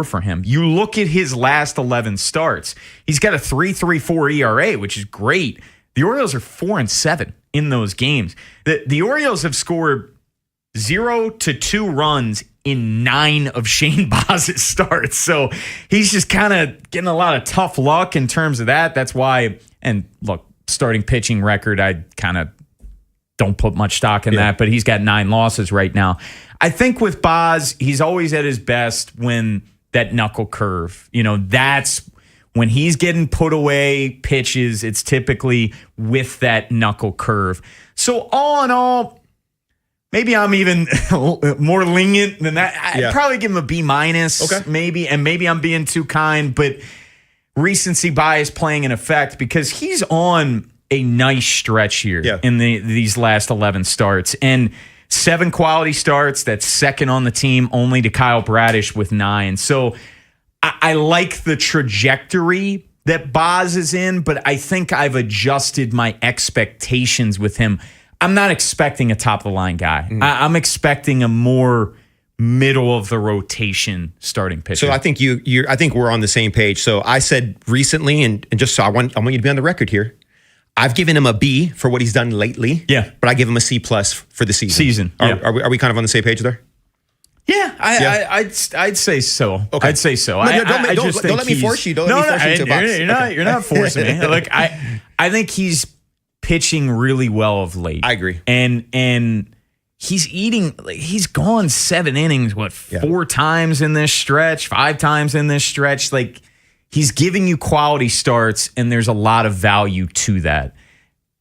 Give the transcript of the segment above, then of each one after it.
for him. You look at his last 11 starts. He's got a 3.34 ERA, which is great. The Orioles are 4-7 in those games. The Orioles have scored 0 to 2 runs in 9 of Shane Baz's starts. So he's just kind of getting a lot of tough luck in terms of that. That's why, and look, starting pitching record, I kind of don't put much stock in that, but he's got 9 losses right now. I think with Baz, he's always at his best when that knuckle curve, that's when he's getting put away pitches. It's typically with that knuckle curve. So all in all, maybe I'm even more lenient than that. I'd probably give him a B-, maybe, and maybe I'm being too kind, but recency bias playing an effect because he's on a nice stretch here in these last 11 starts. And 7 quality starts. That's second on the team, only to Kyle Bradish with 9. So I like the trajectory that Baz is in, but I think I've adjusted my expectations with him. I'm not expecting a top-of-the-line guy. I'm expecting a more middle of the rotation starting pitcher. So I think I think we're on the same page. So I said recently, and just so I want you to be on the record here, I've given him a B for what he's done lately. Yeah. But I give him a C+ for the season. Are we kind of on the same page there? Yeah, I'd say so. Okay. I'd say so. No, don't let me force you. Don't let me force you into a box. You're not forcing me. Look, I think he's pitching really well of late. I agree. And he's gone 7 innings, 4 times in this stretch, 5 times in this stretch. Like, he's giving you quality starts, and there's a lot of value to that.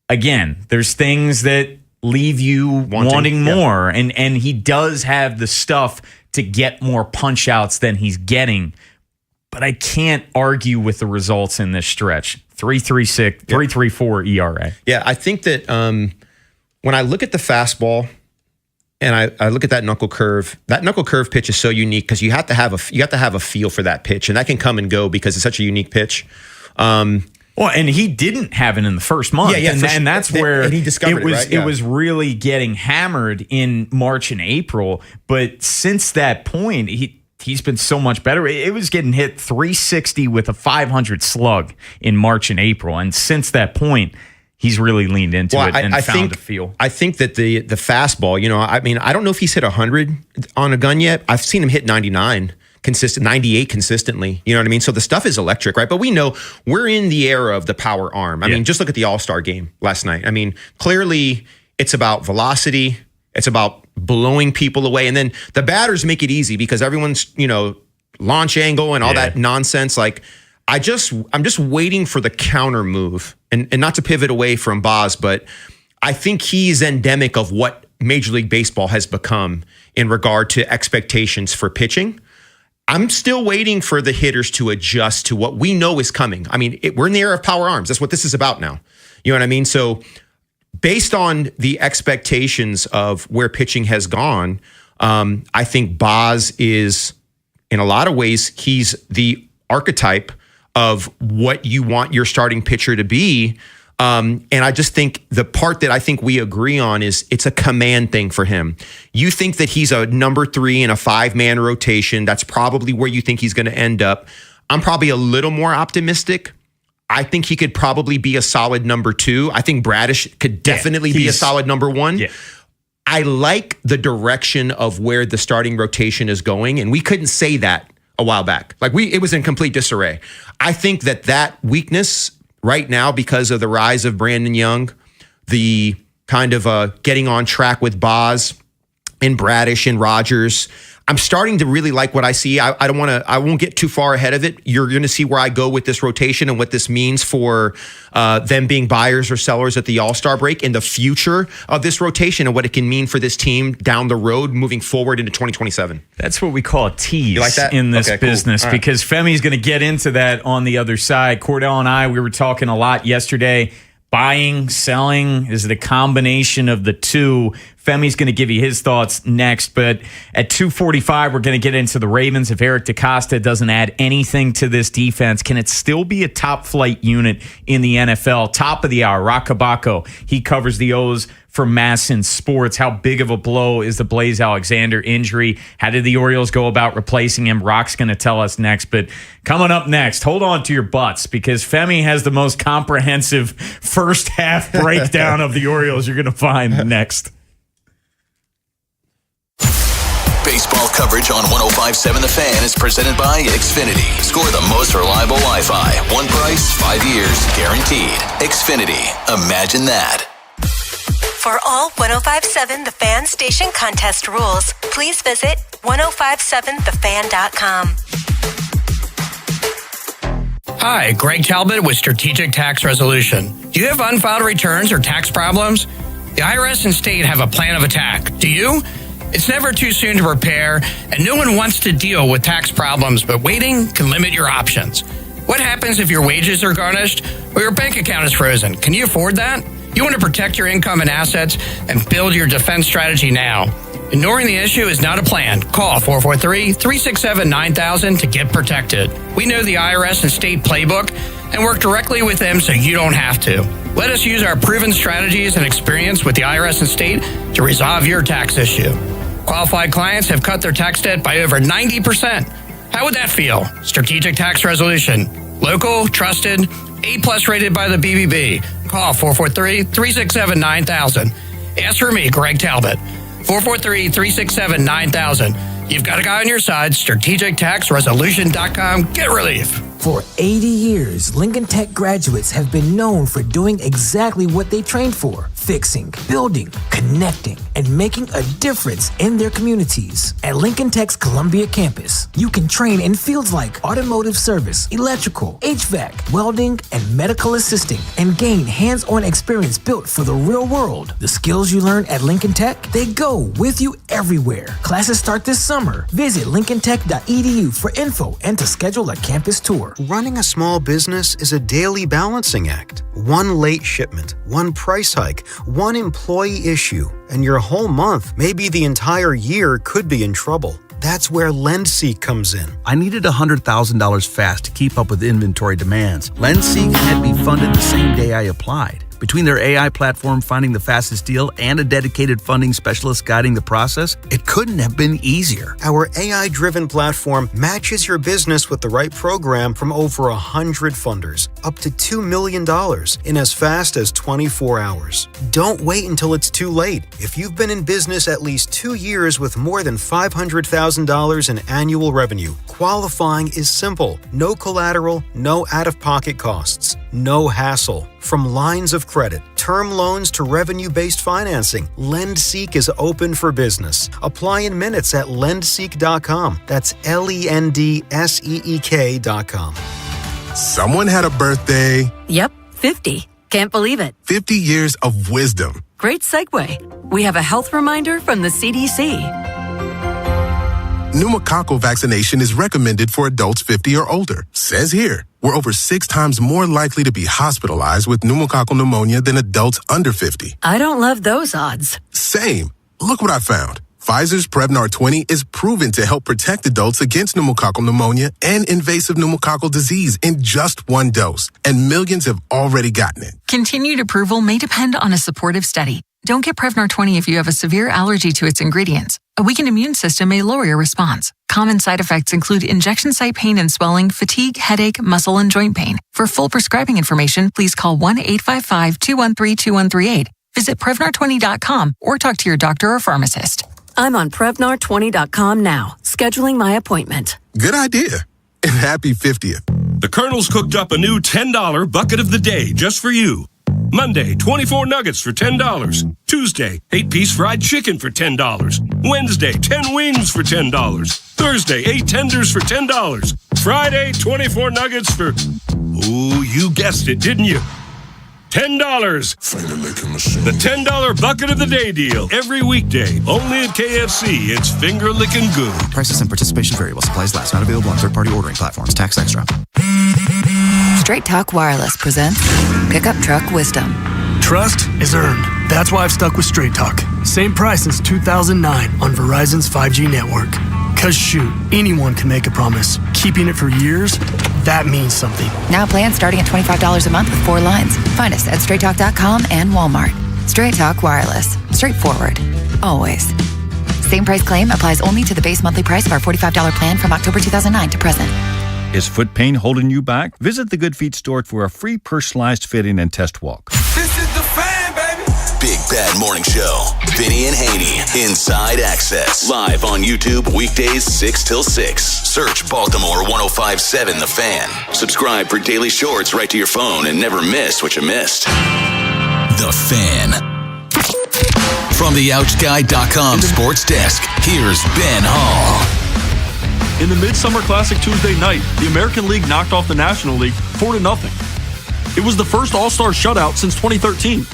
Again, there's things that leave you wanting more, and he does have the stuff to get more punch outs than he's getting. But I can't argue with the results in this stretch. 3.36, 3.34 ERA. Yeah, I think that when I look at the fastball and I look at that knuckle curve pitch is so unique because you have to have a feel for that pitch, and that can come and go because it's such a unique pitch. Well, and he didn't have it in the first month. And that's where he discovered it, right? It was really getting hammered in March and April. But since that point, he's been so much better. It was getting hit 360 with a 500 slug in March and April. And since that point, he's really leaned into it and found a feel. I think that the fastball, I don't know if he's hit 100 on a gun yet. I've seen him hit 99. 98 consistently. You know what I mean? So the stuff is electric, right? But we know we're in the era of the power arm. I mean, just look at the All-Star game last night. I mean, clearly it's about velocity. It's about blowing people away. And then the batters make it easy because everyone's, launch angle and all that nonsense. Like, I'm just waiting for the counter move and not to pivot away from Baz, but I think he's endemic of what Major League Baseball has become in regard to expectations for pitching. I'm still waiting for the hitters to adjust to what we know is coming. I mean, we're in the era of power arms. That's what this is about now. You know what I mean? So based on the expectations of where pitching has gone, I think Baz is, in a lot of ways, he's the archetype of what you want your starting pitcher to be. And I just think the part that I think we agree on is it's a command thing for him. You think that he's a number 3 in a 5-man rotation. That's probably where you think he's going to end up. I'm probably a little more optimistic. I think he could probably be a solid number 2. I think Bradish could definitely be a solid number 1. Yeah. I like the direction of where the starting rotation is going, and we couldn't say that a while back. Like, it was in complete disarray. I think that weakness right now, because of the rise of Brandon Young, the kind of getting on track with Baz and Bradish and Rogers, I'm starting to really like what I see. I won't get too far ahead of it. You're going to see where I go with this rotation and what this means for them being buyers or sellers at the All-Star break and the future of this rotation and what it can mean for this team down the road moving forward into 2027. That's what we call a tease you like that? In this business, cool. Right. Because Femi's going to get into that on the other side. Cordell and I, we were talking a lot yesterday. Buying, selling, is it a combination of the two? Femi's going to give you his thoughts next, but at 2:45, we're going to get into the Ravens. If Eric DeCosta doesn't add anything to this defense, can it still be a top-flight unit in the NFL? Top of the hour, Rock Kabako. He covers the O's for Masson Sports. How big of a blow is the Blaze Alexander injury? How did the Orioles go about replacing him? Rock's going to tell us next. But coming up next, hold on to your butts, because Femi has the most comprehensive first half breakdown of the Orioles you're going to find next. Baseball coverage on 105.7 The Fan is presented by Xfinity. Score the most reliable Wi-Fi. One price, 5 years, guaranteed. Xfinity. Imagine that. For all 105.7 The Fan station contest rules, please visit 1057thefan.com. Hi, Greg Talbot with Strategic Tax Resolution. Do you have unfiled returns or tax problems? The IRS and state have a plan of attack. Do you? It's never too soon to prepare, and no one wants to deal with tax problems, but waiting can limit your options. What happens if your wages are garnished or your bank account is frozen? Can you afford that? You want to protect your income and assets and build your defense strategy now. Ignoring the issue is not a plan. Call 443-367-9000 to get protected. We know the IRS and state playbook and work directly with them so you don't have to. Let us use our proven strategies and experience with the IRS and state to resolve your tax issue. Qualified clients have cut their tax debt by over 90%. How would that feel? Strategic Tax Resolution. Local, trusted, A+ rated by the BBB. Call 443-367-9000. Ask for me, Greg Talbot. 443-367-9000. You've got a guy on your side. StrategicTaxResolution.com. Get relief. For 80 years, Lincoln Tech graduates have been known for doing exactly what they trained for: fixing, building, connecting, and making a difference in their communities. At Lincoln Tech's Columbia campus, you can train in fields like automotive service, electrical, HVAC, welding, and medical assisting, and gain hands-on experience built for the real world. The skills you learn at Lincoln Tech, they go with you everywhere. Classes start this summer. Visit lincolntech.edu for info and to schedule a campus tour. Running a small business is a daily balancing act. One late shipment, one price hike, one employee issue, and your whole month, maybe the entire year, could be in trouble. That's where LendSeek comes in. I needed $100,000 fast to keep up with inventory demands. LendSeek had me funded the same day I applied. Between their AI platform finding the fastest deal and a dedicated funding specialist guiding the process, it couldn't have been easier. Our AI-driven platform matches your business with the right program from over 100 funders, up to $2 million in as fast as 24 hours. Don't wait until it's too late. If you've been in business at least 2 years with more than $500,000 in annual revenue, qualifying is simple. No collateral, no out-of-pocket costs, no hassle. From lines of credit, term loans to revenue-based financing, LendSeek is open for business. Apply in minutes at lendseek.com. That's LENDSEEK.com. Someone had a birthday. Yep, 50. Can't believe it. 50 years of wisdom. Great segue. We have a health reminder from the CDC. Pneumococcal vaccination is recommended for adults 50 or older. Says here, we're over 6 times more likely to be hospitalized with pneumococcal pneumonia than adults under 50. I don't love those odds. Same. Look what I found. Pfizer's Prevnar 20 is proven to help protect adults against pneumococcal pneumonia and invasive pneumococcal disease in just 1 dose, and millions have already gotten it. Continued approval may depend on a supportive study. Don't get Prevnar 20 if you have a severe allergy to its ingredients. A weakened immune system may lower your response. Common side effects include injection site pain and swelling, fatigue, headache, muscle, and joint pain. For full prescribing information, please call 1-855-213-2138. Visit Prevnar20.com or talk to your doctor or pharmacist. I'm on Prevnar20.com now, scheduling my appointment. Good idea. And happy 50th. The Colonel's cooked up a new $10 bucket of the day just for you. Monday, 24 nuggets for $10. Tuesday, 8-piece fried chicken for $10. Wednesday, 10 wings for $10. Thursday, 8 tenders for $10. Friday, 24 nuggets for, ooh, you guessed it, didn't you? $10. The $10 bucket of the day deal. Every weekday, only at KFC. It's finger licking good. Prices and participation vary while supplies last. Not available on third-party ordering platforms. Tax extra. Straight Talk Wireless presents Pickup Truck Wisdom. Trust is earned. That's why I've stuck with Straight Talk. same price since 2009 on Verizon's 5G network. Cause shoot, anyone can make a promise. Keeping it for years, that means something. Now plans starting at $25 a month with 4 lines. Find us at straighttalk.com and Walmart. Straight Talk Wireless. Straightforward. Always. Same price claim applies only to the base monthly price of our $45 plan from October 2009 to present. Is foot pain holding you back? Visit the Good Feet store for a free personalized fitting and test walk. This is the Fan, baby. Big Bad Morning Show. Vinny and Haynie. Inside Access. Live on YouTube weekdays 6 till 6. Search Baltimore 105.7 The Fan. Subscribe for daily shorts right to your phone and never miss what you missed. The Fan. From the OutGuy.com sports desk, here's Ben Hall. In the Midsummer Classic Tuesday night, the American League knocked off the National League 4-0. It was the first All-Star shutout since 2013.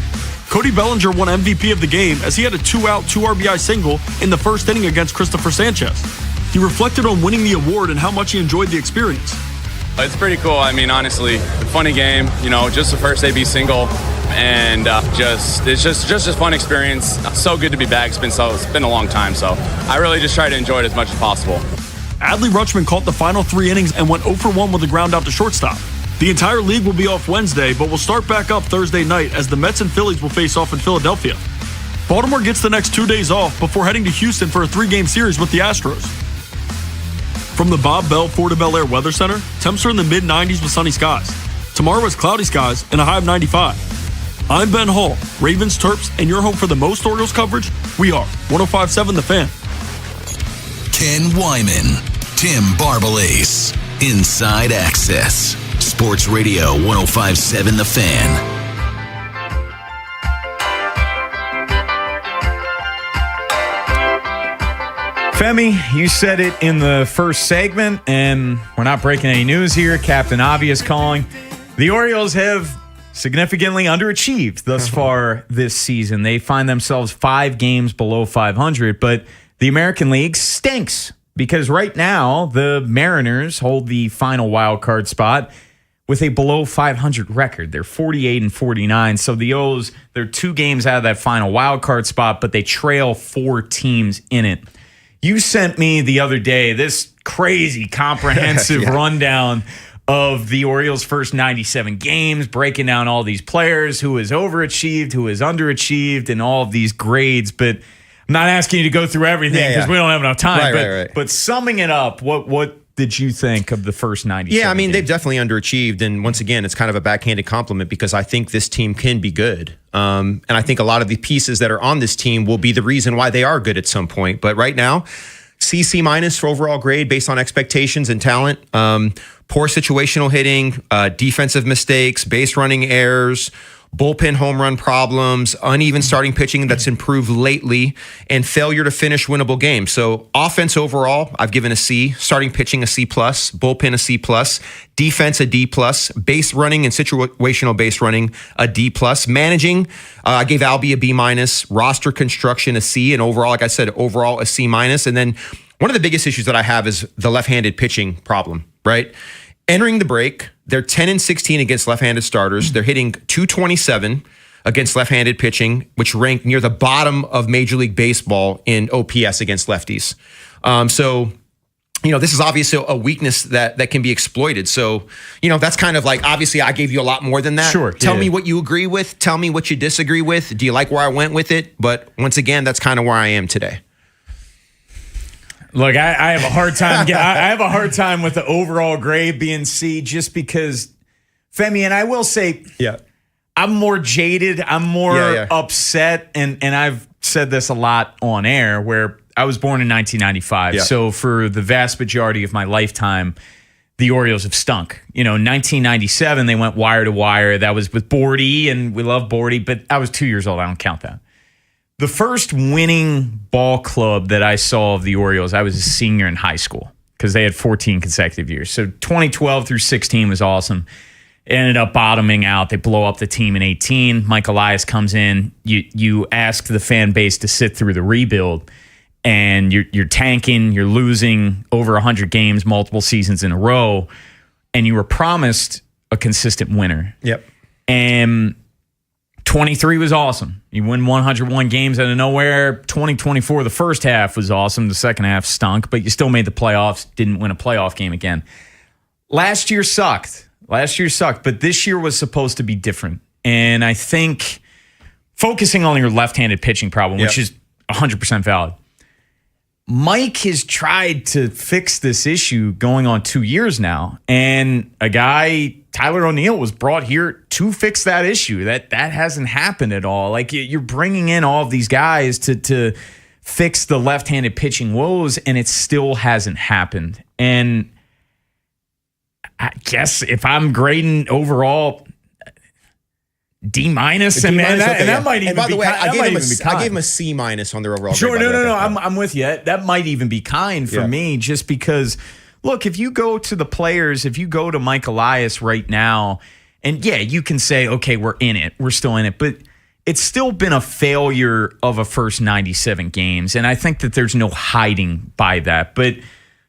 Cody Bellinger won MVP of the game as he had a 2-out, 2 RBI single in the first inning against Christopher Sanchez. He reflected on winning the award and how much he enjoyed the experience. It's pretty cool. I mean, honestly, funny game, just the first AB single, and it's just a fun experience. So good to be back. It's been a long time, so I really just try to enjoy it as much as possible. Adley Rutschman caught the final 3 innings and went 0 for 1 with a ground out to shortstop. The entire league will be off Wednesday, but will start back up Thursday night as the Mets and Phillies will face off in Philadelphia. Baltimore gets the next 2 days off before heading to Houston for a 3-game series with the Astros. From the Bob Bell Ford of Bel Air Weather Center, temps are in the mid-90s with sunny skies. Tomorrow is cloudy skies and a high of 95. I'm Ben Hall, Ravens, Terps, and your home for the most Orioles coverage. We are 105.7 The Fan. Ken Wyman, Tim Barbalace, Inside Access, Sports Radio 105.7 The Fan. Femi, you said it in the first segment, and we're not breaking any news here. Captain Obvious calling. The Orioles have significantly underachieved thus far this season. They find themselves 5 games below 500, but the American League stinks because right now the Mariners hold the final wild card spot with a below 500 record. They're 48-49. So the O's, they're 2 games out of that final wild card spot, but they trail 4 teams in it. You sent me the other day this crazy comprehensive rundown of the Orioles' first 97 games, breaking down all these players, who has overachieved, who has underachieved, and all of these grades. But I'm not asking you to go through everything because we don't have enough time. Right. But summing it up, what did you think of the first 97 Yeah, I mean, games? they've definitely underachieved. And once again, it's kind of a backhanded compliment because I think this team can be good. And I think a lot of the pieces that are on this team will be the reason why they are good at some point. But right now, C minus for overall grade based on expectations and talent. Poor situational hitting, defensive mistakes, base running errors, bullpen home run problems, uneven starting pitching that's improved lately, and failure to finish winnable games. So offense overall, I've given a C, starting pitching a C+, bullpen a C+, defense a D+, base running and situational base running a D+, managing, I gave Albie a B-, roster construction a C, and overall, like I said, overall a C-. And then one of the biggest issues that I have is the left-handed pitching problem, right? Entering the break, they're 10-16 against left-handed starters. They're hitting .227 against left-handed pitching, which ranked near the bottom of Major League Baseball in OPS against lefties. So, this is obviously a weakness that can be exploited. So, that's kind of like, obviously I gave you a lot more than that. Sure. Tell me what you agree with. Tell me what you disagree with. Do you like where I went with it? But once again, that's kind of where I am today. Look, I have a hard time. I have a hard time with the overall grade being C, just because, Femi, and I will say, I'm more jaded. I'm more upset, and I've said this a lot on air. Where I was born in 1995, so for the vast majority of my lifetime, the Orioles have stunk. 1997 they went wire to wire. That was with Bordy, and we love Bordy, but I was 2 years old. I don't count that. The first winning ball club that I saw of the Orioles, I was a senior in high school because they had 14 consecutive years. So 2012 through 16 was awesome. It ended up bottoming out. They blow up the team in 18. Mike Elias comes in. You ask the fan base to sit through the rebuild, and you're tanking. You're losing over 100 games, multiple seasons in a row, and you were promised a consistent winner. Yep. And 23 was awesome. You win 101 games out of nowhere. 2024, the first half was awesome. The second half stunk, but you still made the playoffs, didn't win a playoff game again. Last year sucked, but this year was supposed to be different. And I think focusing on your left-handed pitching problem, which is 100% valid, Mike has tried to fix this issue going on 2 years now. And a guy, Tyler O'Neill, was brought here to fix that issue. That hasn't happened at all. Like, you're bringing in all of these guys to fix the left-handed pitching woes, and it still hasn't happened. And I guess if I'm grading overall, D-, and that might even be. And by the way, I gave him a C- on their overall. Sure, no. I'm with you. That might even be kind for me, just because. Look, if you go to the players, if you go to Mike Elias right now, and you can say, okay, we're in it, we're still in it, but it's still been a failure of a first 97 games, and I think that there's no hiding by that. But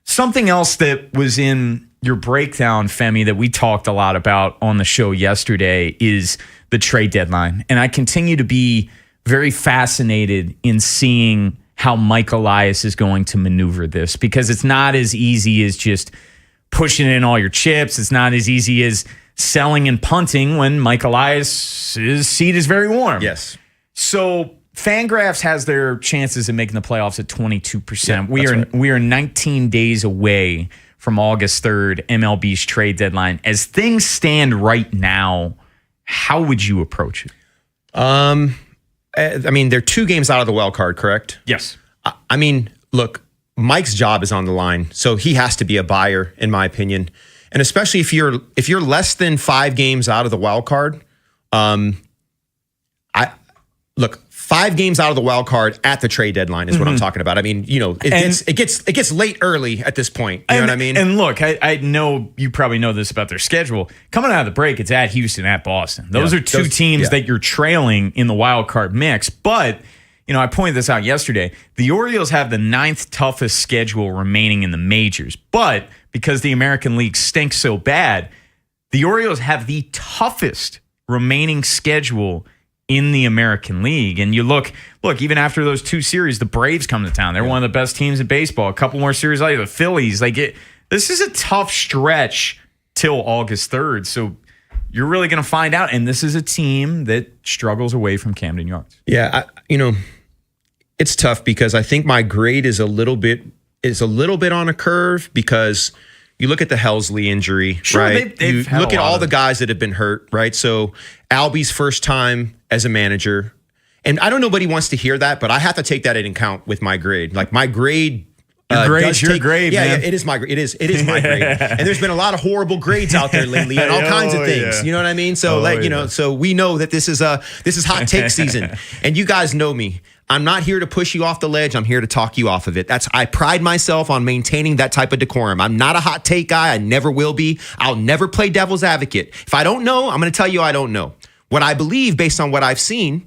something else that was in your breakdown, Femi, that we talked a lot about on the show yesterday is the trade deadline. And I continue to be very fascinated in seeing how Mike Elias is going to maneuver this, because it's not as easy as just pushing in all your chips. It's not as easy as selling and punting when Mike Elias' seat is very warm. Yes. So Fangraphs has their chances of making the playoffs at 22%. Yeah, we are 19 days away from August 3rd, MLB's trade deadline. As things stand right now, how would you approach it? I mean, they're 2 games out of the wild card, correct? Yes. I mean, look, Mike's job is on the line, so he has to be a buyer, in my opinion. And especially if you're less than 5 games out of the wild card, 5 games out of the wild card at the trade deadline is what I'm talking about. I mean, it gets late early at this point. You know what I mean? And look, I know you probably know this about their schedule. Coming out of the break, it's at Houston, at Boston. Those are two teams that you're trailing in the wild card mix. But, I pointed this out yesterday. The Orioles have the 9th toughest schedule remaining in the majors. But because the American League stinks so bad, the Orioles have the toughest remaining schedule in the American League. And you look, even after those 2 series, the Braves come to town. They're one of the best teams in baseball. A couple more series later, the Phillies. This is a tough stretch till August 3rd. So you're really going to find out. And this is a team that struggles away from Camden Yards. Yeah, it's tough because I think my grade is a little bit on a curve, because you look at the Helsley injury, right? You look at all the guys that have been hurt, right? So Albie's first time as a manager. And I don't know nobody wants to hear that, but I have to take that into account with my grade. Like, my grade. Your grade, yeah, man. Yeah, it is my grade. It is my grade. And there's been a lot of horrible grades out there lately, and all kinds of things. Yeah. You know what I mean? So so we know that this is hot take season, and you guys know me. I'm not here to push you off the ledge. I'm here to talk you off of it. I pride myself on maintaining that type of decorum. I'm not a hot take guy. I never will be. I'll never play devil's advocate. If I don't know, I'm going to tell you I don't know. What I believe, based on what I've seen,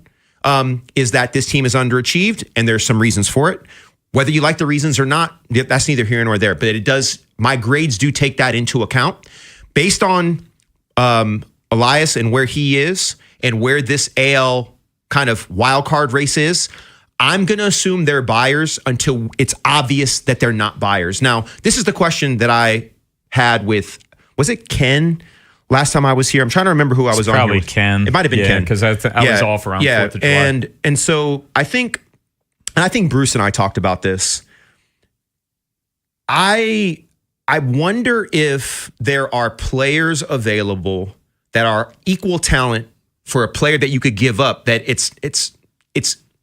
is that this team is underachieved, and there's some reasons for it. Whether you like the reasons or not, that's neither here nor there. But my grades do take that into account. Based on Elias and where he is and where this AL kind of wild card race is, I'm going to assume they're buyers until it's obvious that they're not buyers. Now, this is the question that I had with, was it Ken last time I was here? I'm trying to remember who I was on here with. Probably Ken. It might have been Ken. Because I was off around 4th of July. And so I think Bruce and I talked about this. I wonder if there are players available that are equal talent for a player that you could give up, that it's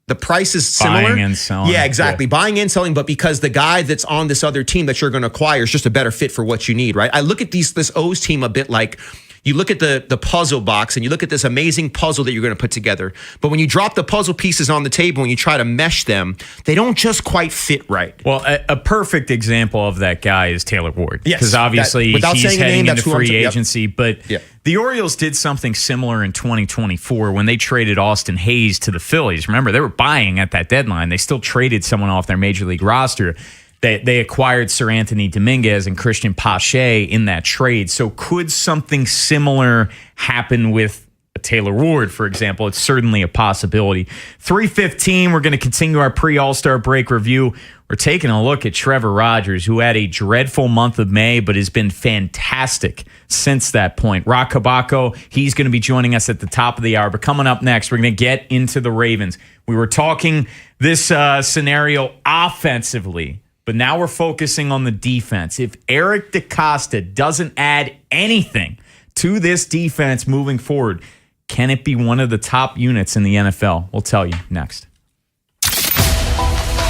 the price is similar. Buying and selling. Yeah, exactly. Yeah. Buying and selling, but because the guy that's on this other team that you're going to acquire is just a better fit for what you need, right? I look at this O's team a bit like, you look at the puzzle box and you look at this amazing puzzle that you're going to put together. But when you drop the puzzle pieces on the table and you try to mesh them, they don't just quite fit right. Well, a perfect example of that guy is Taylor Ward. Yes. Because obviously he's heading into free agency. Yep. But the Orioles did something similar in 2024 when they traded Austin Hayes to the Phillies. Remember, they were buying at that deadline. They still traded someone off their major league roster. They acquired Sir Anthony Dominguez and Christian Pache in that trade. So could something similar happen with Taylor Ward, for example. It's certainly a possibility. 3:15, we're going to continue our pre-All-Star break review. We're taking a look at Trevor Rogers, who had a dreadful month of May, but has been fantastic since that point. Rock Kabako, he's going to be joining us at the top of the hour. But coming up next, we're going to get into the Ravens. We were talking this scenario offensively, but now we're focusing on the defense. If Eric DeCosta doesn't add anything to this defense moving forward, can it be one of the top units in the NFL? We'll tell you next.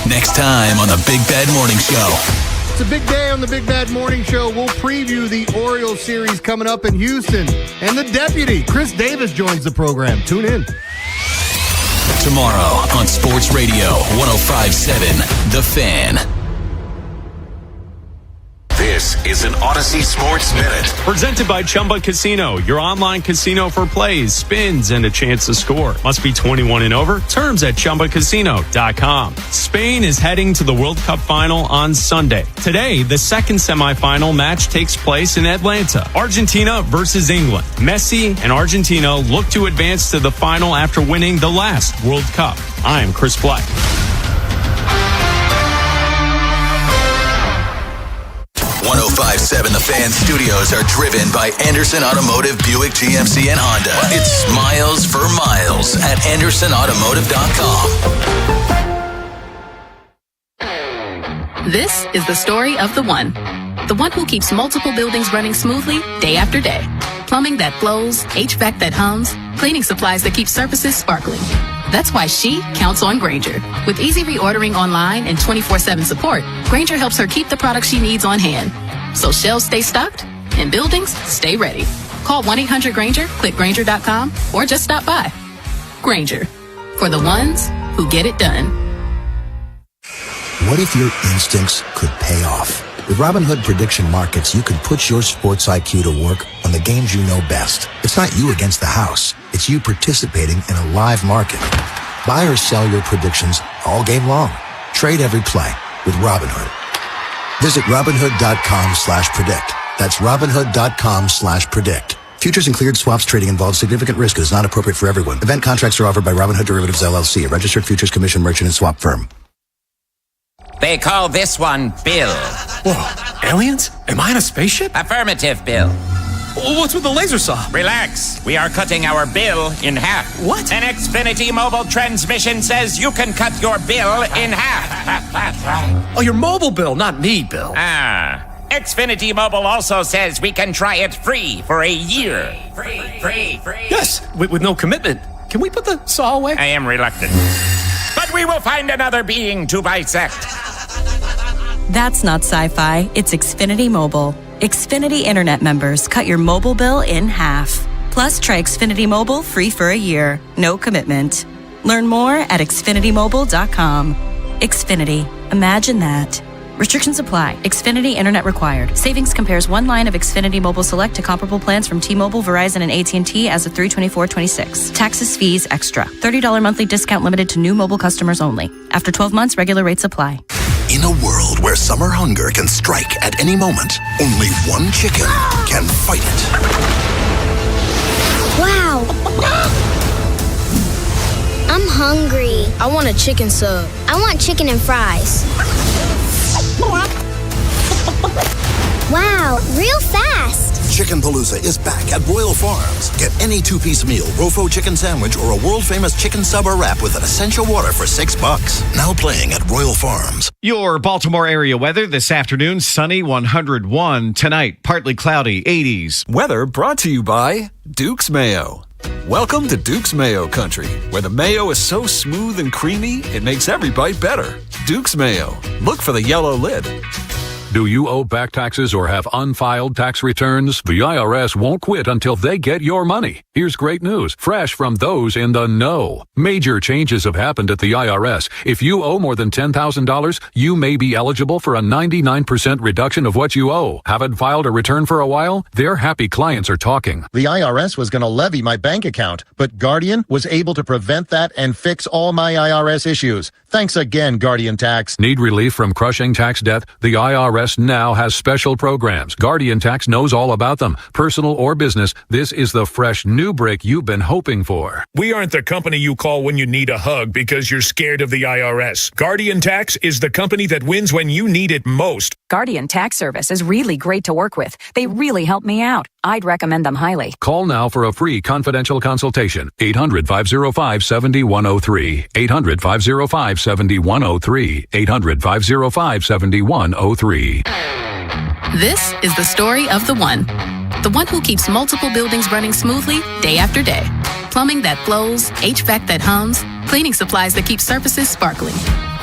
Next time on the Big Bad Morning Show. It's a big day on the Big Bad Morning Show. We'll preview the Orioles series coming up in Houston. And the deputy, Chris Davis, joins the program. Tune in. Tomorrow on Sports Radio 105.7 The Fan. This is an Odyssey Sports Minute. Presented by Chumba Casino, your online casino for plays, spins, and a chance to score. Must be 21 and over. Terms at ChumbaCasino.com. Spain is heading to the World Cup final on Sunday. Today, the second semifinal match takes place in Atlanta. Argentina versus England. Messi and Argentina look to advance to the final after winning the last World Cup. I'm Chris Black. 105.7 The Fan studios are driven by Anderson Automotive, Buick, GMC, and Honda. It's miles for miles at AndersonAutomotive.com. This is the story of the one who keeps multiple buildings running smoothly day after day. Plumbing that flows, HVAC that hums, cleaning supplies that keep surfaces sparkling. That's why she counts on Grainger. With easy reordering online and 24/7 support, Grainger helps her keep the products she needs on hand. So shelves stay stocked and buildings stay ready. Call 1-800-GRAINGER, click Grainger.com, or just stop by. Grainger, for the ones who get it done. What if your instincts could pay off? With Robinhood Prediction Markets, you can put your sports IQ to work on the games you know best. It's not you against the house. It's you participating in a live market. Buy or sell your predictions all game long. Trade every play with Robinhood. Visit Robinhood.com/predict. That's Robinhood.com/predict. Futures and cleared swaps trading involves significant risk and is not appropriate for everyone. Event contracts are offered by Robinhood Derivatives LLC, a registered futures commission merchant and swap firm. They call this one Bill. Whoa, aliens? Am I in a spaceship? Affirmative, Bill. What's with the laser saw? Relax. We are cutting our bill in half. What? An Xfinity mobile transmission says you can cut your bill in half. Oh, your mobile bill, not me, Bill. Xfinity Mobile also says we can try it free for a year. Free. Yes, with no commitment. Can we put the saw away? I am reluctant. But we will find another being to bisect. That's not sci-fi. It's Xfinity Mobile. Xfinity Internet members cut your mobile bill in half. Plus, try Xfinity Mobile free for a year. No commitment. Learn more at xfinitymobile.com. Xfinity. Imagine that. Restrictions apply. Xfinity Internet required. Savings compares one line of Xfinity Mobile Select to comparable plans from T-Mobile, Verizon, and AT&T as of 3/24/26. Taxes, fees, extra. $30 monthly discount limited to new mobile customers only. After 12 months, regular rates apply. In a world where summer hunger can strike at any moment, only one chicken can fight it. Wow. I'm hungry. I want a chicken sub. I want chicken and fries. Wow, real fast. Chicken Palooza is back at Royal Farms. Get any two-piece meal, Rofo chicken sandwich, or a world-famous chicken sub or wrap with an essential water for $6. Now playing at Royal Farms. Your Baltimore area weather this afternoon, sunny 101. Tonight, partly cloudy 80s. Weather brought to you by Duke's Mayo. Welcome to Duke's Mayo Country, where the mayo is so smooth and creamy, it makes every bite better. Duke's Mayo. Look for the yellow lid. Do you owe back taxes or have unfiled tax returns? The IRS won't quit until they get your money. Here's great news, fresh from those in the know. Major changes have happened at the IRS. If you owe more than $10,000, you may be eligible for a 99% reduction of what you owe. Haven't filed a return for a while? Their happy clients are talking. The IRS was going to levy my bank account, but Guardian was able to prevent that and fix all my IRS issues. Thanks again, Guardian Tax. Need relief from crushing tax debt? The IRS IRS now has special programs. Guardian Tax knows all about them. Personal or business, this is the fresh new break you've been hoping for. We aren't the company you call when you need a hug because you're scared of the IRS. Guardian Tax is the company that wins when you need it most. Guardian Tax Service is really great to work with. They really help me out. I'd recommend them highly. Call now for a free confidential consultation. 800-505-7103. 800-505-7103. 800-505-7103. This is the story of the one who keeps multiple buildings running smoothly day after day. Plumbing that flows, HVAC that hums, cleaning supplies that keep surfaces sparkling.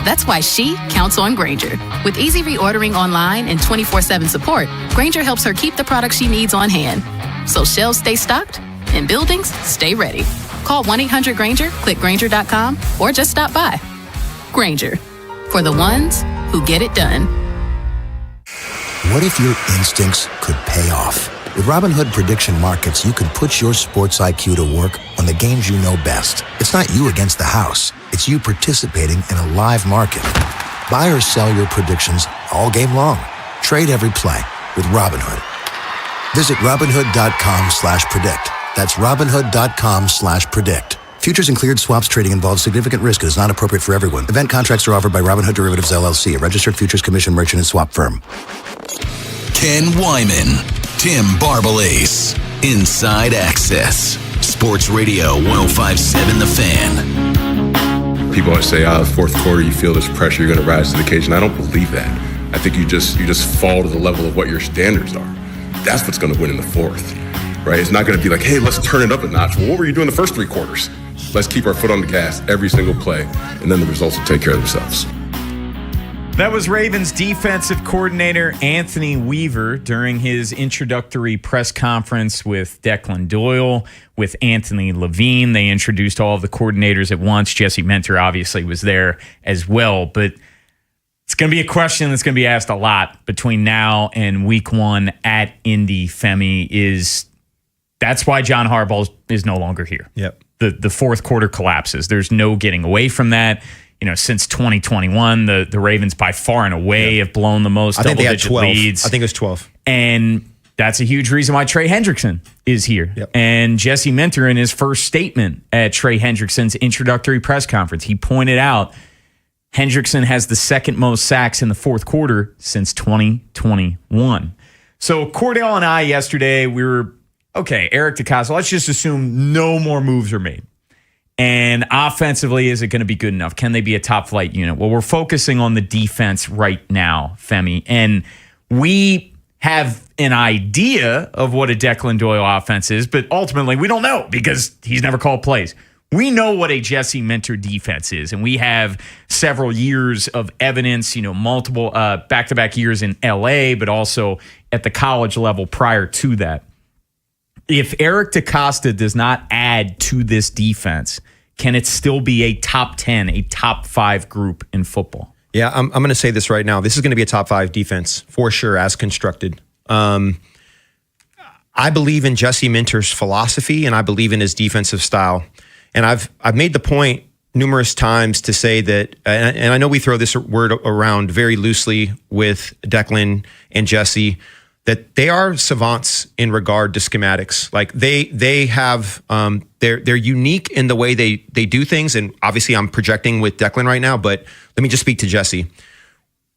That's why she counts on Grainger. With easy reordering online and 24/7 support, Grainger helps her keep the products she needs on hand. So shelves stay stocked and buildings stay ready. Call 1-800-GRAINGER, click Grainger.com, or just stop by. Grainger, for the ones who get it done. What if your instincts could pay off? With Robinhood Prediction Markets, you can put your sports IQ to work on the games you know best. It's not you against the house. It's you participating in a live market. Buy or sell your predictions all game long. Trade every play with Robinhood. Visit Robinhood.com/predict. That's Robinhood.com/predict. Futures and cleared swaps trading involves significant risk and is not appropriate for everyone. Event contracts are offered by Robinhood Derivatives LLC, a registered futures commission merchant and swap firm. Ken Wyman, Tim Barbalace, Inside Access, Sports Radio 105.7 The Fan. People always say, fourth quarter, you feel this pressure, you're going to rise to the occasion. I don't believe that. I think you just fall to the level of what your standards are. That's what's going to win in the fourth, right? It's not going to be like, hey, let's turn it up a notch. Well, what were you doing the first three quarters? Let's keep our foot on the gas every single play, and then the results will take care of themselves. That was Ravens defensive coordinator Anthony Weaver during his introductory press conference with Declan Doyle, with Anthony Levine. They introduced all of the coordinators at once. Jesse Mentor obviously was there as well. But it's going to be a question that's going to be asked a lot between now and week one at Indy, Femi, that's why John Harbaugh is no longer here. Yep. The fourth quarter collapses. There's no getting away from that. Since 2021, the Ravens by far and away have blown the most double-digit leads. I think it was 12. And that's a huge reason why Trey Hendrickson is here. Yep. And Jesse Minter, in his first statement at Trey Hendrickson's introductory press conference, he pointed out Hendrickson has the second most sacks in the fourth quarter since 2021. So Cordell and I yesterday, we were, okay, Eric DeCosta, let's just assume no more moves are made. And offensively, is it going to be good enough? Can they be a top flight unit? Well, we're focusing on the defense right now, Femi. And we have an idea of what a Declan Doyle offense is, but ultimately we don't know because he's never called plays. We know what a Jesse Minter defense is, and we have several years of evidence, multiple back-to-back years in L.A., but also at the college level prior to that. If Eric DeCosta does not add to this defense, can it still be a top 10, a top 5 group in football? Yeah, I'm going to say this right now. This is going to be a top 5 defense for sure as constructed. I believe in Jesse Minter's philosophy, and I believe in his defensive style. And I've made the point numerous times to say that, and I know we throw this word around very loosely with Declan and Jesse, that they are savants in regard to schematics. Like they have they're unique in the way they do things. And obviously I'm projecting with Declan right now, but let me just speak to Jesse.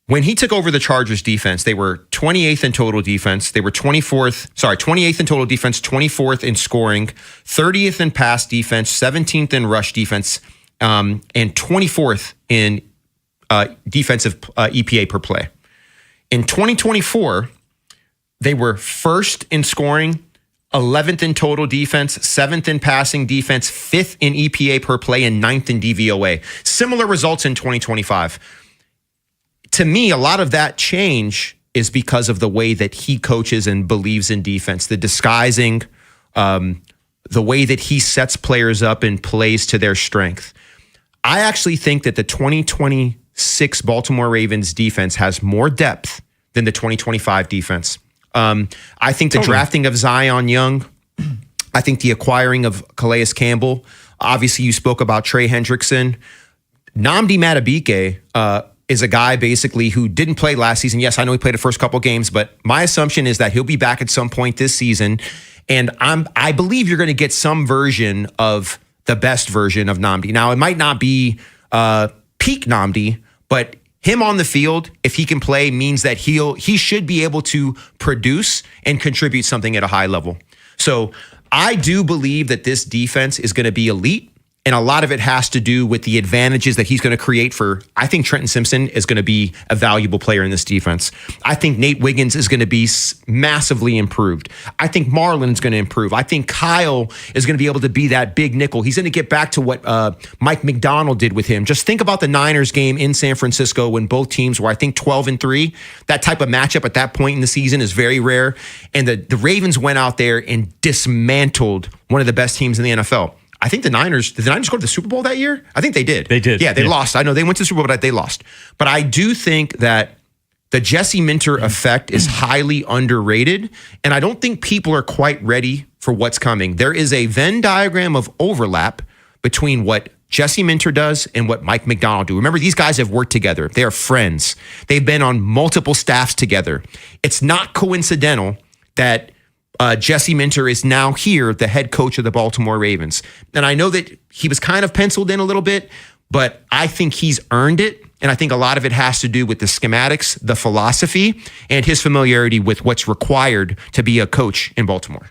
When he took over the Chargers defense, they were 28th in total defense. They were 28th in total defense, 24th in scoring, 30th in pass defense, 17th in rush defense, and 24th in defensive EPA per play. In 2024, they were first in scoring, 11th in total defense, 7th in passing defense, 5th in EPA per play, and 9th in DVOA. Similar results in 2025. To me, a lot of that change is because of the way that he coaches and believes in defense, the disguising, the way that he sets players up and plays to their strength. I actually think that the 2026 Baltimore Ravens defense has more depth than the 2025 defense. I think the drafting of Zion Young, I think the acquiring of Calais Campbell, obviously you spoke about Trey Hendrickson, Nnamdi Madubuike, is a guy basically who didn't play last season. Yes, I know he played the first couple games, but my assumption is that he'll be back at some point this season. And I believe you're going to get some version of the best version of Nnamdi. Now, it might not be peak Nnamdi, but him on the field, if he can play, means that he should be able to produce and contribute something at a high level. So I do believe that this defense is going to be elite. And a lot of it has to do with the advantages that he's going to create for, I think Trenton Simpson is going to be a valuable player in this defense. I think Nate Wiggins is going to be massively improved. I think Marlon's going to improve. I think Kyle is going to be able to be that big nickel. He's going to get back to what Mike McDonald did with him. Just think about the Niners game in San Francisco when both teams were, I think, 12-3. That type of matchup at that point in the season is very rare. And the Ravens went out there and dismantled one of the best teams in the NFL. I think did the Niners go to the Super Bowl that year? I think they did. They did. Yeah, they lost. I know they went to the Super Bowl, but they lost. But I do think that the Jesse Minter effect is highly underrated, and I don't think people are quite ready for what's coming. There is a Venn diagram of overlap between what Jesse Minter does and what Mike McDonald do. Remember, these guys have worked together. They are friends. They've been on multiple staffs together. It's not coincidental that Jesse Minter is now here, the head coach of the Baltimore Ravens. And I know that he was kind of penciled in a little bit, but I think he's earned it. And I think a lot of it has to do with the schematics, the philosophy, and his familiarity with what's required to be a coach in Baltimore.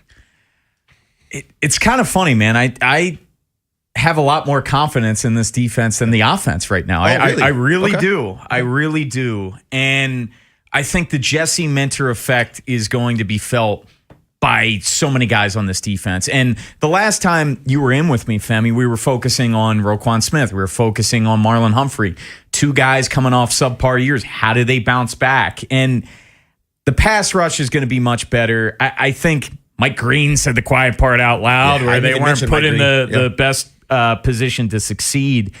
It's kind of funny, man. I have a lot more confidence in this defense than the offense right now. Really? I really Okay. do. I really do. And I think the Jesse Minter effect is going to be felt by so many guys on this defense. And the last time you were in with me, Femi, we were focusing on Roquan Smith. We were focusing on Marlon Humphrey. Two guys coming off subpar years. How do they bounce back? And the pass rush is going to be much better. I think Mike Green said the quiet part out loud, where they weren't put in the best position to succeed.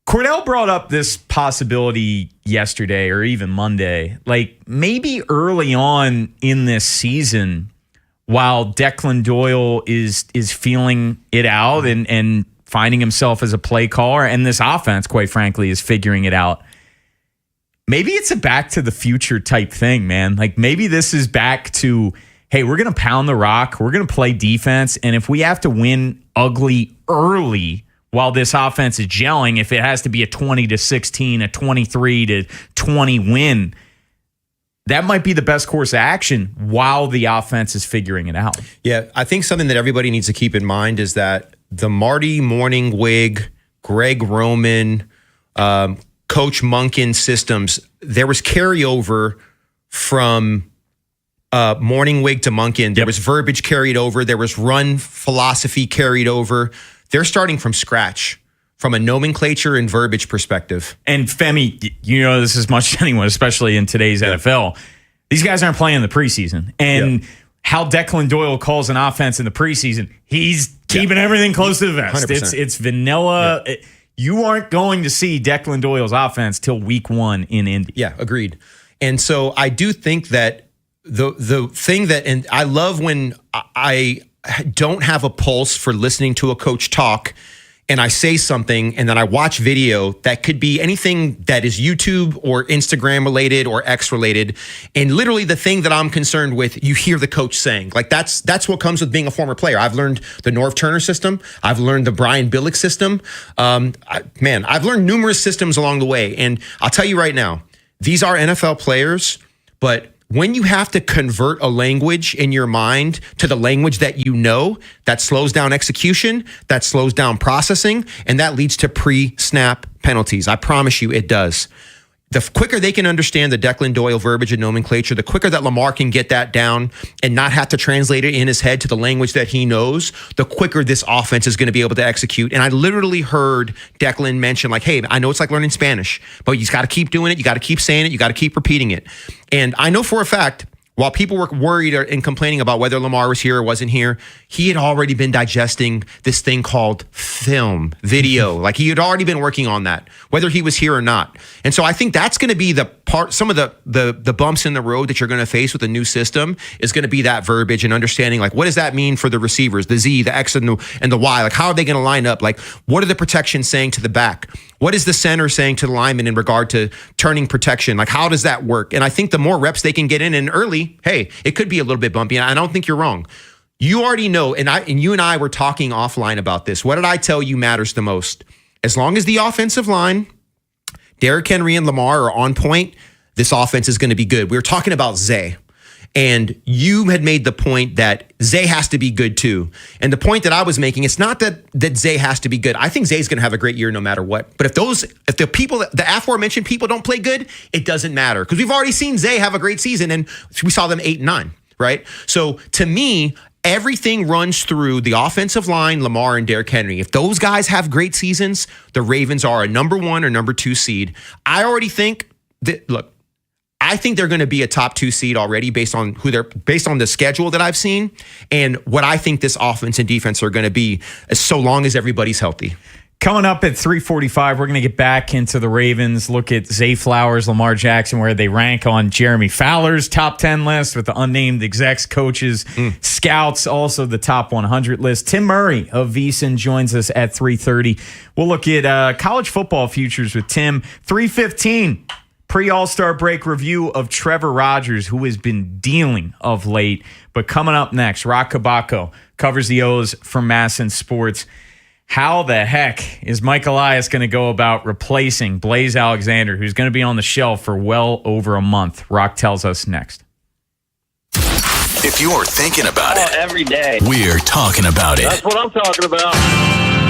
Cordell brought up this possibility yesterday or even Monday, like maybe early on in this season, while Declan Doyle is feeling it out and finding himself as a play caller, and this offense, quite frankly, is figuring it out. Maybe it's a back to the future type thing, man. Like maybe this is back to, hey, we're going to pound the rock. We're going to play defense. And if we have to win ugly early while this offense is gelling, if it has to be a 20-16, a 23-20 win, that might be the best course of action while the offense is figuring it out. Yeah, I think something that everybody needs to keep in mind is that the Marty Morningwig, Greg Roman, Coach Monken systems, there was carryover from Morningwig to Monken. There was verbiage carried over. There was run philosophy carried over. They're starting from scratch from a nomenclature and verbiage perspective. And Femi, you know this as much as anyone, especially in today's NFL. These guys aren't playing in the preseason. And how Declan Doyle calls an offense in the preseason, he's keeping everything close to the vest. 100%. It's vanilla. You aren't going to see Declan Doyle's offense till week 1 in Indy. Yeah, agreed. And so I do think that the thing that, and I love when I don't have a pulse for listening to a coach talk and I say something and then I watch video that could be anything that is YouTube or Instagram related or X related. And literally the thing that I'm concerned with, you hear the coach saying. Like that's what comes with being a former player. I've learned the Norv Turner system. I've learned the Brian Billick system. I've learned numerous systems along the way. And I'll tell you right now, these are NFL players, but when you have to convert a language in your mind to the language that you know, that slows down execution, that slows down processing, and that leads to pre-snap penalties. I promise you it does. The quicker they can understand the Declan Doyle verbiage and nomenclature, the quicker that Lamar can get that down and not have to translate it in his head to the language that he knows, the quicker this offense is going to be able to execute. And I literally heard Declan mention like, hey, I know it's like learning Spanish, but you just got to keep doing it. You got to keep saying it. You got to keep repeating it. And I know for a fact, while people were worried and complaining about whether Lamar was here or wasn't here, he had already been digesting this thing called film, video. Like he had already been working on that, whether he was here or not. And so I think that's going to be the part, some of the bumps in the road that you're going to face with the new system is going to be that verbiage and understanding, like, what does that mean for the receivers, the Z, the X, and the Y? Like, how are they going to line up? Like, what are the protections saying to the back? What is the center saying to the lineman in regard to turning protection? Like, how does that work? And I think the more reps they can get in early, hey, it could be a little bit bumpy. And I don't think you're wrong. You already know, and you and I were talking offline about this. What did I tell you matters the most? As long as the offensive line, Derrick Henry and Lamar are on point, this offense is going to be good. We were talking about Zay. And you had made the point that Zay has to be good too. And the point that I was making, it's not that Zay has to be good. I think Zay's going to have a great year no matter what. But if the aforementioned people don't play good, it doesn't matter. Because we've already seen Zay have a great season and we saw them 8-9, right? So to me, everything runs through the offensive line, Lamar and Derrick Henry. If those guys have great seasons, the Ravens are a number 1 or number 2 seed. I already think that, look, I think they're going to be a top 2 seed already based on the schedule that I've seen and what I think this offense and defense are going to be so long as everybody's healthy. Coming up at 3:45, we're going to get back into the Ravens, look at Zay Flowers, Lamar Jackson, where they rank on Jeremy Fowler's top 10 list with the unnamed execs, coaches, scouts, also the top 100 list. Tim Murray of VSiN joins us at 3:30. We'll look at college football futures with Tim. 3:15. Pre-All-Star break review of Trevor Rogers, who has been dealing of late. But coming up next, Rock Kabako covers the O's for MASN Sports. How the heck is Mike Elias going to go about replacing Blaze Alexander, who's going to be on the shelf for well over a month? Rock tells us next. If you're thinking about it, every day, we're talking about it. That's what I'm talking about.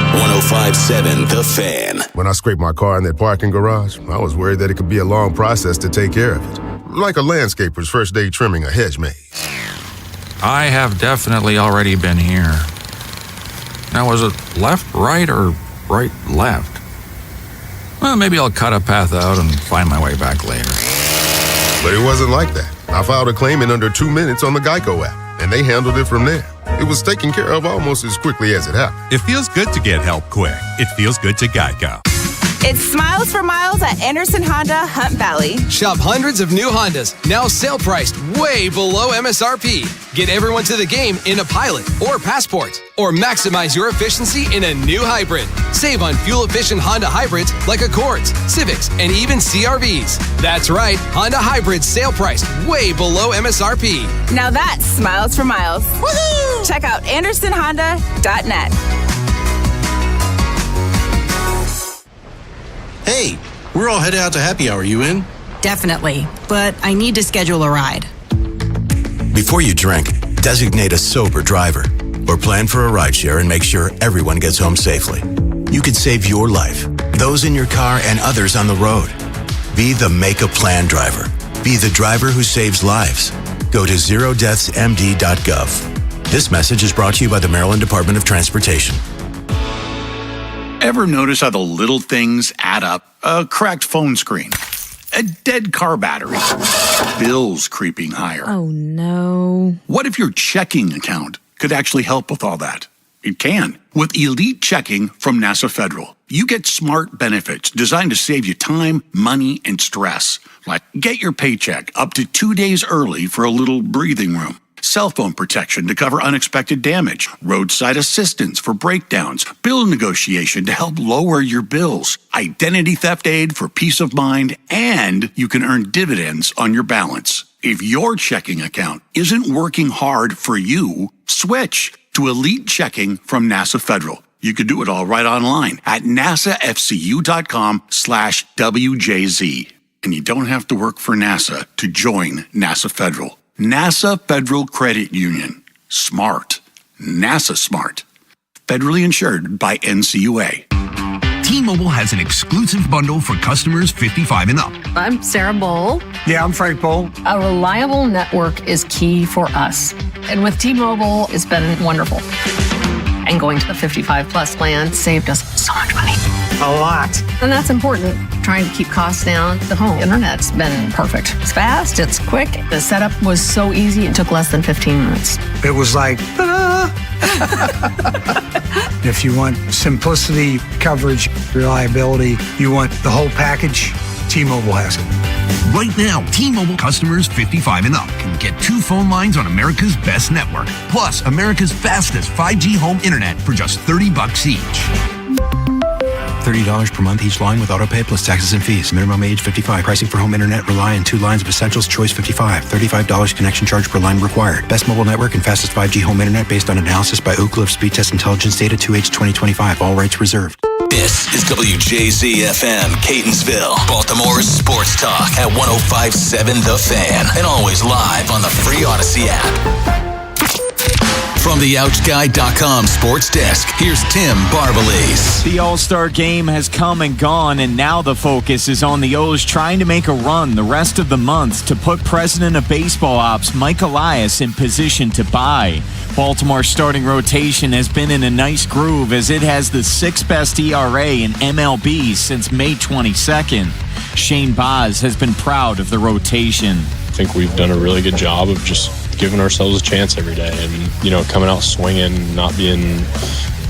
105.7 The Fan. When I scraped my car in that parking garage, I was worried that it could be a long process to take care of it. Like a landscaper's first day trimming a hedge maze. I have definitely already been here. Now, was it left, right, or right, left? Well, maybe I'll cut a path out and find my way back later. But it wasn't like that. I filed a claim in under 2 minutes on the Geico app, and they handled it from there. It was taken care of almost as quickly as it happened. It feels good to get help quick. It feels good to Geico. It's Smiles for Miles at Anderson Honda Hunt Valley. Shop hundreds of new Hondas, now sale priced way below MSRP. Get everyone to the game in a Pilot or Passport, or maximize your efficiency in a new hybrid. Save on fuel-efficient Honda hybrids like Accords, Civics, and even CRVs. That's right, Honda hybrids sale priced way below MSRP. Now that's Smiles for Miles. Woohoo! Check out AndersonHonda.net. Hey, we're all headed out to happy hour. You in? Definitely, but I need to schedule a ride. Before you drink, designate a sober driver or plan for a rideshare and make sure everyone gets home safely. You could save your life, those in your car, and others on the road. Be the Make a Plan driver. Be the driver who saves lives. Go to zerodeathsmd.gov. This message is brought to you by the Maryland Department of Transportation. Ever notice how the little things add up? A cracked phone screen, a dead car battery, bills creeping higher. Oh, no. What if your checking account could actually help with all that? It can. With Elite Checking from NASA Federal, you get smart benefits designed to save you time, money, and stress. Like get your paycheck up to 2 days early for a little breathing room. Cell phone protection to cover unexpected damage, roadside assistance for breakdowns, bill negotiation to help lower your bills, identity theft aid for peace of mind, and you can earn dividends on your balance. If your checking account isn't working hard for you, switch to Elite Checking from NASA Federal. You can do it all right online at nasafcu.com/WJZ. And you don't have to work for NASA to join NASA Federal. NASA Federal Credit Union. Smart. NASA smart. Federally insured by NCUA. T-Mobile has an exclusive bundle for customers 55 and up. I'm Sarah Bowl. Yeah, I'm Frank Bowl. A reliable network is key for us. And with T-Mobile, it's been wonderful. And going to the 55 plus plan saved us so much money. A lot. And that's important. trying to keep costs down. The home internet's been perfect. It's fast, it's quick. The setup was so easy, it took less than 15 minutes. It was like, if you want simplicity, coverage, reliability, you want the whole package, T-Mobile has it. Right now, T-Mobile customers 55 and up can get 2 phone lines on America's best network, plus America's fastest 5G home internet for just $30 each. $30 per month each line with autopay plus taxes and fees. Minimum age 55. Pricing for home internet rely on 2 lines of essentials. Choice 55. $35 connection charge per line required. Best mobile network and fastest 5G home internet based on analysis by Oak Cliff Speed Test Intelligence Data 2H 2025. All rights reserved. This is WJZ-FM, Catonsville, Baltimore's sports talk at 105.7 The Fan, and always live on the free Odyssey app. From the OutGuy.com sports desk, here's Tim Barbalese. The All-Star game has come and gone, and now the focus is on the O's trying to make a run the rest of the month to put President of Baseball Ops Mike Elias in position to buy. Baltimore's starting rotation has been in a nice groove as it has the 6th best ERA in MLB since May 22nd. Shane Baz has been proud of the rotation. I think we've done a really good job of just giving ourselves a chance every day and, coming out swinging, not being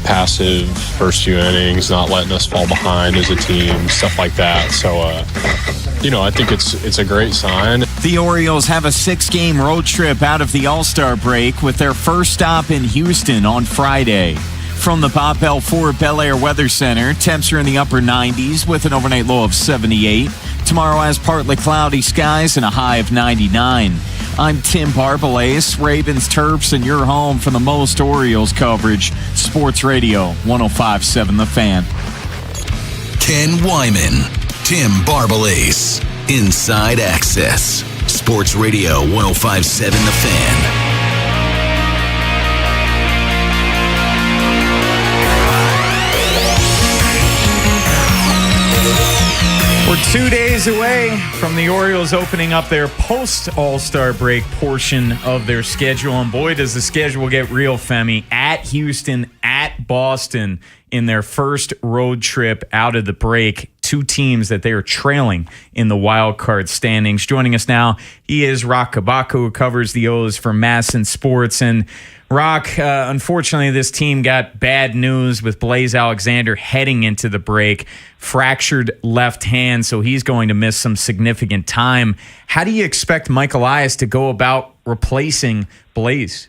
passive first few innings, not letting us fall behind as a team, stuff like that. So, I think it's a great sign. The Orioles have a 6-game road trip out of the All-Star break with their first stop in Houston on Friday. From the Bob Bell Ford Bel Air Weather Center, temps are in the upper 90s with an overnight low of 78. Tomorrow has partly cloudy skies and a high of 99. I'm Tim Barbalese, Ravens, Terps, and your home for the most Orioles coverage. Sports Radio 105.7 The Fan. Ken Wyman, Tim Barbalese, Inside Access. Sports Radio 105.7 The Fan. We're 2 days away from the Orioles opening up their post-All-Star break portion of their schedule. And boy, does the schedule get real, Femi. At Houston, at Boston in their first road trip out of the break. 2 teams that they are trailing in the wild card standings. Joining us now, he is Rock Kabako, who covers the O's for MASN Sports. And Rock, unfortunately, this team got bad news with Blaze Alexander heading into the break. Fractured left hand, so he's going to miss some significant time. How do you expect Mike Elias to go about replacing Blaze?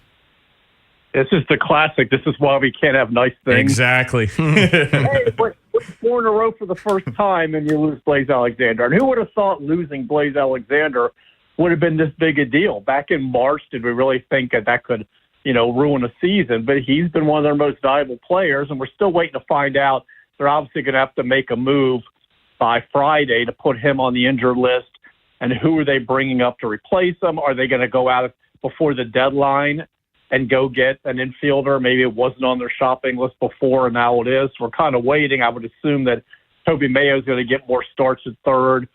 This is the classic. This is why we can't have nice things. Exactly. Hey, but 4 in a row for the first time, and you lose Blaze Alexander. And who would have thought losing Blaze Alexander would have been this big a deal? Back in March, did we really think that could ruin a season? But he's been one of their most valuable players, and we're still waiting to find out. They're obviously going to have to make a move by Friday to put him on the injured list. And who are they bringing up to replace him? Are they going to go out before the deadline and go get an infielder? Maybe it wasn't on their shopping list before, and now it is. We're kind of waiting. I would assume that Toby Mayo is going to get more starts at third.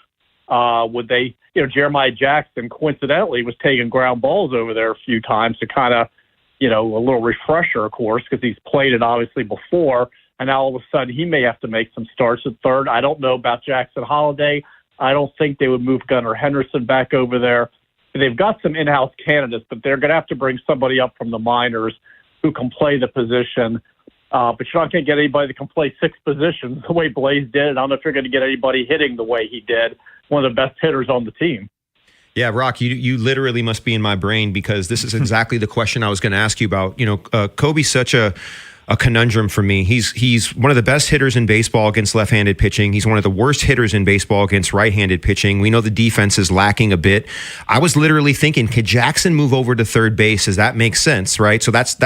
Would they, Jeremiah Jackson, coincidentally, was taking ground balls over there a few times to kind of, a little refresher, of course, because he's played it obviously before. And now all of a sudden he may have to make some starts at third. I don't know about Jackson Holiday. I don't think they would move Gunnar Henderson back over there. They've got some in-house candidates, but they're going to have to bring somebody up from the minors who can play the position. But you're not going to get anybody that can play 6 positions the way Blaze did. And I don't know if you're going to get anybody hitting the way he did, one of the best hitters on the team. Yeah, Rock, you literally must be in my brain because this is exactly the question I was going to ask you about. Kobe's such a conundrum for me. He's one of the best hitters in baseball against left-handed pitching. He's one of the worst hitters in baseball against right-handed pitching. We know the defense is lacking a bit. I was literally thinking, could Jackson move over to third base? Does that make sense, right? So that's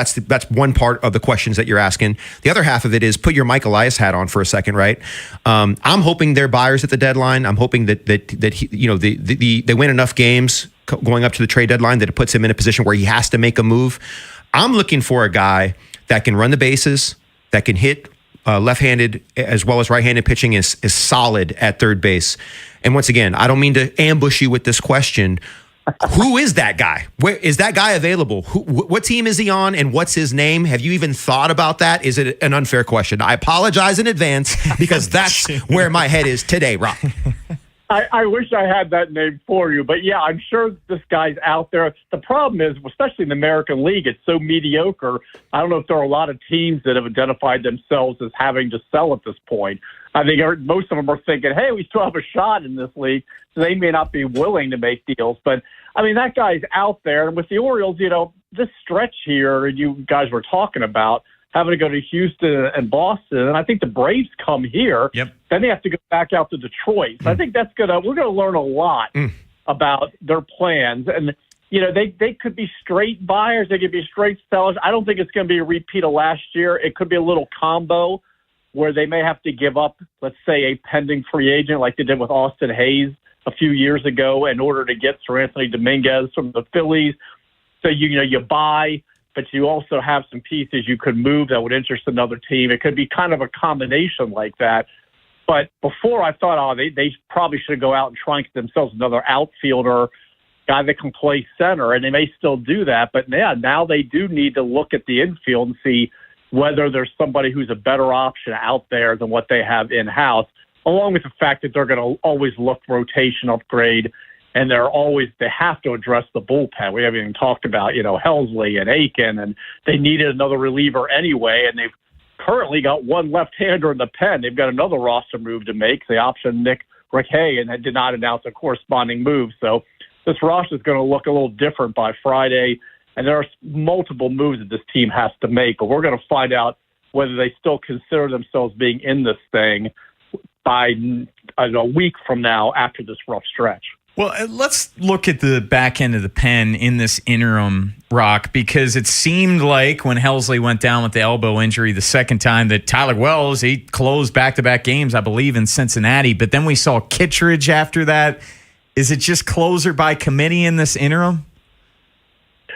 one part of the questions that you're asking. The other half of it is put your Mike Elias hat on for a second, right? I'm hoping they're buyers at the deadline. I'm hoping that they win enough games going up to the trade deadline that it puts him in a position where he has to make a move. I'm looking for a guy that can run the bases, that can hit left-handed as well as right-handed pitching, is solid at third base. And once again, I don't mean to ambush you with this question. Who is that guy? Where is that guy available? What team is he on, and what's his name? Have you even thought about that? Is it an unfair question? I apologize in advance because that's where my head is today, Rock. I wish I had that name for you, but yeah, I'm sure this guy's out there. The problem is, especially in the American League, it's so mediocre. I don't know if there are a lot of teams that have identified themselves as having to sell at this point. I think most of them are thinking, hey, we still have a shot in this league, so they may not be willing to make deals. But, I mean, that guy's out there. And with the Orioles, this stretch here you guys were talking about, having to go to Houston and Boston, and I think the Braves come here. Yep. Then they have to go back out to Detroit. So I think we're gonna learn a lot about their plans. And they could be straight buyers, they could be straight sellers. I don't think it's going to be a repeat of last year. It could be a little combo where they may have to give up, let's say, a pending free agent like they did with Austin Hayes a few years ago in order to get Sir Anthony Dominguez from the Phillies. So you buy, but you also have some pieces you could move that would interest another team. It could be kind of a combination like that. But before I thought, they probably should go out and try and get themselves another outfielder, guy that can play center, and they may still do that. But yeah, now they do need to look at the infield and see whether there's somebody who's a better option out there than what they have in-house, along with the fact that they're going to always look rotation upgrade, and they have to address the bullpen. We haven't even talked about, Helsley and Aiken, and they needed another reliever anyway, and they've currently got one left-hander in the pen. They've got another roster move to make. They optioned Nick Rickey and did not announce a corresponding move. So this roster is going to look a little different by Friday, and there are multiple moves that this team has to make, but we're going to find out whether they still consider themselves being in this thing by a week from now after this rough stretch. Well, let's look at the back end of the pen in this interim, Rock, because it seemed like when Helsley went down with the elbow injury the second time that Tyler Wells, he closed back-to-back games, I believe, in Cincinnati. But then we saw Kittredge after that. Is it just closer by committee in this interim?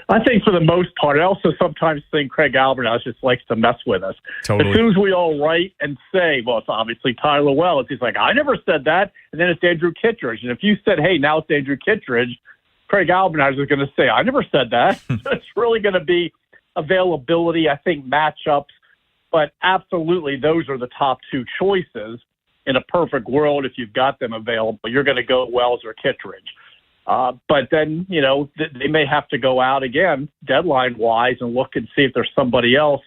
I think for the most part. I also sometimes think Craig Alberthouse just likes to mess with us. Totally. As soon as we all write and say, well, it's obviously Tyler Wells, he's like, I never said that. And then it's Andrew Kittredge. And if you said, hey, now it's Andrew Kittredge, Craig Alberthouse is going to say, I never said that. So it's really going to be availability, I think, matchups. But absolutely, those are the top two choices. In a perfect world, if you've got them available, you're going to go Wells or Kittredge. But then, they may have to go out again, deadline-wise, and look and see if there's somebody else.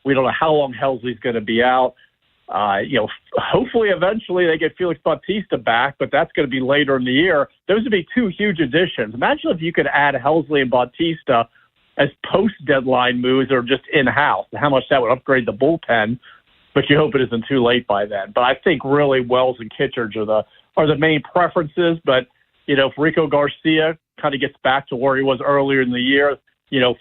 We don't know how long Helsley's going to be out. Hopefully eventually they get Felix Bautista back, but that's going to be later in the year. Those would be two huge additions. Imagine if you could add Helsley and Bautista as post-deadline moves or just in-house, and how much that would upgrade the bullpen, but you hope it isn't too late by then. But I think really Wells and Kittredge are the main preferences, but if Rico Garcia kind of gets back to where he was earlier in the year,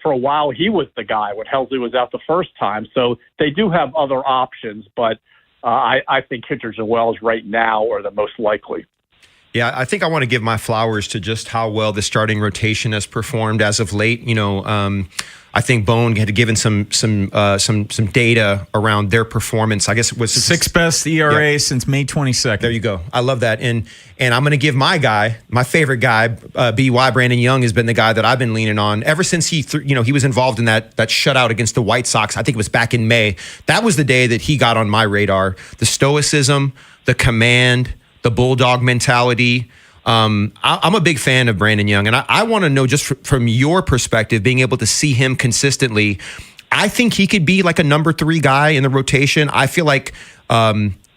for a while he was the guy when Helsley was out the first time. So they do have other options, but I think Kittredge and Wells right now are the most likely. Yeah, I think I want to give my flowers to just how well the starting rotation has performed as of late. I think Bone had given some data around their performance. I guess it was sixth best ERA since May 22nd. There you go. I love that. And I'm going to give my favorite guy, BY Brandon Young, has been the guy that I've been leaning on ever since he was involved in that shutout against the White Sox. I think it was back in May. That was the day that he got on my radar. The stoicism, the command, the bulldog mentality. I'm a big fan of Brandon Young, and I want to know, just from your perspective, being able to see him consistently, I think he could be like a number 3 guy in the rotation. I feel like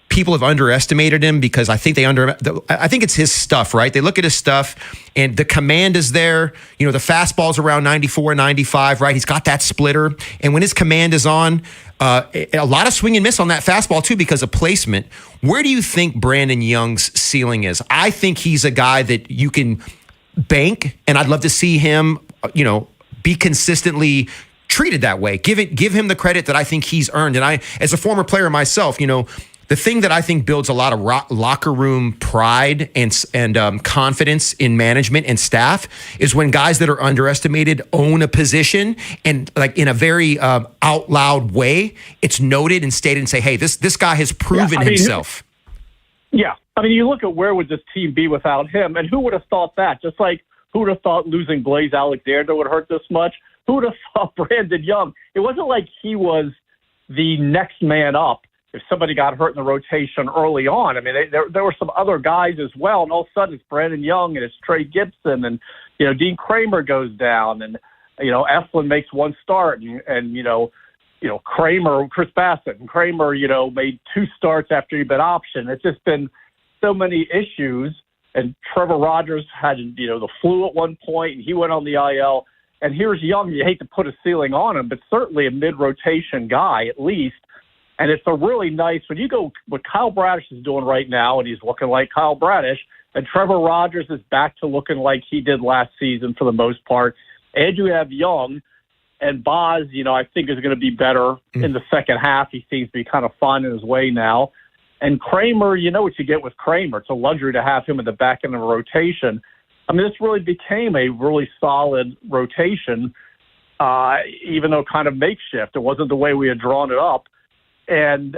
people have underestimated him because I think I think it's his stuff, right? They look at his stuff and the command is there. The fastball's around 94, 95, right? He's got that splitter. And when his command is on, a lot of swing and miss on that fastball too because of placement. Where do you think Brandon Young's ceiling is? I think he's a guy that you can bank, and I'd love to see him, be consistently treated that way. Give him the credit that I think he's earned. And I, as a former player myself, the thing that I think builds a lot of locker room pride and confidence in management and staff is when guys that are underestimated own a position, and like in a very out loud way, it's noted and stated and say, hey, this guy has proven himself. Yeah. You look at where would this team be without him, and who would have thought that? Just like who would have thought losing Blaze Alexander would hurt this much? Who would have thought Brandon Young? It wasn't like he was the next man up if somebody got hurt in the rotation early on. I mean, there were some other guys as well, and all of a sudden it's Brandon Young and it's Trey Gibson, and Dean Kramer goes down, and Eflin makes one start, and Kramer, Chris Bassett, and Kramer, made 2 starts after he'd been optioned. It's just been so many issues. And Trevor Rogers had, the flu at one point, and he went on the IL. And here's Young. You hate to put a ceiling on him, but certainly a mid-rotation guy at least. And it's a really nice, when you go what Kyle Bradish is doing right now, and he's looking like Kyle Bradish, and Trevor Rogers is back to looking like he did last season for the most part. And you have Young, and Boz, I think is going to be better in the second half. He seems to be kind of finding his way now. And Kramer, you know what you get with Kramer. It's a luxury to have him in the back end of a rotation. I mean, this really became a really solid rotation, even though kind of makeshift. It wasn't the way we had drawn it up. And,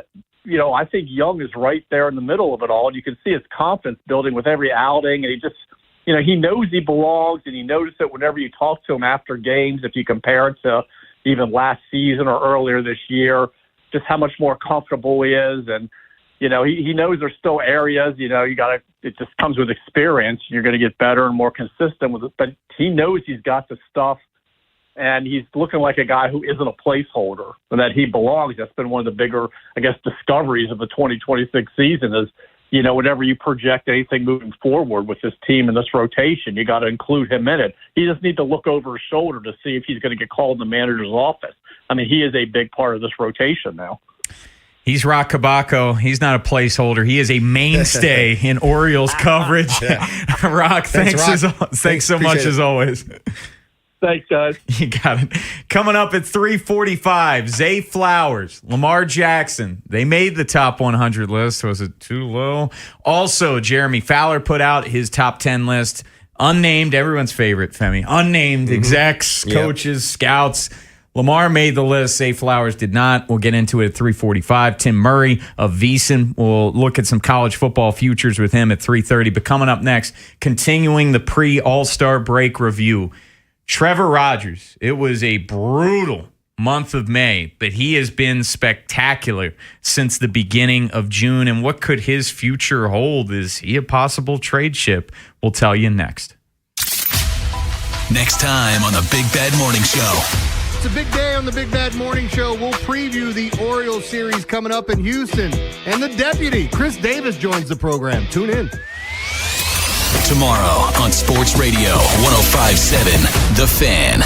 I think Young is right there in the middle of it all. And you can see his confidence building with every outing. And he just, he knows he belongs, and he noticed it whenever you talk to him after games, if you compare it to even last season or earlier this year, just how much more comfortable he is. And, he knows there's still areas, it just comes with experience. You're going to get better and more consistent with it. But he knows he's got the stuff, and he's looking like a guy who isn't a placeholder and that he belongs. That's been one of the bigger, discoveries of the 2026 season is, whenever you project anything moving forward with this team and this rotation, you got to include him in it. He just needs to look over his shoulder to see if he's going to get called in the manager's office. I mean, he is a big part of this rotation now. He's Rock Kabako. He's not a placeholder. He is a mainstay in Orioles coverage. Rock, thanks so much as always. Thanks, guys. You got it. Coming up at 3:45, Zay Flowers, Lamar Jackson. They made the top 100 list. Was it too low? Also, Jeremy Fowler put out his top 10 list. Unnamed, everyone's favorite, Femi. Unnamed execs, coaches, scouts. Lamar made the list. Zay Flowers did not. We'll get into it at 3:45. Tim Murray of VEASAN. We'll look at some college football futures with him at 3:30. But coming up next, continuing the pre-All-Star break review. Trevor Rogers. It was a brutal month of May, but he has been spectacular since the beginning of June. And what could his future hold? Is he a possible trade chip? We'll tell you next. Next time on the Big Bad Morning Show. It's a big day on the Big Bad Morning Show. We'll preview the Orioles series coming up in Houston. And the deputy, Chris Davis, joins the program. Tune in. Tomorrow on Sports Radio 105.7 The Fan.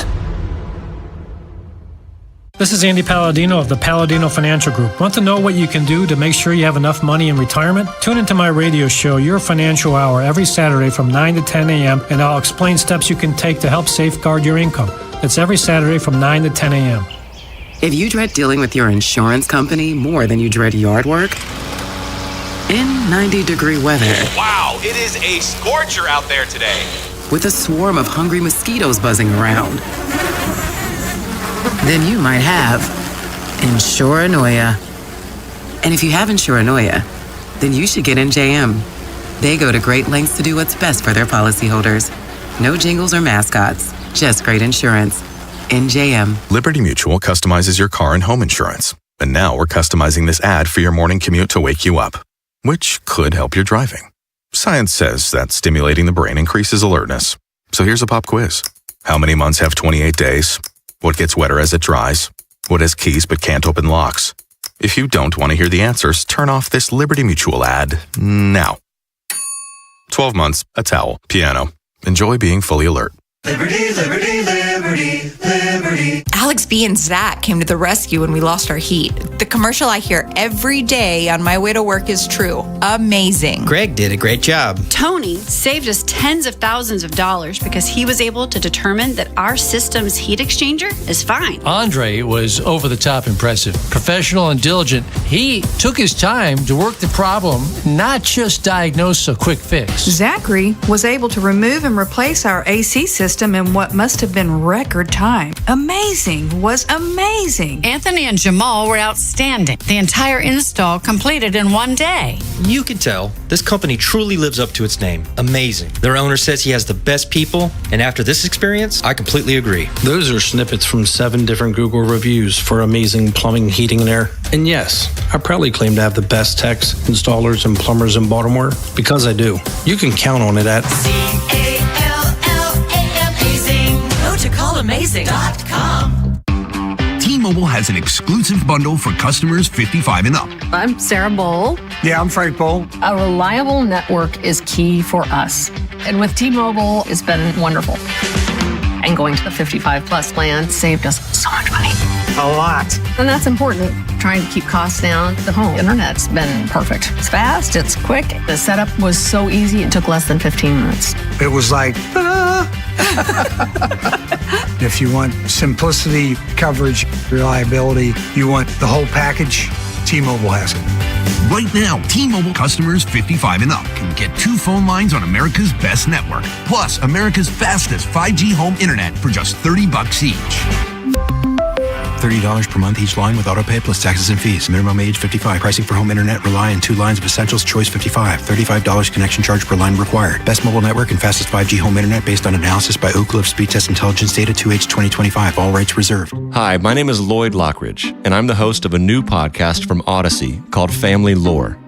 This is Andy Palladino of the Palladino Financial Group. Want to know what you can do to make sure you have enough money in retirement? Tune into my radio show, Your Financial Hour, every Saturday from 9 to 10 a.m., and I'll explain steps you can take to help safeguard your income. It's every Saturday from 9 to 10 a.m. If you dread dealing with your insurance company more than you dread yard work, in 90-degree weather. Wow, it is a scorcher out there today. With a swarm of hungry mosquitoes buzzing around, then you might have Insuranoia. And if you have Insuranoia, then you should get NJM. They go to great lengths to do what's best for their policyholders. No jingles or mascots. Just great insurance. NJM. Liberty Mutual customizes your car and home insurance. And now we're customizing this ad for your morning commute to wake you up, which could help your driving. Science says that stimulating the brain increases alertness. So here's a pop quiz. How many months have 28 days? What gets wetter as it dries? What has keys but can't open locks? If you don't want to hear the answers, turn off this Liberty Mutual ad now. 12 months, a towel, piano. Enjoy being fully alert. Liberty, liberty, liberty, liberty. Alex B and Zach came to the rescue when we lost our heat. The commercial I hear every day on my way to work is true. Amazing. Greg did a great job. Tony saved us tens of thousands of dollars because he was able to determine that our system's heat exchanger is fine. Andre was over the top impressive. Professional and diligent. He took his time to work the problem, not just diagnose a quick fix. Zachary was able to remove and replace our AC system system in what must have been record time. Amazing was amazing. Anthony and Jamal were outstanding. The entire install completed in one day. You can tell this company truly lives up to its name. Amazing. Their owner says he has the best people, and after this experience, I completely agree. Those are snippets from 7 different Google reviews for amazing plumbing, heating, and air. And yes, I proudly claim to have the best techs, installers, and plumbers in Baltimore because I do. You can count on it at CALLAMAZING. Go to callamazing.com. T-Mobile has an exclusive bundle for customers 55 and up. I'm Sarah Bowl. Yeah, I'm Frank Bowl. A reliable network is key for us. And with T-Mobile, it's been wonderful. And going to the 55 plus plan saved us so much money. A lot. And that's important. Trying to keep costs down. The home internet's been perfect. It's fast, it's quick. The setup was so easy, it took less than 15 minutes. It was like, If you want simplicity, coverage, reliability, you want the whole package, T-Mobile has it. Right now, T-Mobile customers 55 and up can get 2 phone lines on America's best network, plus America's fastest 5G home internet for just $30 each. $30 per month each line with autopay plus taxes and fees. Minimum age 55. Pricing for home internet rely on 2 lines of essentials. Choice 55. $35 connection charge per line required. Best mobile network and fastest 5G home internet based on analysis by Ookla of Speed Test Intelligence Data 2H 2025. All rights reserved. Hi, my name is Lloyd Lockridge, and I'm the host of a new podcast from Odyssey called Family Lore.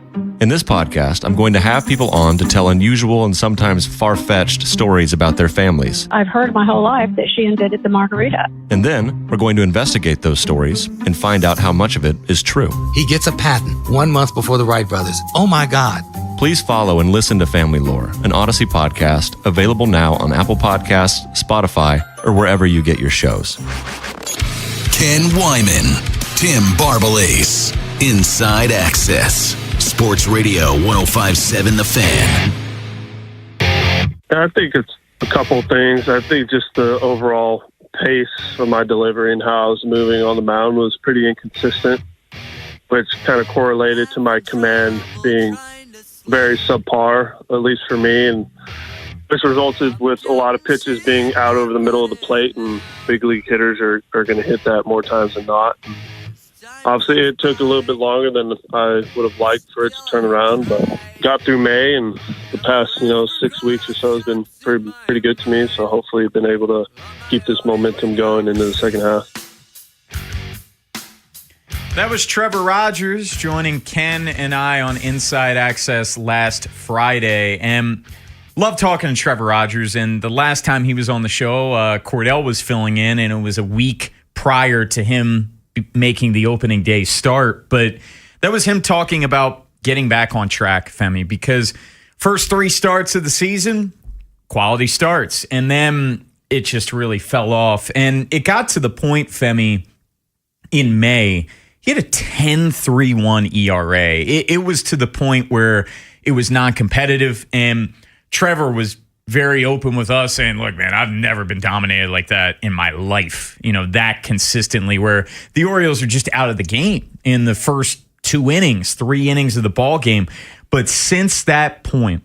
In this podcast, I'm going to have people on to tell unusual and sometimes far-fetched stories about their families. I've heard my whole life that she invented the margarita. And then we're going to investigate those stories and find out how much of it is true. He gets a patent 1 month before the Wright brothers. Oh my God. Please follow and listen to Family Lore, an Odyssey podcast available now on Apple Podcasts, Spotify, or wherever you get your shows. Ken Wyman, Tim Barbalace, Inside Access. Sports Radio 105.7 The Fan. I think it's a couple of things. I think just the overall pace of my delivery and how I was moving on the mound was pretty inconsistent, which kind of correlated to my command being very subpar, at least for me, and this resulted with a lot of pitches being out over the middle of the plate, and big league hitters are going to hit that more times than not. Obviously, it took a little bit longer than I would have liked for it to turn around, but got through May, and the past 6 weeks or so has been pretty good to me. So hopefully, I've been able to keep this momentum going into the second half. That was Trevor Rogers joining Ken and I on Inside Access last Friday, and love talking to Trevor Rogers. And the last time he was on the show, Cordell was filling in, and it was a week prior to him making the opening day start. But that was him talking about getting back on track, Femi, because first 3 starts of the season, quality starts. And then it just really fell off. And it got to the point, Femi, in May, he had a 10.31 ERA. It was to the point where it was non-competitive. And Trevor was very open with us saying, look, man, I've never been dominated like that in my life, that consistently, where the Orioles are just out of the game in the first 3 innings of the ball game. But since that point,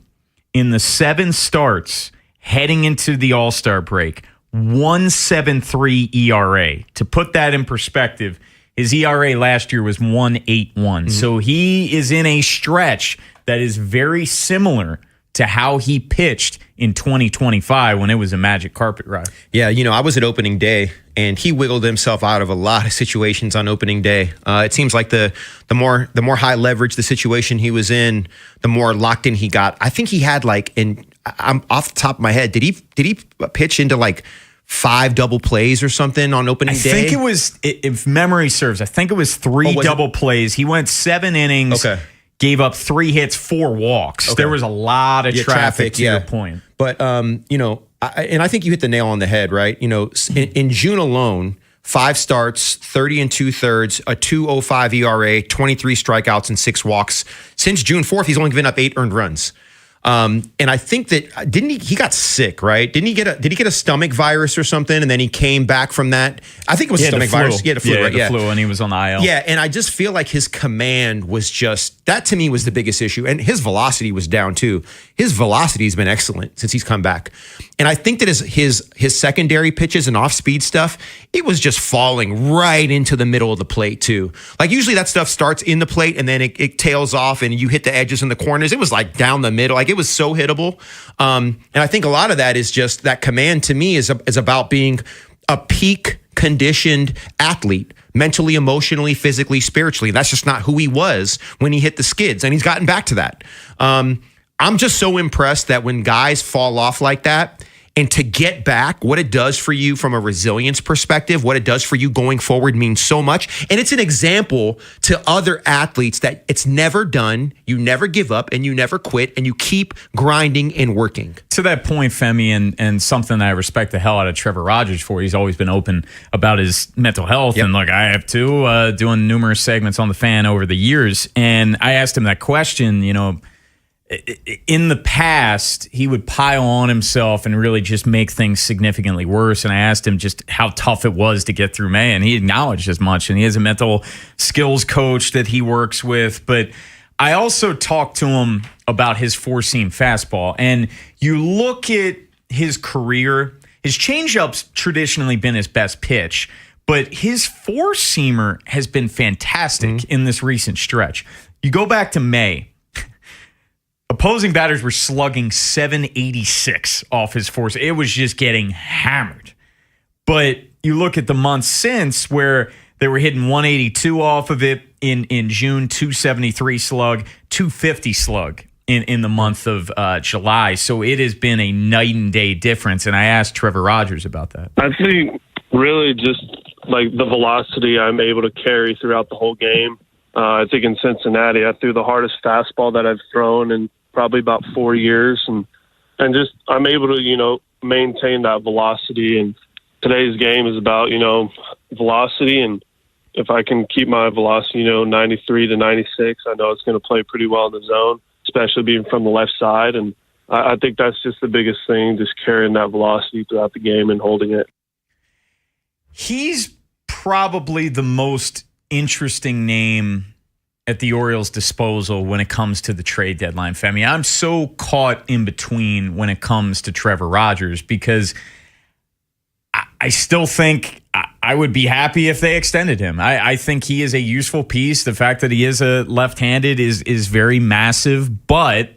in the 7 starts heading into the All-Star break, 1.73 ERA. To put that in perspective, his ERA last year was 1.81. Mm-hmm. So he is in a stretch that is very similar to how he pitched in 2025 when it was a magic carpet ride. Yeah, I was at opening day, and he wiggled himself out of a lot of situations on opening day. It seems like the more high leverage the situation he was in, the more locked in he got. I think he had I'm off the top of my head, did he pitch into 5 double plays or something on opening day? I think it was, if memory serves, I think it was 3 double plays. He went 7 innings. Okay. Gave up 3 hits, 4 walks. Okay. There was a lot of traffic to your point. But, and I think you hit the nail on the head, right? In June alone, 5 starts, 30 2/3, a 2.05 ERA, 23 strikeouts, and 6 walks. Since June 4th, he's only given up 8 earned runs. And I think that he got sick, right? Did he get a stomach virus or something? And then he came back from that. I think it was stomach virus. He had the flu, right? Yeah, the flu, and he was on the IL. Yeah, and I just feel like his command was that to me was the biggest issue. And his velocity was down too. His velocity has been excellent since he's come back. And I think that his secondary pitches and off-speed stuff, it was just falling right into the middle of the plate too. Like usually that stuff starts in the plate and then it tails off and you hit the edges and the corners. It was like down the middle. Like it was so hittable. And I think a lot of that is just that command to me is about being a peak conditioned athlete, mentally, emotionally, physically, spiritually. That's just not who he was when he hit the skids, and he's gotten back to that. I'm just so impressed that when guys fall off like that, and to get back, what it does for you from a resilience perspective, what it does for you going forward means so much. And it's an example to other athletes that it's never done. You never give up and you never quit and you keep grinding and working. To that point, Femi, and something I respect the hell out of Trevor Rogers for, he's always been open about his mental health. Yep. And look, I have too, doing numerous segments on the Fan over the years. And I asked him that question, you know, in the past, he would pile on himself and really just make things significantly worse. And I asked him just how tough it was to get through May, and he acknowledged as much. And he has a mental skills coach that he works with. But I also talked to him about his four-seam fastball. And you look at his career, his changeup's traditionally been his best pitch, but his four-seamer has been fantastic in this recent stretch. You go back to May. Opposing batters were slugging 786 off his force. It was just getting hammered. But you look at the months since where they were hitting 182 off of it in June, 273 slug, 250 slug in the month of July. So it has been a night and day difference. And I asked Trevor Rogers about that. I think really just like the velocity I'm able to carry throughout the whole game. I think in Cincinnati, I threw the hardest fastball that I've thrown in probably about 4 years, and just I'm able to maintain that velocity. And today's game is about velocity, and if I can keep my velocity 93 to 96, I know it's going to play pretty well in the zone, especially being from the left side. And I think that's just the biggest thing, just carrying that velocity throughout the game and holding it. He's probably the most interesting name at the Orioles' disposal when it comes to the trade deadline, Femi. I'm so caught in between when it comes to Trevor Rogers because I still think I would be happy if they extended him. I think he is a useful piece. The fact that he is a left-handed is very massive, but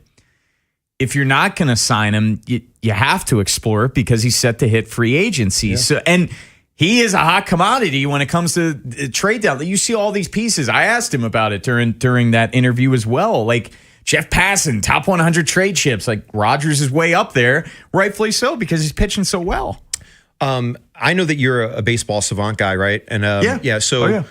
if you're not going to sign him, you have to explore it because he's set to hit free agency. Yeah. So, and he is a hot commodity when it comes to trade down. You see all these pieces. I asked him about it during that interview as well. Like Jeff Passan, top 100 trade chips. Like Rogers is way up there, rightfully so, because he's pitching so well. I know that you're a baseball savant guy, right? And yeah. So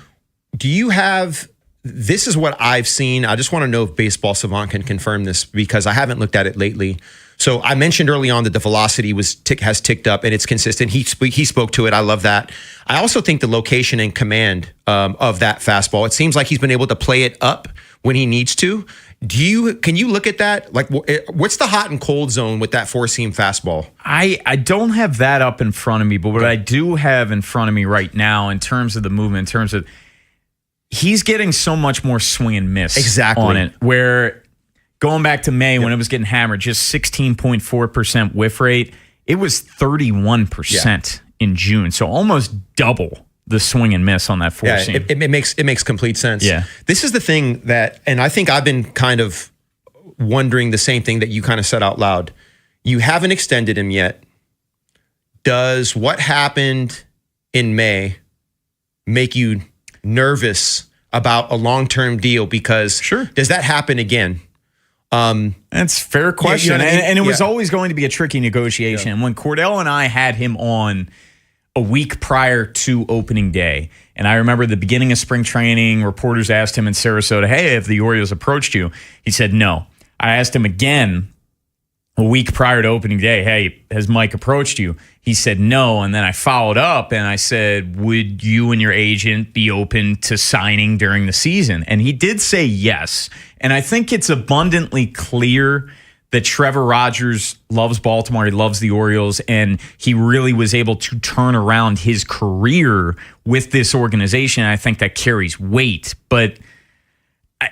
do you have? This is what I've seen. I just want to know if Baseball Savant can confirm this because I haven't looked at it lately. So I mentioned early on that the velocity has ticked up and it's consistent. He spoke to it. I love that. I also think the location and command of that fastball, it seems like he's been able to play it up when he needs to. Can you look at that? Like, what's the hot and cold zone with that four-seam fastball? I don't have that up in front of me, but what I do have in front of me right now in terms of the movement, in terms of he's getting so much more swing and miss on it, where going back to May when it was getting hammered, just 16.4% whiff rate, it was 31% in June. So almost double the swing and miss on that four seam. It makes complete sense. Yeah. This is the thing that, and I think I've been kind of wondering the same thing that you kind of said out loud. You haven't extended him yet. Does what happened in May make you nervous about a long-term deal? Because does that happen again? That's a fair question. You know what I mean? And it was always going to be a tricky negotiation. Yeah. When Cordell and I had him on a week prior to opening day, and I remember the beginning of spring training, reporters asked him in Sarasota, hey, have the Orioles approached you? He said no. I asked him again a week prior to opening day, hey, has Mike approached you? He said no, and then I followed up and I said, would you and your agent be open to signing during the season? And he did say yes. And I think it's abundantly clear that Trevor Rogers loves Baltimore, he loves the Orioles, and he really was able to turn around his career with this organization. I think that carries weight, but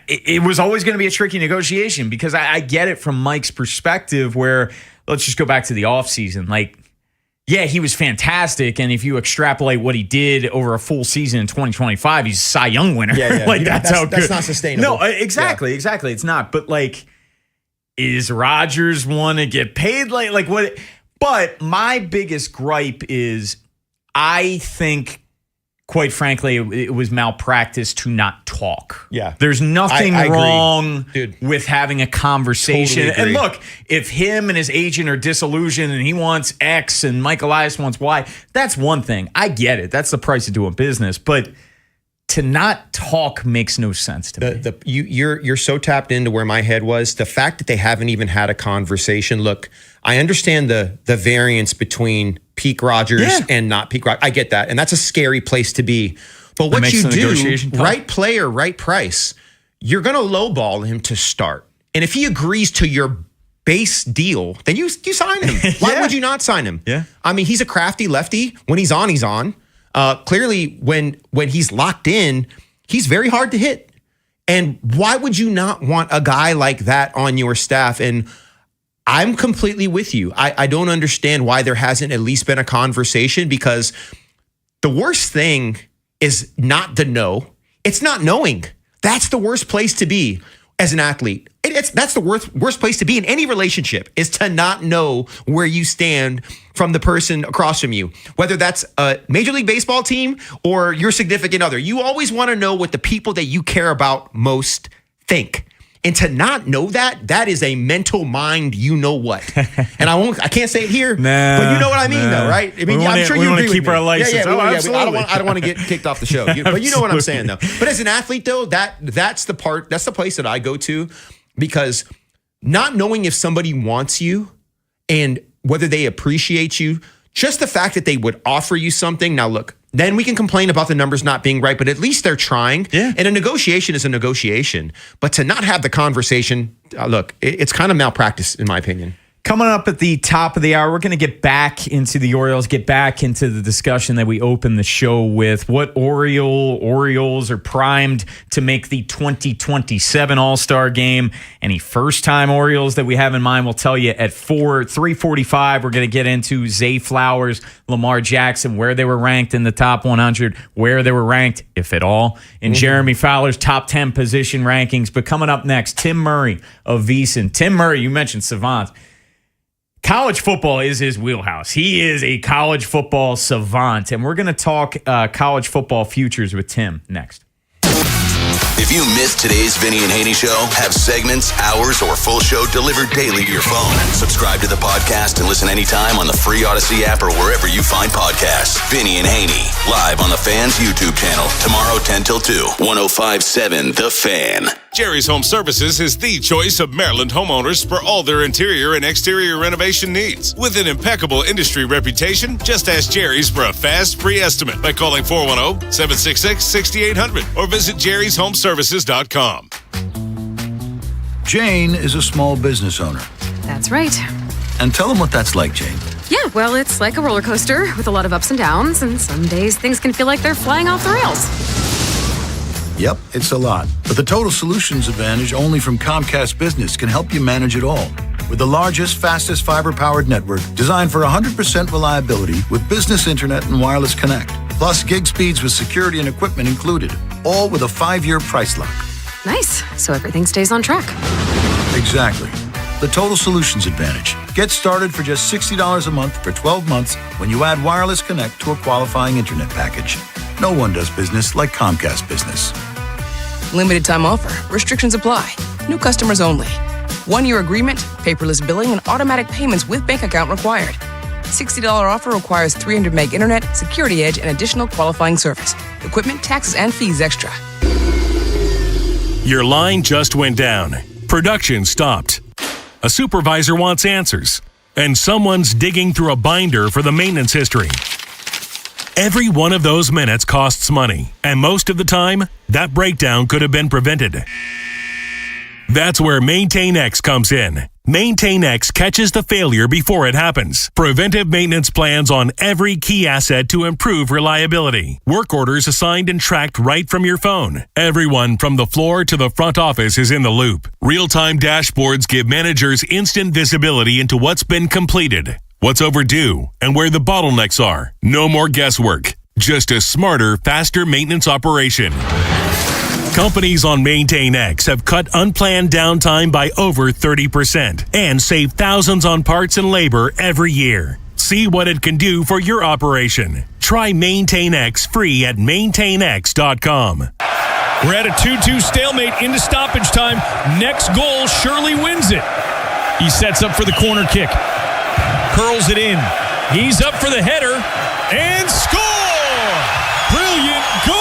it was always going to be a tricky negotiation because I get it from Mike's perspective where, let's just go back to the offseason. Like, yeah, he was fantastic. And if you extrapolate what he did over a full season in 2025, he's a Cy Young winner. Yeah. Like, that's how good. That's not sustainable. No, exactly. It's not. But, like, is Rodgers want to get paid? Like what? But my biggest gripe is I think, quite frankly, it was malpractice to not talk. Yeah. There's nothing I wrong Dude. with having a conversation. Totally And agree. look, if him and his agent are disillusioned and he wants X and Mike Elias wants Y, that's one thing. I get it. That's the price of doing business. But to not talk makes no sense to me. You're so tapped into where my head was. The fact that they haven't even had a conversation. Look, I understand the variance between peak Rodgers and not peak Rodgers. I get that. And that's a scary place to be. But what you do, right player, right price, you're going to lowball him to start. And if he agrees to your base deal, then you sign him. Why would you not sign him? Yeah. I mean, he's a crafty lefty. When he's on, he's on. Clearly, when he's locked in, he's very hard to hit. And why would you not want a guy like that on your staff? And I'm completely with you. I don't understand why there hasn't at least been a conversation, because the worst thing is not the know. It's not knowing. That's the worst place to be as an athlete. That's the worst place to be in any relationship, is to not know where you stand from the person across from you, whether that's a Major League Baseball team or your significant other. You always want to know what the people that you care about most think. And to not know that is a mental mind, you know what. And I can't say it here, but you know what I mean, though, right? I mean, I'm sure you agree with me. Keep our license. Absolutely. I don't want to get kicked off the show. But you know what I'm saying, though. But as an athlete, though, that's the place that I go to, because not knowing if somebody wants you and whether they appreciate you, just the fact that they would offer you something. Now, look, then we can complain about the numbers not being right, but at least they're trying. Yeah. And a negotiation is a negotiation. But to not have the conversation, look, it's kind of malpractice, in my opinion. Coming up at the top of the hour, we're going to get back into the Orioles, get back into the discussion that we opened the show with. What Orioles are primed to make the 2027 All-Star Game. Any first-time Orioles that we have in mind, we'll tell you at 3:45. We're going to get into Zay Flowers, Lamar Jackson, where they were ranked in the top 100, where they were ranked, if at all, in Jeremy Fowler's top 10 position rankings. But coming up next, Tim Murray of VSiN. Tim Murray, you mentioned savant. College football is his wheelhouse. He is a college football savant, and we're going to talk college football futures with Tim next. If you missed today's Vinny and Haynie show, have segments, hours, or full show delivered daily to your phone. Subscribe to the podcast and listen anytime on the free Odyssey app or wherever you find podcasts. Vinny and Haynie, live on the Fan's YouTube channel, tomorrow 10 till 2, 105.7 The Fan. Jerry's Home Services is the choice of Maryland homeowners for all their interior and exterior renovation needs. With an impeccable industry reputation, just ask Jerry's for a fast, free estimate by calling 410-766-6800 or visit jerry'shomeservices.com. Jane is a small business owner. That's right. And tell them what that's like, Jane. Yeah, well, it's like a roller coaster with a lot of ups and downs, and some days things can feel like they're flying off the rails. Yep, it's a lot. But the Total Solutions Advantage only from Comcast Business can help you manage it all. With the largest, fastest fiber-powered network designed for 100% reliability with business internet and wireless connect. Plus gig speeds with security and equipment included. All with a 5-year price lock. Nice. So everything stays on track. Exactly. The Total Solutions Advantage. Get started for just $60 a month for 12 months when you add wireless connect to a qualifying internet package. No one does business like Comcast Business. Limited time offer. Restrictions apply. New customers only. 1-year agreement, paperless billing, and automatic payments with bank account required. $60 offer requires 300 meg internet, security edge, and additional qualifying service. Equipment, taxes, and fees extra. Your line just went down. Production stopped. A supervisor wants answers. And someone's digging through a binder for the maintenance history. Every one of those minutes costs money, and most of the time, that breakdown could have been prevented. That's where Maintain X comes in. Maintain X catches the failure before it happens. Preventive maintenance plans on every key asset to improve reliability. Work orders assigned and tracked right from your phone. Everyone from the floor to the front office is in the loop. Real-time dashboards give managers instant visibility into what's been completed, what's overdue, and where the bottlenecks are. No more guesswork. Just a smarter, faster maintenance operation. Companies on Maintain X have cut unplanned downtime by over 30% and saved thousands on parts and labor every year. See what it can do for your operation. Try Maintain X free at maintainx.com. We're at a 2-2 stalemate into stoppage time. Next goal surely wins it. He sets up for the corner kick. Curls it in. He's up for the header and score! Brilliant goal!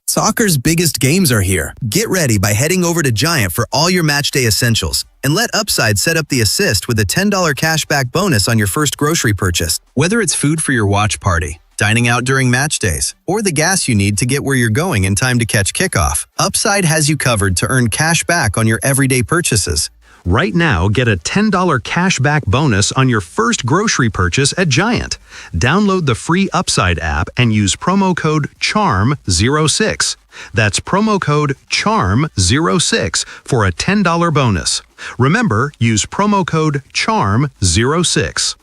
Soccer's biggest games are here. Get ready by heading over to Giant for all your matchday essentials. And let Upside set up the assist with a $10 cashback bonus on your first grocery purchase. Whether it's food for your watch party, dining out during match days, or the gas you need to get where you're going in time to catch kickoff, Upside has you covered to earn cash back on your everyday purchases. Right now, get a $10 cashback bonus on your first grocery purchase at Giant. Download the free Upside app and use promo code CHARM06. That's promo code CHARM06 for a $10 bonus. Remember, use promo code CHARM06.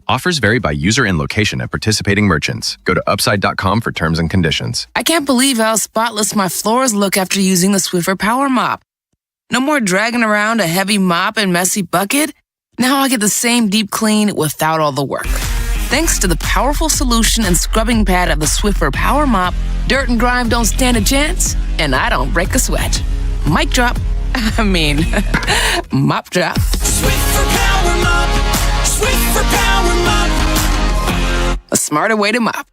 Offers vary by user and location at participating merchants. Go to upside.com for terms and conditions. I can't believe how spotless my floors look after using the Swiffer Power Mop. No more dragging around a heavy mop and messy bucket. Now I get the same deep clean without all the work. Thanks to the powerful solution and scrubbing pad of the Swiffer Power Mop, dirt and grime don't stand a chance, and I don't break a sweat. Mic drop. Mop drop. Swiffer Power Mop. Swiffer Power Mop. A smarter way to mop.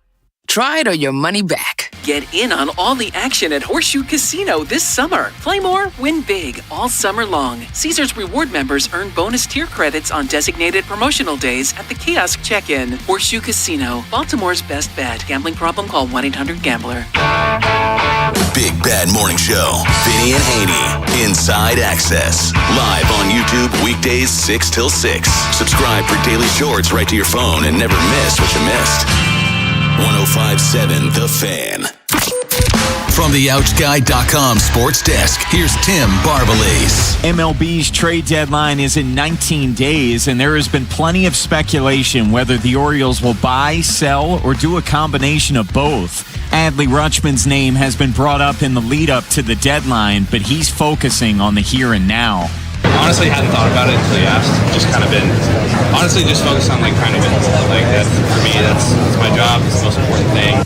Try it or your money back. Get in on all the action at Horseshoe Casino this summer. Play more, win big all summer long. Caesars Reward members earn bonus tier credits on designated promotional days at the kiosk check-in. Horseshoe Casino, Baltimore's best bet. Gambling problem? Call 1-800-GAMBLER. Big Bad Morning Show. Vinny and Haynie. Inside Access. Live on YouTube weekdays 6 till 6. Subscribe for daily shorts right to your phone and never miss what you missed. 105.7 The Fan. From the OutGuy.com sports desk, here's Tim Barbalace. MLB's trade deadline is in 19 days, and there has been plenty of speculation whether the Orioles will buy, sell, or do a combination of both. Adley Rutschman's name has been brought up in the lead-up to the deadline, but he's focusing on the here and now. Honestly, hadn't thought about it until you asked. Just kind of been, honestly, just focused on trying to win. That for me, that's my job. It's the most important thing.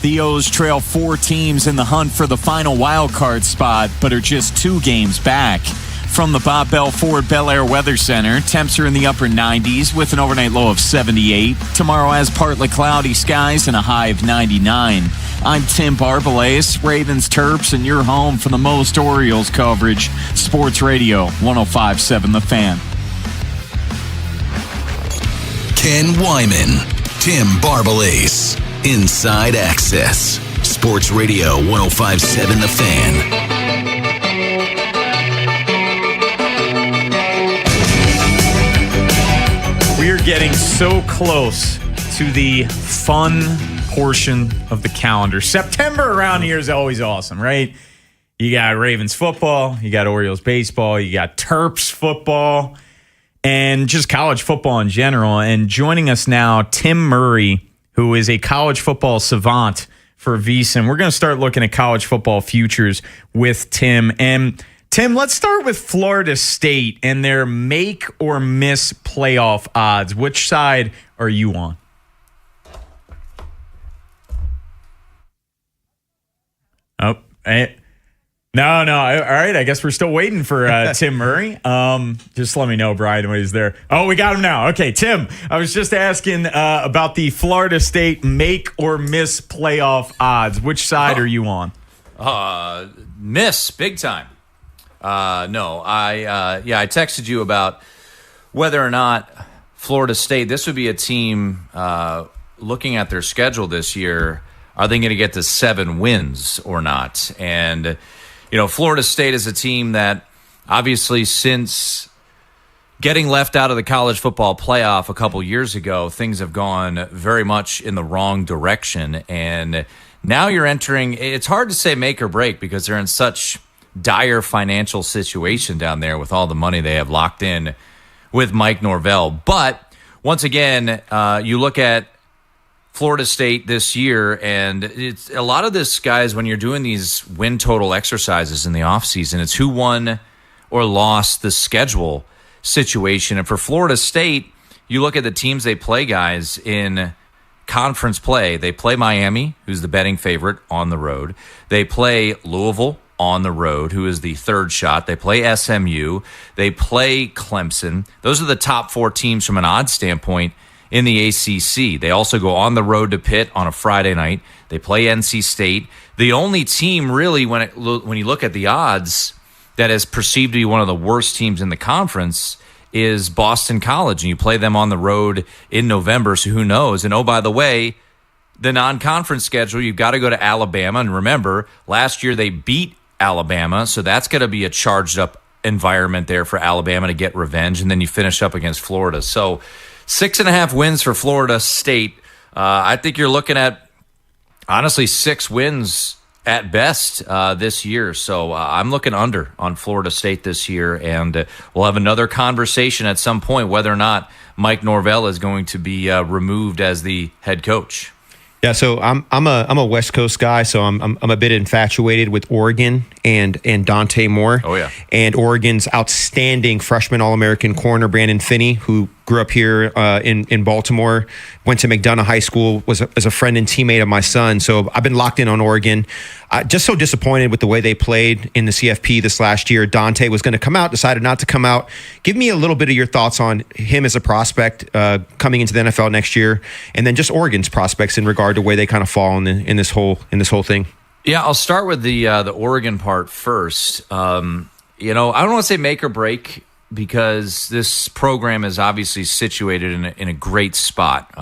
The O's trail 4 teams in the hunt for the final wild card spot, but are just 2 games back. From the Bob Bell Ford Bel Air Weather Center, temps are in the upper 90s with an overnight low of 78. Tomorrow has partly cloudy skies and a high of 99. I'm Tim Barbalace, Ravens, Terps, and your home for the most Orioles coverage. Sports Radio 105.7 The Fan. Ken Wyman, Tim Barbalace. Inside Access. Sports Radio 105.7 The Fan. We are getting so close to the fun portion of the calendar. September around here is always awesome, right? You got Ravens football, you got Orioles baseball, you got Terps football, and just college football in general. And joining us now, Tim Murray, who is a college football savant for VSiN. We're going to start looking at college football futures with Tim. And Tim, let's start with Florida State and their make or miss playoff odds. Which side are you on? Oh, no. All right. I guess we're still waiting for Tim Murray. Just let me know, Brian, when he's there. Oh, we got him now. Okay, Tim, I was just asking about the Florida State make or miss playoff odds. Which side are you on? Miss, big time. No, I texted you about whether or not Florida State, this would be a team looking at their schedule this year. Are they going to get to 7 wins or not? And Florida State is a team that obviously since getting left out of the college football playoff a couple years ago, things have gone very much in the wrong direction. And now you're entering, it's hard to say make or break because they're in such dire financial situation down there with all the money they have locked in with Mike Norvell. But once again, you look at Florida State this year, and it's a lot of this, guys, when you're doing these win total exercises in the offseason, it's who won or lost the schedule situation. And for Florida State, you look at the teams they play, guys, in conference play. They play Miami, who's the betting favorite, on the road. They play Louisville on the road, who is the third shot. They play SMU. They play Clemson. Those are the top 4 teams from an odds standpoint in the ACC. They also go on the road to Pitt on a Friday night. They play NC State. The only team really, when you look at the odds, that is perceived to be one of the worst teams in the conference is Boston College, and you play them on the road in November, so who knows? And oh, by the way, the non-conference schedule, you've got to go to Alabama, and remember, last year they beat Alabama, so that's going to be a charged-up environment there for Alabama to get revenge, and then you finish up against Florida. So 6.5 wins for Florida State. I think you're looking at, honestly, 6 wins at best this year. So I'm looking under on Florida State this year, and we'll have another conversation at some point whether or not Mike Norvell is going to be removed as the head coach. Yeah, so I'm a West Coast guy, so I'm a bit infatuated with Oregon and Dante Moore. Oh yeah, and Oregon's outstanding freshman All-American corner Brandon Finney, who grew up here in Baltimore, went to McDonough High School, was a friend and teammate of my son. So I've been locked in on Oregon. Just so disappointed with the way they played in the CFP this last year. Dante was going to come out, decided not to come out. Give me a little bit of your thoughts on him as a prospect coming into the NFL next year, and then just Oregon's prospects in regard to where they kind of fall in this whole thing. Yeah, I'll start with the Oregon part first. I don't want to say make or break, because this program is obviously situated in a great spot.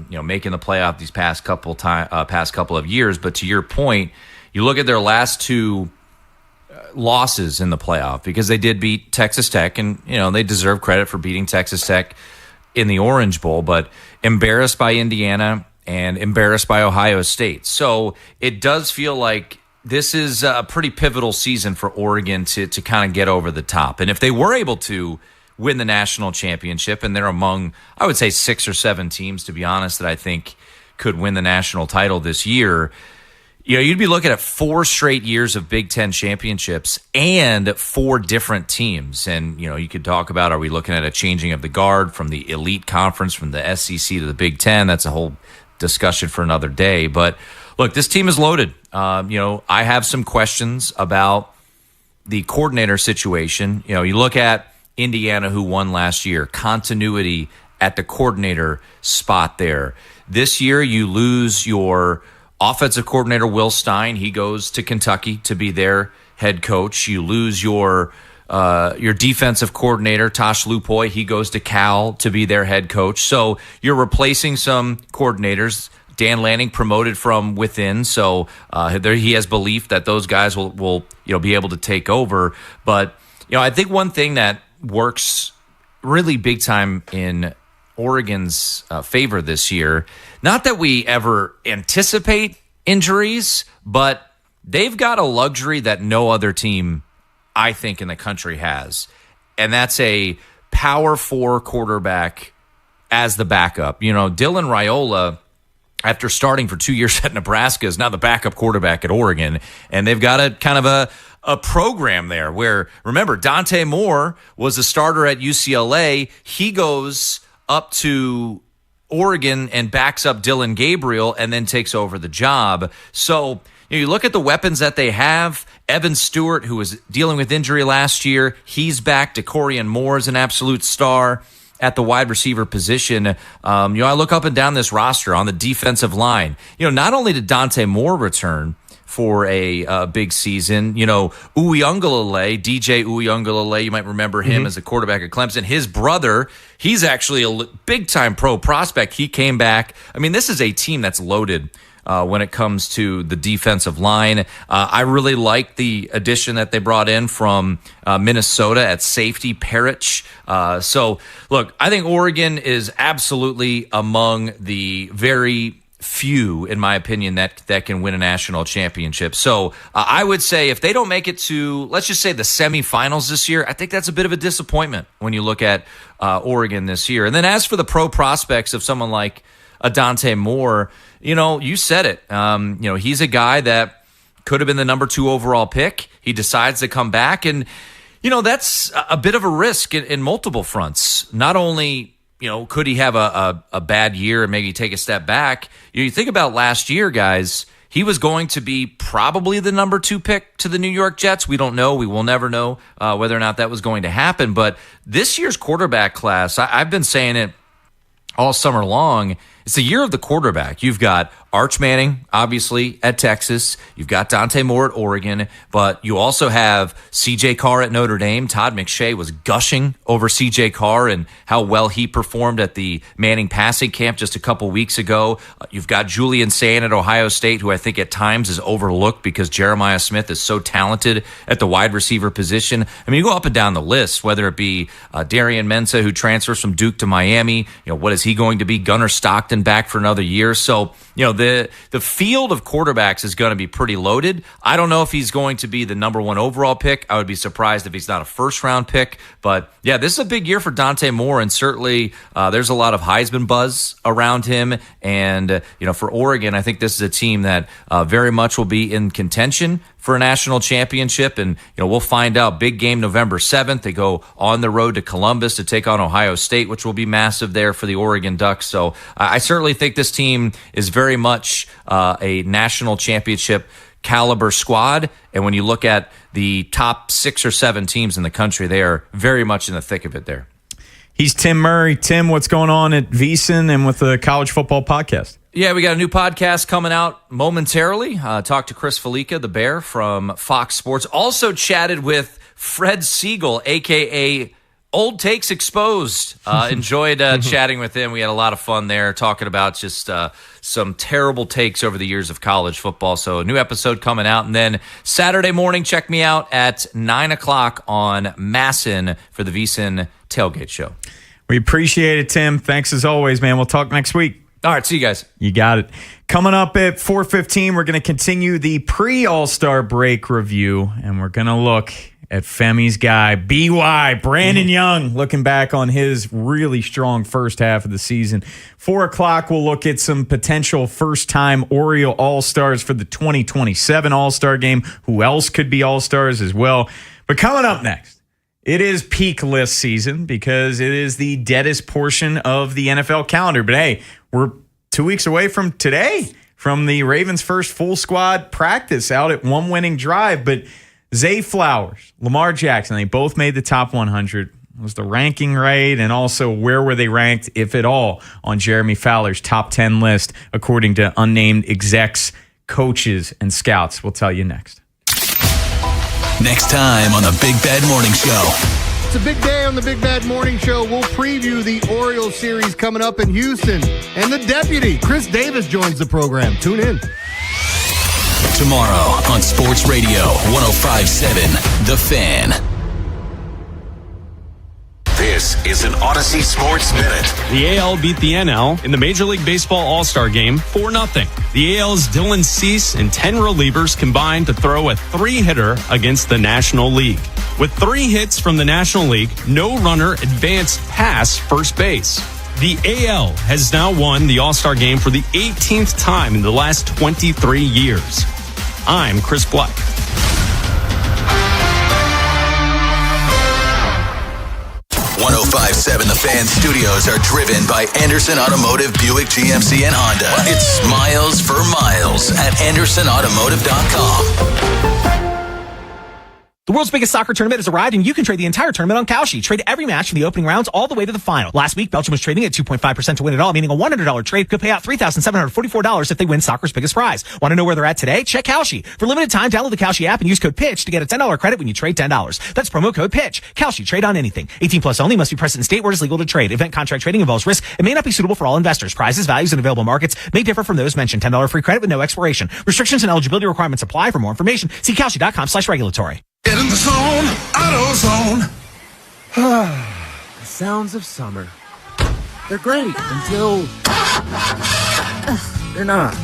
Making the playoff these past couple of years. But to your point, you look at their last 2 losses in the playoff, because they did beat Texas Tech, and they deserve credit for beating Texas Tech in the Orange Bowl, but embarrassed by Indiana and embarrassed by Ohio State. So it does feel like this is a pretty pivotal season for Oregon to kind of get over the top. And if they were able to win the national championship, and they're among, I would say, 6 or 7 teams, to be honest, that I think could win the national title this year, you'd be looking at 4 straight years of Big Ten championships and 4 different teams. And, you could talk about, are we looking at a changing of the guard from the elite conference, from the SEC to the Big Ten? That's a whole discussion for another day. But look, this team is loaded. I have some questions about the coordinator situation. You look at Indiana, who won last year, continuity at the coordinator spot there. This year, you lose your offensive coordinator, Will Stein. He goes to Kentucky to be their head coach. You lose your defensive coordinator, Tosh Lupoy. He goes to Cal to be their head coach. So you're replacing some coordinators. Dan Lanning promoted from within, so he has belief that those guys will be able to take over. But I think one thing that works really big time in Oregon's favor this year, not that we ever anticipate injuries, but they've got a luxury that no other team, I think, in the country has, and that's a power 4 quarterback as the backup. Dylan Raiola, after starting for 2 years at Nebraska, is now the backup quarterback at Oregon. And they've got a kind of a program there where, remember, Dante Moore was a starter at UCLA. He goes up to Oregon and backs up Dylan Gabriel and then takes over the job. So you look at the weapons that they have. Evan Stewart, who was dealing with injury last year, he's back. DeCorian Moore is an absolute star at the wide receiver position. I look up and down this roster on the defensive line. Not only did Dante Moore return for a big season, Uiagalelei, DJ Uiagalelei, you might remember him as a quarterback at Clemson. His brother, he's actually a big-time pro prospect. He came back. I mean, this is a team that's loaded when it comes to the defensive line. I really like the addition that they brought in from Minnesota at safety, Parrish. So, look, I think Oregon is absolutely among the very few, in my opinion, that can win a national championship. So I would say if they don't make it to, let's just say, the semifinals this year, I think that's a bit of a disappointment when you look at Oregon this year. And then as for the pro prospects of someone like Dante Moore, you said it. He's a guy that could have been the number 2 overall pick. He decides to come back, and that's a bit of a risk in multiple fronts. Not only could he have a bad year and maybe take a step back? You think about last year, guys, he was going to be probably the number 2 pick to the New York Jets. We don't know. We will never know whether or not that was going to happen. But this year's quarterback class, I've been saying it all summer long, it's the year of the quarterback. You've got Arch Manning, obviously, at Texas. You've got Dante Moore at Oregon. But you also have C.J. Carr at Notre Dame. Todd McShay was gushing over C.J. Carr and how well he performed at the Manning passing camp just a couple weeks ago. You've got Julian Sand at Ohio State, who I think at times is overlooked because Jeremiah Smith is so talented at the wide receiver position. I mean, you go up and down the list, whether it be Darian Mensah, who transfers from Duke to Miami. What is he going to be? Gunnar Stockton back for another year. So, the field of quarterbacks is going to be pretty loaded. I don't know if he's going to be the number 1 overall pick. I would be surprised if he's not a first-round pick. But, yeah, this is a big year for Dante Moore, and certainly there's a lot of Heisman buzz around him. And, for Oregon, I think this is a team that very much will be in contention for a national championship. And, we'll find out. Big game November 7th. They go on the road to Columbus to take on Ohio State, which will be massive there for the Oregon Ducks. So I certainly think this team is very much a national championship caliber squad. And when you look at the top 6 or 7 teams in the country, they are very much in the thick of it there. He's Tim Murray. Tim, what's going on at VSiN and with the College Football Podcast? Yeah, we got a new podcast coming out momentarily. Talked to Chris Felica, the Bear from Fox Sports. Also chatted with Fred Siegel, a.k.a. Old Takes Exposed. Enjoyed chatting with him. We had a lot of fun there talking about just some terrible takes over the years of college football. So a new episode coming out. And then Saturday morning, check me out at 9 o'clock on Masson for the VSiN Tailgate Show. We appreciate it, Tim. Thanks as always, man. We'll talk next week. All right, see you guys. You got it. Coming up at 4:15, we're going to continue the pre-All-Star break review, and we're going to look at Femi's guy, BY, Brandon Young, looking back on his really strong first half of the season. 4 o'clock, we'll look at some potential first-time Oriole All-Stars for the 2027 All-Star game. Who else could be All-Stars as well? But coming up next, it is peak list season because it is the deadest portion of the NFL calendar. But hey, we're 2 weeks away from today, from the Ravens' first full squad practice out at one winning drive. But Zay Flowers, Lamar Jackson, they both made the top 100. Was the ranking right? And also, where were they ranked, if at all, on Jeremy Fowler's top 10 list, according to unnamed execs, coaches, and scouts? We'll tell you next. Next time on the Big Bad Morning Show. It's a big day on the Big Bad Morning Show. We'll preview the Orioles series coming up in Houston. And the deputy, Chris Davis, joins the program. Tune in. Tomorrow on Sports Radio 105.7 The Fan. This is an Odyssey Sports Minute. The AL beat the NL in the Major League Baseball All-Star Game 4-0. The AL's Dylan Cease and 10 relievers combined to throw a 3-hitter against the National League. With 3 hits from the National League, no runner advanced past first base. The AL has now won the All-Star Game for the 18th time in the last 23 years. I'm Chris Black. 105.7 The Fan studios are driven by Anderson Automotive, Buick, GMC, and Honda. It's miles for miles at AndersonAutomotive.com. The world's biggest soccer tournament has arrived, and you can trade the entire tournament on Kalshi. Trade every match from the opening rounds all the way to the final. Last week, Belgium was trading at 2.5% to win it all, meaning a $100 trade could pay out $3,744 if they win soccer's biggest prize. Want to know where they're at today? Check Kalshi. For limited time, download the Kalshi app and use code PITCH to get a $10 credit when you trade $10. That's promo code PITCH. Kalshi. Trade on anything. 18 plus only. Must be present in state where it is legal to trade. Event contract trading involves risk and may not be suitable for all investors. Prizes, values, and available markets may differ from those mentioned. $10 free credit with no expiration. Restrictions and eligibility requirements apply. For more information, see Kalshi.com/regulatory. Get in the zone, AutoZone. The sounds of summer. They're great until they're not.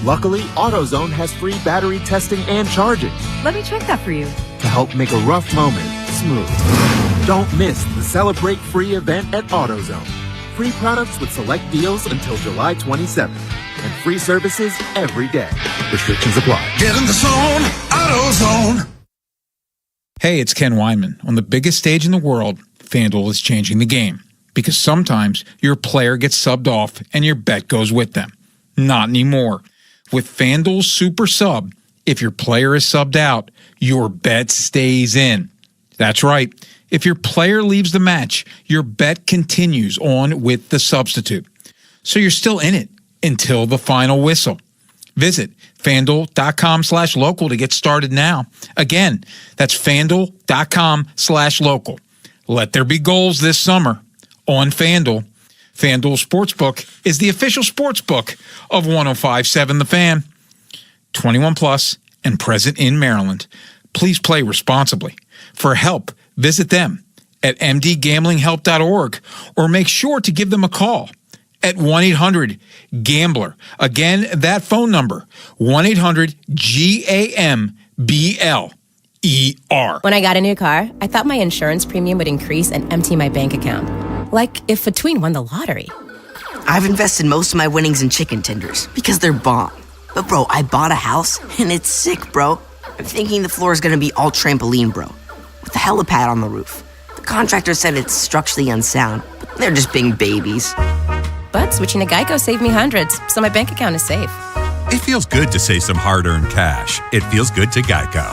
Luckily, AutoZone has free battery testing and charging Let me check that for you. to help make a rough moment smooth. Don't miss the Celebrate Free event at AutoZone. Free products with select deals until July 27th. And free services every day. Restrictions apply. Get in the zone, AutoZone. Hey, it's Ken Weinman. On the biggest stage in the world, FanDuel is changing the game. Because sometimes your player gets subbed off and your bet goes with them. Not anymore. With FanDuel's Super Sub, if your player is subbed out, your bet stays in. That's right. If your player leaves the match, your bet continues on with the substitute. So you're still in it until the final whistle. Visit FanDuel.com/local to get started now. Again, that's FanDuel.com/local. Let there be goals this summer on FanDuel. FanDuel Sportsbook is the official sportsbook of 105.7 The Fan. 21 plus and present in Maryland. Please play responsibly. For help, visit them at mdgamblinghelp.org or make sure to give them a call at 1-800-GAMBLER. Again, that phone number, 1-800-GAMBLER. When I got a new car, I thought my insurance premium would increase and empty my bank account. Like if Between won the lottery. I've invested most of my winnings in chicken tenders because they're bomb. But bro, I bought a house and it's sick, bro. I'm thinking the floor is gonna be all trampoline, bro, with a helipad on the roof. The contractor said it's structurally unsound, but they're just being babies. But switching to Geico saved me hundreds, so my bank account is safe. It feels good to save some hard-earned cash. It feels good to Geico.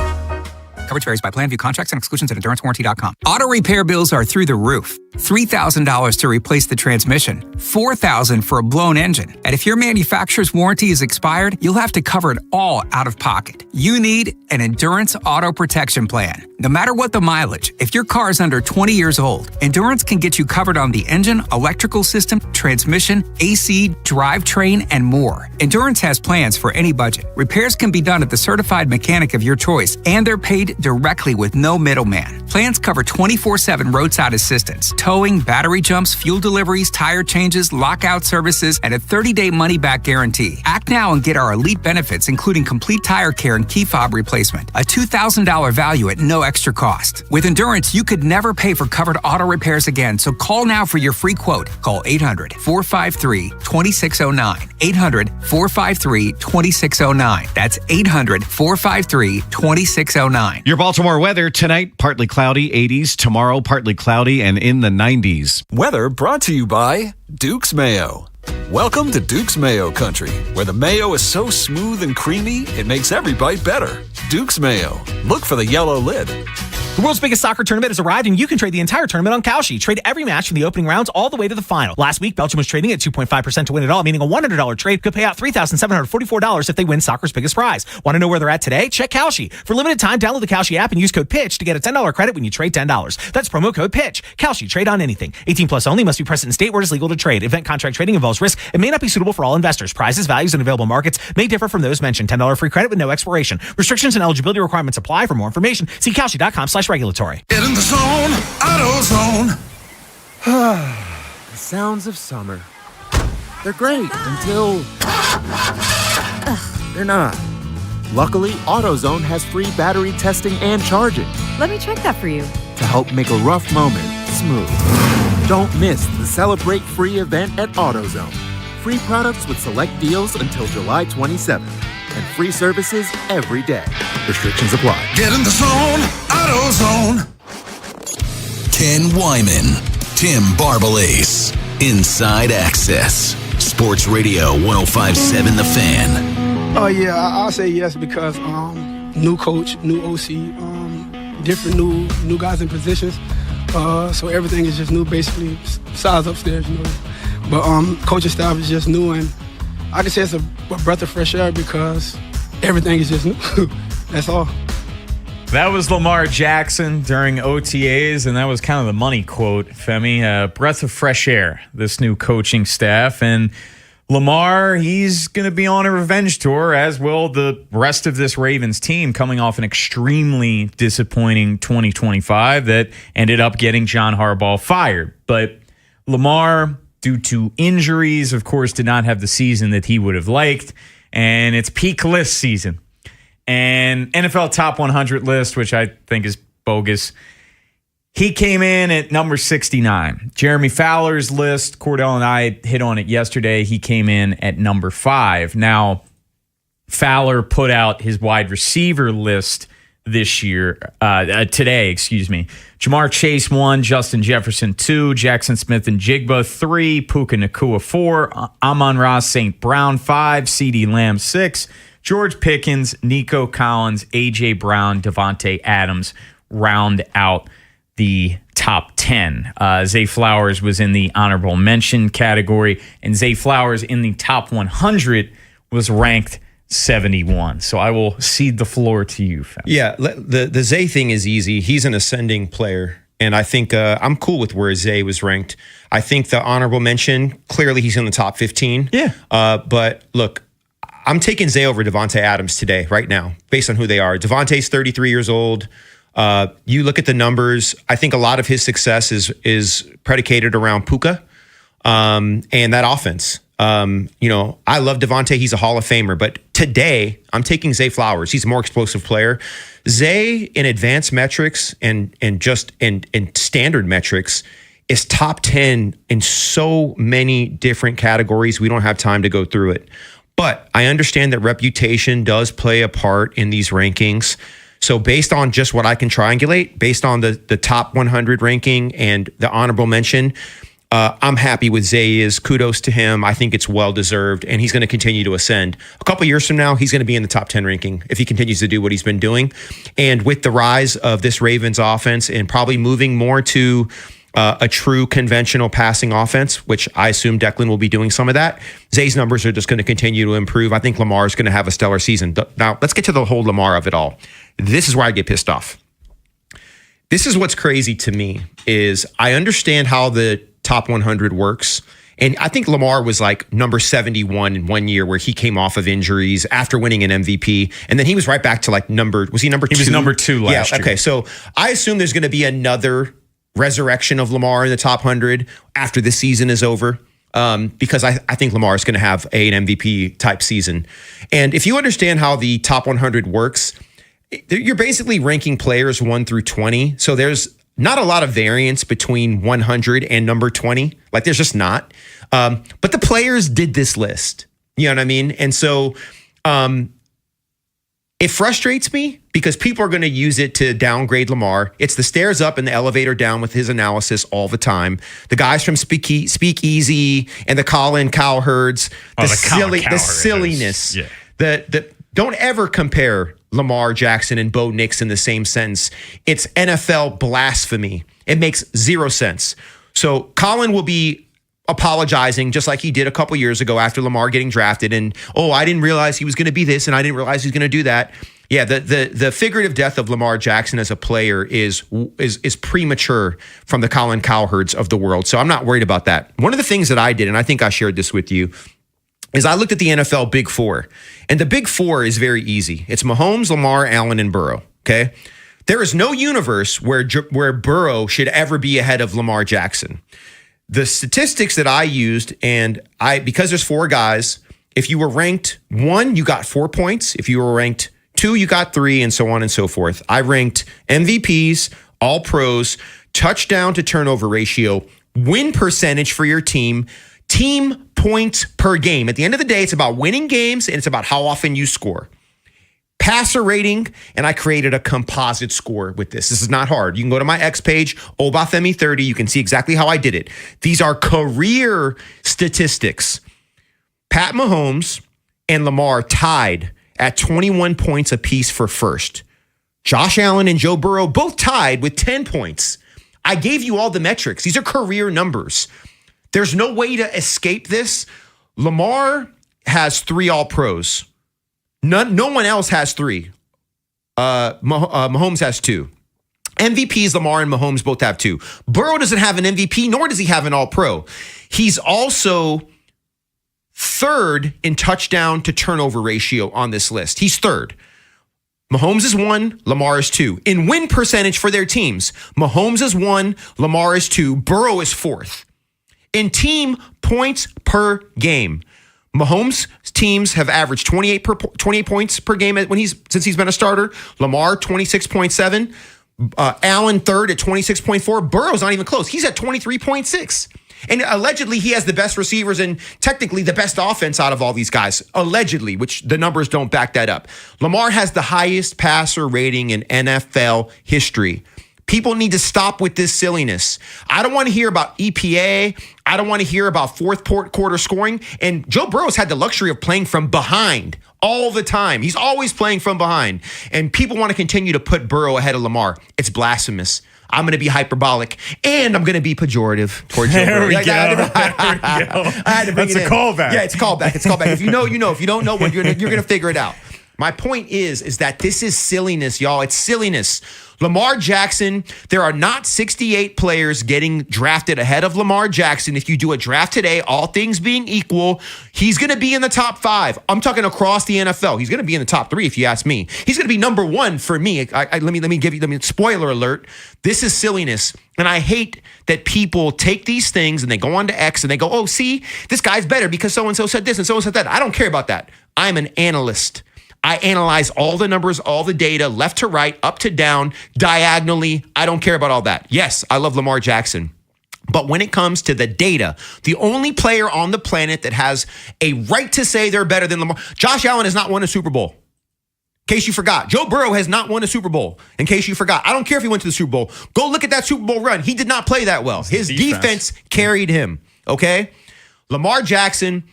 Coverage varies by plan. View contracts and exclusions at EnduranceWarranty.com. Auto repair bills are through the roof. $3,000 to replace the transmission. $4,000 for a blown engine. And if your manufacturer's warranty is expired, you'll have to cover it all out of pocket. You need an Endurance Auto Protection Plan. No matter what the mileage, if your car is under 20 years old, Endurance can get you covered on the engine, electrical system, transmission, AC, drivetrain, and more. Endurance has plans for any budget. Repairs can be done at the certified mechanic of your choice, and they're paid directly with no middleman. Plans cover 24/7 roadside assistance, towing, battery jumps, fuel deliveries, tire changes, lockout services, and a 30-day money-back guarantee. Act now and get our elite benefits, including complete tire care and key fob replacement. A $2,000 value at no extra cost. With Endurance, you could never pay for covered auto repairs again, so call now for your free quote. Call 800-453-2609. 800-453-2609. That's 800-453-2609. Your Baltimore weather tonight, partly cloudy, 80s. Tomorrow, partly cloudy and in the 90s. Weather brought to you by Duke's Mayo. Welcome to Duke's Mayo Country, where the mayo is so smooth and creamy, it makes every bite better. Duke's Mayo. Look for the yellow lid. The world's biggest soccer tournament has arrived, and you can trade the entire tournament on Kalshi. Trade every match from the opening rounds all the way to the final. Last week, Belgium was trading at 2.5% to win it all, meaning a $100 trade could pay out $3,744 if they win soccer's biggest prize. Want to know where they're at today? Check Kalshi. For limited time, download the Kalshi app and use code PITCH to get a $10 credit when you trade $10. That's promo code PITCH. Kalshi. Trade on anything. 18 plus only. Must be present in state where it is legal to trade. Event contract trading involves risk and may not be suitable for all investors. Prizes, values, and available markets may differ from those mentioned. $10 free credit with no expiration. Restrictions and eligibility requirements apply. For more information, see Kalshi.com/regulatory. Get in the zone, AutoZone. The sounds of summer. They're great until they're not. Luckily, AutoZone has free battery testing and charging Let me check that for you. to help make a rough moment smooth. Don't miss the Celebrate Free event at AutoZone. Free products with select deals until July 27th. And free services every day. Restrictions apply. Get in the zone, AutoZone. Ken Wyman, Tim Barbalace, Inside Access, Sports Radio 105.7 The Fan. Oh yeah, I'll say yes because new coach, new OC. different new guys in positions. So everything is just new, basically, size upstairs, But coaching staff is just new, and I can say it's a breath of fresh air because everything is just new. That's all. That was Lamar Jackson during OTAs, and that was kind of the money quote, Femi. Breath of fresh air, this new coaching staff. And Lamar, he's going to be on a revenge tour, as will the rest of this Ravens team, coming off an extremely disappointing 2025 that ended up getting John Harbaugh fired. But Lamar, due to injuries, of course, did not have the season that he would have liked, and it's peak list season. And NFL Top 100 list, which I think is bogus, he came in at number 69. Jeremy Fowler's list, Cordell and I hit on it yesterday, he came in at number 5. Now, Fowler put out his wide receiver list today. Jamar Chase 1, Justin Jefferson 2, Jackson Smith and Jigba 3, Puka Nacua 4, Amon-Ra St. Brown 5, CeeDee Lamb 6, George Pickens, Nico Collins, A.J. Brown, Devontae Adams round out the top 10. Zay Flowers was in the honorable mention category, and Zay Flowers in the top 100 was ranked 71. So I will cede the floor to you, fam. Yeah, the Zay thing is easy. He's an ascending player, and I think I'm cool with where Zay was ranked. I think the honorable mention, clearly he's in the top 15. Yeah. But look, I'm taking Zay over Devontae Adams today, right now, based on who they are. Devontae's 33 years old. You look at the numbers. I think a lot of his success is predicated around Puka and that offense. I love Devontae. He's a Hall of Famer. But today, I'm taking Zay Flowers. He's a more explosive player. Zay, in advanced metrics and standard metrics, is top 10 in so many different categories. We don't have time to go through it. But I understand that reputation does play a part in these rankings. So based on just what I can triangulate, based on the top 100 ranking and the honorable mention, I'm happy with Zay. Kudos to him. I think it's well-deserved, and he's going to continue to ascend. A couple years from now, he's going to be in the top 10 ranking if he continues to do what he's been doing. And with the rise of this Ravens offense and probably moving more to a true conventional passing offense, which I assume Declan will be doing some of that, Zay's numbers are just going to continue to improve. I think Lamar's going to have a stellar season. Now, let's get to the whole Lamar of it all. This is where I get pissed off. This is what's crazy to me is I understand how the top 100 works. And I think Lamar was like number 71 in 1 year where he came off of injuries after winning an MVP. And then he was right back to like was he number 2? He was number 2 last year. Okay. So I assume there's going to be another resurrection of Lamar in the top 100 after this season is over. Because I think Lamar is going to have an MVP type season. And if you understand how the top 100 works, you're basically ranking players 1 through 20. So there's not a lot of variance between 100 and number 20. Like there's just not. But the players did this list. You know what I mean? And so it frustrates me because people are going to use it to downgrade Lamar. It's the stairs up and the elevator down with his analysis all the time. The guys from Speakeasy and the Colin Cowherds, the silliness. Don't ever compare Lamar Jackson and Bo Nix in the same sentence. It's NFL blasphemy. It makes zero sense. So Colin will be apologizing just like he did a couple years ago after Lamar getting drafted. And, I didn't realize he was going to be this and I didn't realize he was going to do that. Yeah, the figurative death of Lamar Jackson as a player is premature from the Colin Cowherds of the world. So I'm not worried about that. One of the things that I did, and I think I shared this with you, is I looked at the NFL Big Four. And the Big Four is very easy. It's Mahomes, Lamar, Allen, and Burrow, okay? There is no universe where Burrow should ever be ahead of Lamar Jackson. The statistics that I used, because there's 4 guys, if you were ranked 1, you got 4 points. If you were ranked 2, you got 3, and so on and so forth. I ranked MVPs, all pros, touchdown to turnover ratio, win percentage for your team points per game. At the end of the day, it's about winning games and it's about how often you score. Passer rating, and I created a composite score with this. This is not hard. You can go to my X page, Obafemi30. You can see exactly how I did it. These are career statistics. Pat Mahomes and Lamar tied at 21 points apiece for first. Josh Allen and Joe Burrow both tied with 10 points. I gave you all the metrics. These are career numbers. There's no way to escape this. Lamar has 3 All-Pros. No one else has 3. Mahomes has 2. MVPs, Lamar and Mahomes both have 2. Burrow doesn't have an MVP, nor does he have an All-Pro. He's also third in touchdown to turnover ratio on this list. He's third. Mahomes is 1, Lamar is 2. In win percentage for their teams, Mahomes is 1, Lamar is 2, Burrow is 4th. In team points per game, Mahomes' teams have averaged 28 points per game since he's been a starter. Lamar 26.7, Allen third at 26.4. Burrow's not even close. He's at 23.6. And allegedly, he has the best receivers and technically the best offense out of all these guys. Allegedly, which the numbers don't back that up. Lamar has the highest passer rating in NFL history. People need to stop with this silliness. I don't want to hear about EPA. I don't want to hear about fourth quarter scoring. And Joe Burrow's had the luxury of playing from behind all the time. He's always playing from behind. And people want to continue to put Burrow ahead of Lamar. It's blasphemous. I'm going to be hyperbolic, and I'm going to be pejorative towards Joe Burrow. I had to bring it in. That's a callback. Yeah, it's a callback. It's a callback. If you know, you know. If you don't know, you're going to figure it out. My point is that this is silliness, y'all. It's silliness. Lamar Jackson, there are not 68 players getting drafted ahead of Lamar Jackson. If you do a draft today, all things being equal, he's going to be in the top 5. I'm talking across the NFL. He's going to be in the top 3 if you ask me. He's going to be number 1 for me. Let me spoiler alert. This is silliness. And I hate that people take these things and they go on to X and they go, oh, see, this guy's better because so-and-so said this and so-and-so said that. I don't care about that. I'm an analyst. I analyze all the numbers, all the data, left to right, up to down, diagonally. I don't care about all that. Yes, I love Lamar Jackson. But when it comes to the data, the only player on the planet that has a right to say they're better than Lamar, Josh Allen has not won a Super Bowl. In case you forgot. Joe Burrow has not won a Super Bowl. In case you forgot. I don't care if he went to the Super Bowl. Go look at that Super Bowl run. He did not play that well. His defense carried him. Okay? Lamar Jackson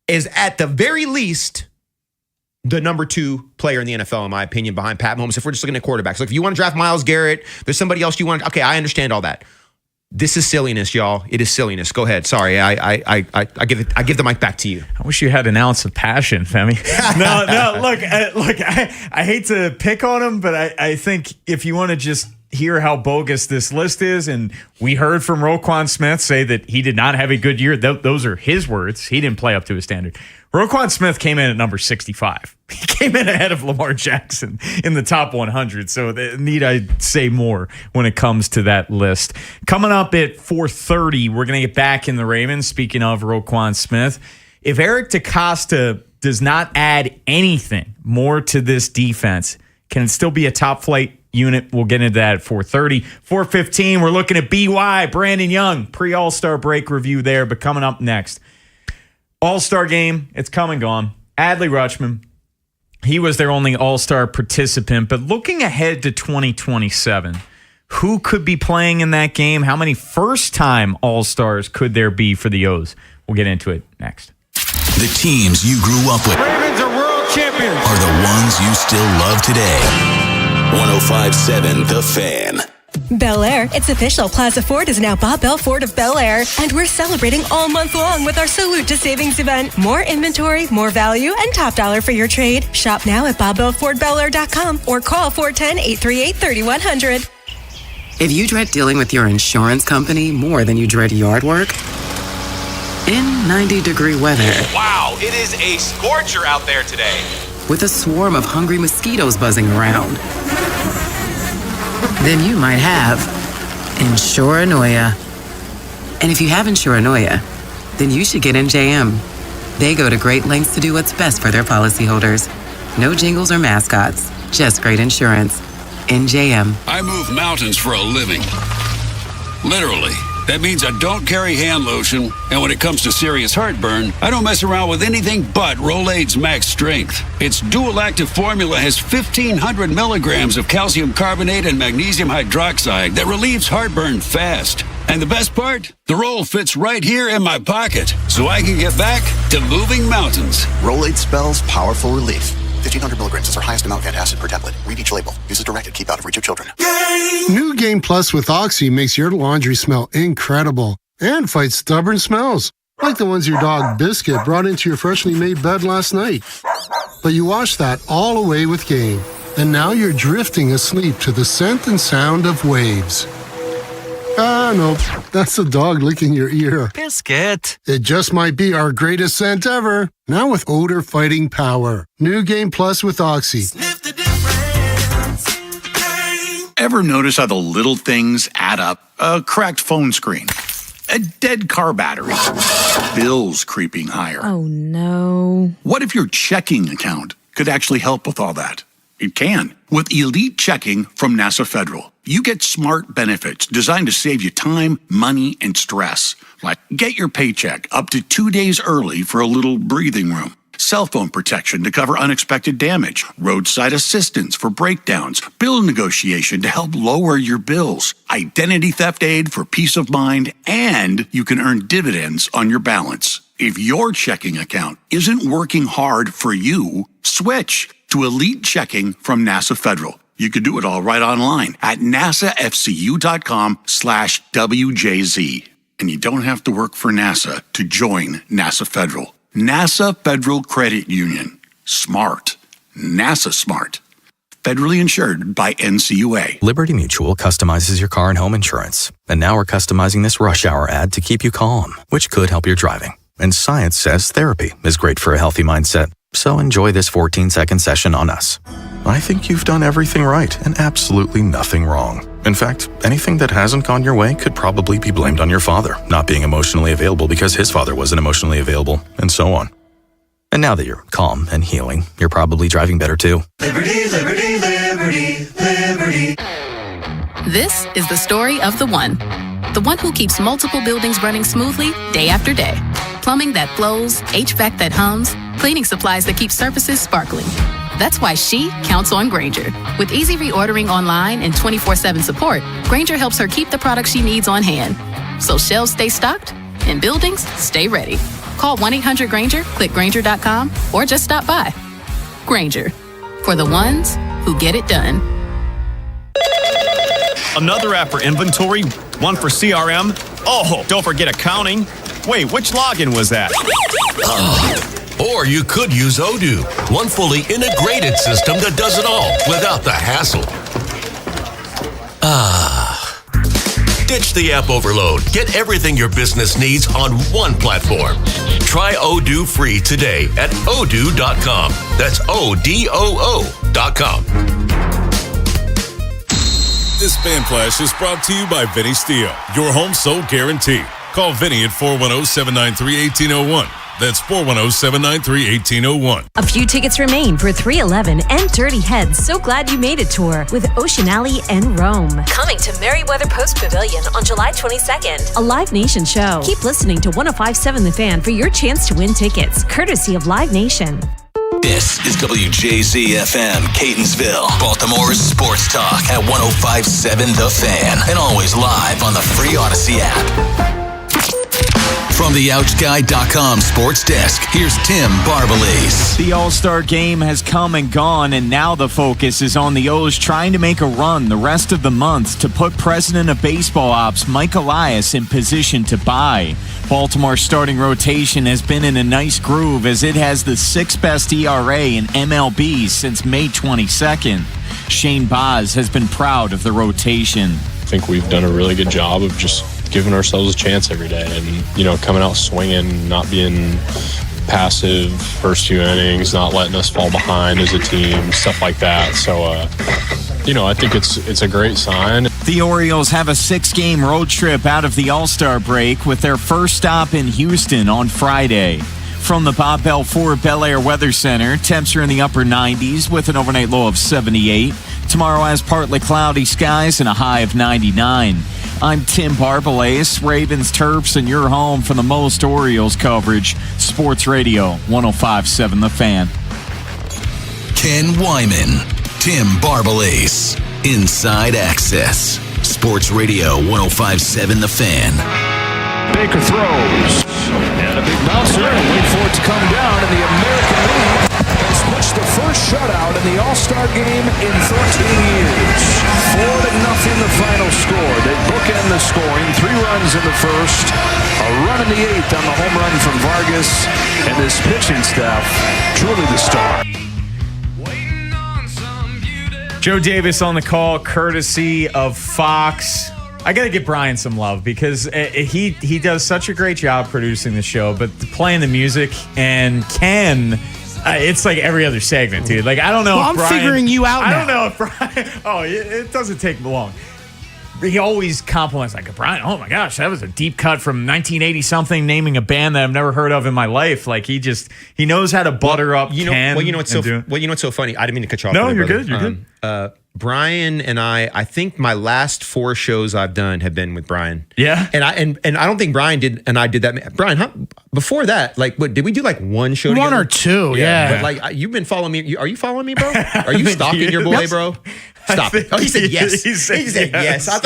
is at the very least the number 2 player in the NFL, in my opinion, behind Pat Mahomes, if we're just looking at quarterbacks. Like if you want to draft Myles Garrett, there's somebody else you want. Okay, I understand all that. This is silliness, y'all. It is silliness. Go ahead. Sorry, I give the mic back to you. I wish you had an ounce of passion, Femi. No. Look. I hate to pick on him, but I think if you want to just hear how bogus this list is, and we heard from Roquan Smith say that he did not have a good year. Those are his words. He didn't play up to his standard. Roquan Smith came in at number 65. He came in ahead of Lamar Jackson in the top 100. So need I say more when it comes to that list? Coming up at 4:30, we're going to get back in the Ravens. Speaking of Roquan Smith, if Eric DeCosta does not add anything more to this defense, can it still be a top flight unit? We'll get into that at 4:30. 4:15, we're looking at BY, Brandon Young, pre-All-Star break review there, but coming up next. All-Star game, it's come and gone. Adley Rutschman, he was their only All-Star participant, but looking ahead to 2027, who could be playing in that game? How many first-time All-Stars could there be for the O's? We'll get into it next. The teams you grew up with Ravens are world champions. are the ones you still love today. 105.7 The Fan. Bel Air, it's official. Plaza Ford is now Bob Bell Ford of Bel Air, and we're celebrating all month long with our Salute to Savings event. More inventory, more value, and top dollar for your trade. Shop now at BobBellFordBelAir.com or call 410-838-3100. If you dread dealing with your insurance company more than you dread yard work, in 90-degree weather. Wow, it is a scorcher out there today. With a swarm of hungry mosquitoes buzzing around, then you might have Insuranoia. And if you have Insuranoia, then you should get NJM. They go to great lengths to do what's best for their policyholders. No jingles or mascots, just great insurance. NJM. I move mountains for a living. Literally. That means I don't carry hand lotion, and when it comes to serious heartburn, I don't mess around with anything but Rolaids Max Strength. Its dual-active formula has 1,500 milligrams of calcium carbonate and magnesium hydroxide that relieves heartburn fast. And the best part? The roll fits right here in my pocket, so I can get back to moving mountains. Rolaids spells powerful relief. 1,500 milligrams is our highest amount of antacid per tablet. Read each label. Use as directed. Keep out of reach of children. New Game Plus with Oxy makes your laundry smell incredible and fights stubborn smells, like the ones your dog Biscuit brought into your freshly made bed last night. But you washed that all away with Game, and now you're drifting asleep to the scent and sound of waves. Nope. That's the dog licking your ear. Biscuit. It just might be our greatest scent ever. Now with odor fighting power. New Game Plus with Oxy. Ever notice how the little things add up? A cracked phone screen, a dead car battery, bills creeping higher. Oh, no. What if your checking account could actually help with all that? It can. With Elite Checking from NASA Federal, you get smart benefits designed to save you time, money, and stress. Like get your paycheck up to 2 days early for a little breathing room. Cell phone protection to cover unexpected damage. Roadside assistance for breakdowns. Bill negotiation to help lower your bills. Identity theft aid for peace of mind. And you can earn dividends on your balance. If your checking account isn't working hard for you, switch to Elite Checking from NASA Federal. You can do it all right online at nasafcu.com/WJZ. And you don't have to work for NASA to join NASA Federal. NASA Federal Credit Union. Smart. NASA smart. Federally insured by NCUA. Liberty Mutual customizes your car and home insurance. And now we're customizing this rush hour ad to keep you calm, which could help your driving. And science says therapy is great for a healthy mindset. So enjoy this 14-second session on us. I think you've done everything right and absolutely nothing wrong. In fact, anything that hasn't gone your way could probably be blamed on your father not being emotionally available because his father wasn't emotionally available, and so on. And now that you're calm and healing, you're probably driving better too. Liberty, liberty, liberty, liberty. This is the story of the one. The one who keeps multiple buildings running smoothly day after day. Plumbing that flows, HVAC that hums, cleaning supplies that keep surfaces sparkling. That's why she counts on Grainger. With easy reordering online and 24/7 support, Grainger helps her keep the products she needs on hand. So shelves stay stocked and buildings stay ready. Call 1-800-GRAINGER, click Grainger.com, or just stop by. Grainger, for the ones who get it done. Another app for inventory, one for CRM. Oh, don't forget accounting. Wait, which login was that? Or you could use Odoo, one fully integrated system that does it all without the hassle. Ditch the app overload. Get everything your business needs on one platform. Try Odoo free today at odoo.com. That's ODOO.com. This Fan Flash is brought to you by Vinny Steel, your home sold guarantee. Call Vinny at 410-793-1801. That's 410-793-1801. A few tickets remain for 311 and Dirty Heads So Glad You Made It tour with Ocean Alley and Rome. Coming to Merriweather Post Pavilion on July 22nd. A Live Nation show. Keep listening to 105.7 The Fan for your chance to win tickets, courtesy of Live Nation. This is WJZ-FM, Catonsville, Baltimore's sports talk at 105.7 The Fan, and always live on the free Odyssey app. From the OutGuy.com sports desk, here's Tim Barbalese. The All-Star game has come and gone, and now the focus is on the O's trying to make a run the rest of the month to put President of Baseball Ops Mike Elias in position to buy. Baltimore's starting rotation has been in a nice groove as it has the sixth best ERA in MLB since May 22nd. Shane Baz has been proud of the rotation. I think we've done a really good job of just giving ourselves a chance every day and, coming out swinging, not being passive first few innings, not letting us fall behind as a team, stuff like that. So, I think it's a great sign. The Orioles have a 6-game road trip out of the All-Star break with their first stop in Houston on Friday. From the Bob Bell Ford Bel Air Weather Center, temps are in the upper 90s with an overnight low of 78. Tomorrow has partly cloudy skies and a high of 99. I'm Tim Barbalese, Ravens, Terps, and your home for the most Orioles coverage. Sports Radio 105.7 The Fan. Ken Wyman, Tim Barbalese, Inside Access. Sports Radio 105.7 The Fan. Baker throws. And a big bouncer, and wait for it to come down, and the American League has pushed the first shutout in the All-Star game in 13 years. 4-0 the final score. They bookend the scoring. 3 runs in the first, a run in the 8th on the home run from Vargas, and this pitching staff, truly the star. Joe Davis on the call, courtesy of Fox. I got to give Brian some love because he does such a great job producing the show, but playing the music and Ken, it's like every other segment, dude. Like, I don't know if Brian... I'm figuring you out now. I don't know if Brian... Oh, it doesn't take long. He always compliments, like, Brian, oh my gosh, that was a deep cut from 1980-something, naming a band that I've never heard of in my life. Like, he knows how to butter up Ken. You know what's so funny? I didn't mean to cut you off. No, you're good. You're good. Brian and I think my last 4 shows I've done have been with Brian. Yeah. And I don't think Brian did that. Brian, before that, like, what did we do? Like one show together? 1 or 2, yeah. But like, you've been following me. Are you following me, bro? Are you stalking your boy, bro? Stop it. Oh, he said yes. He said yes. I thought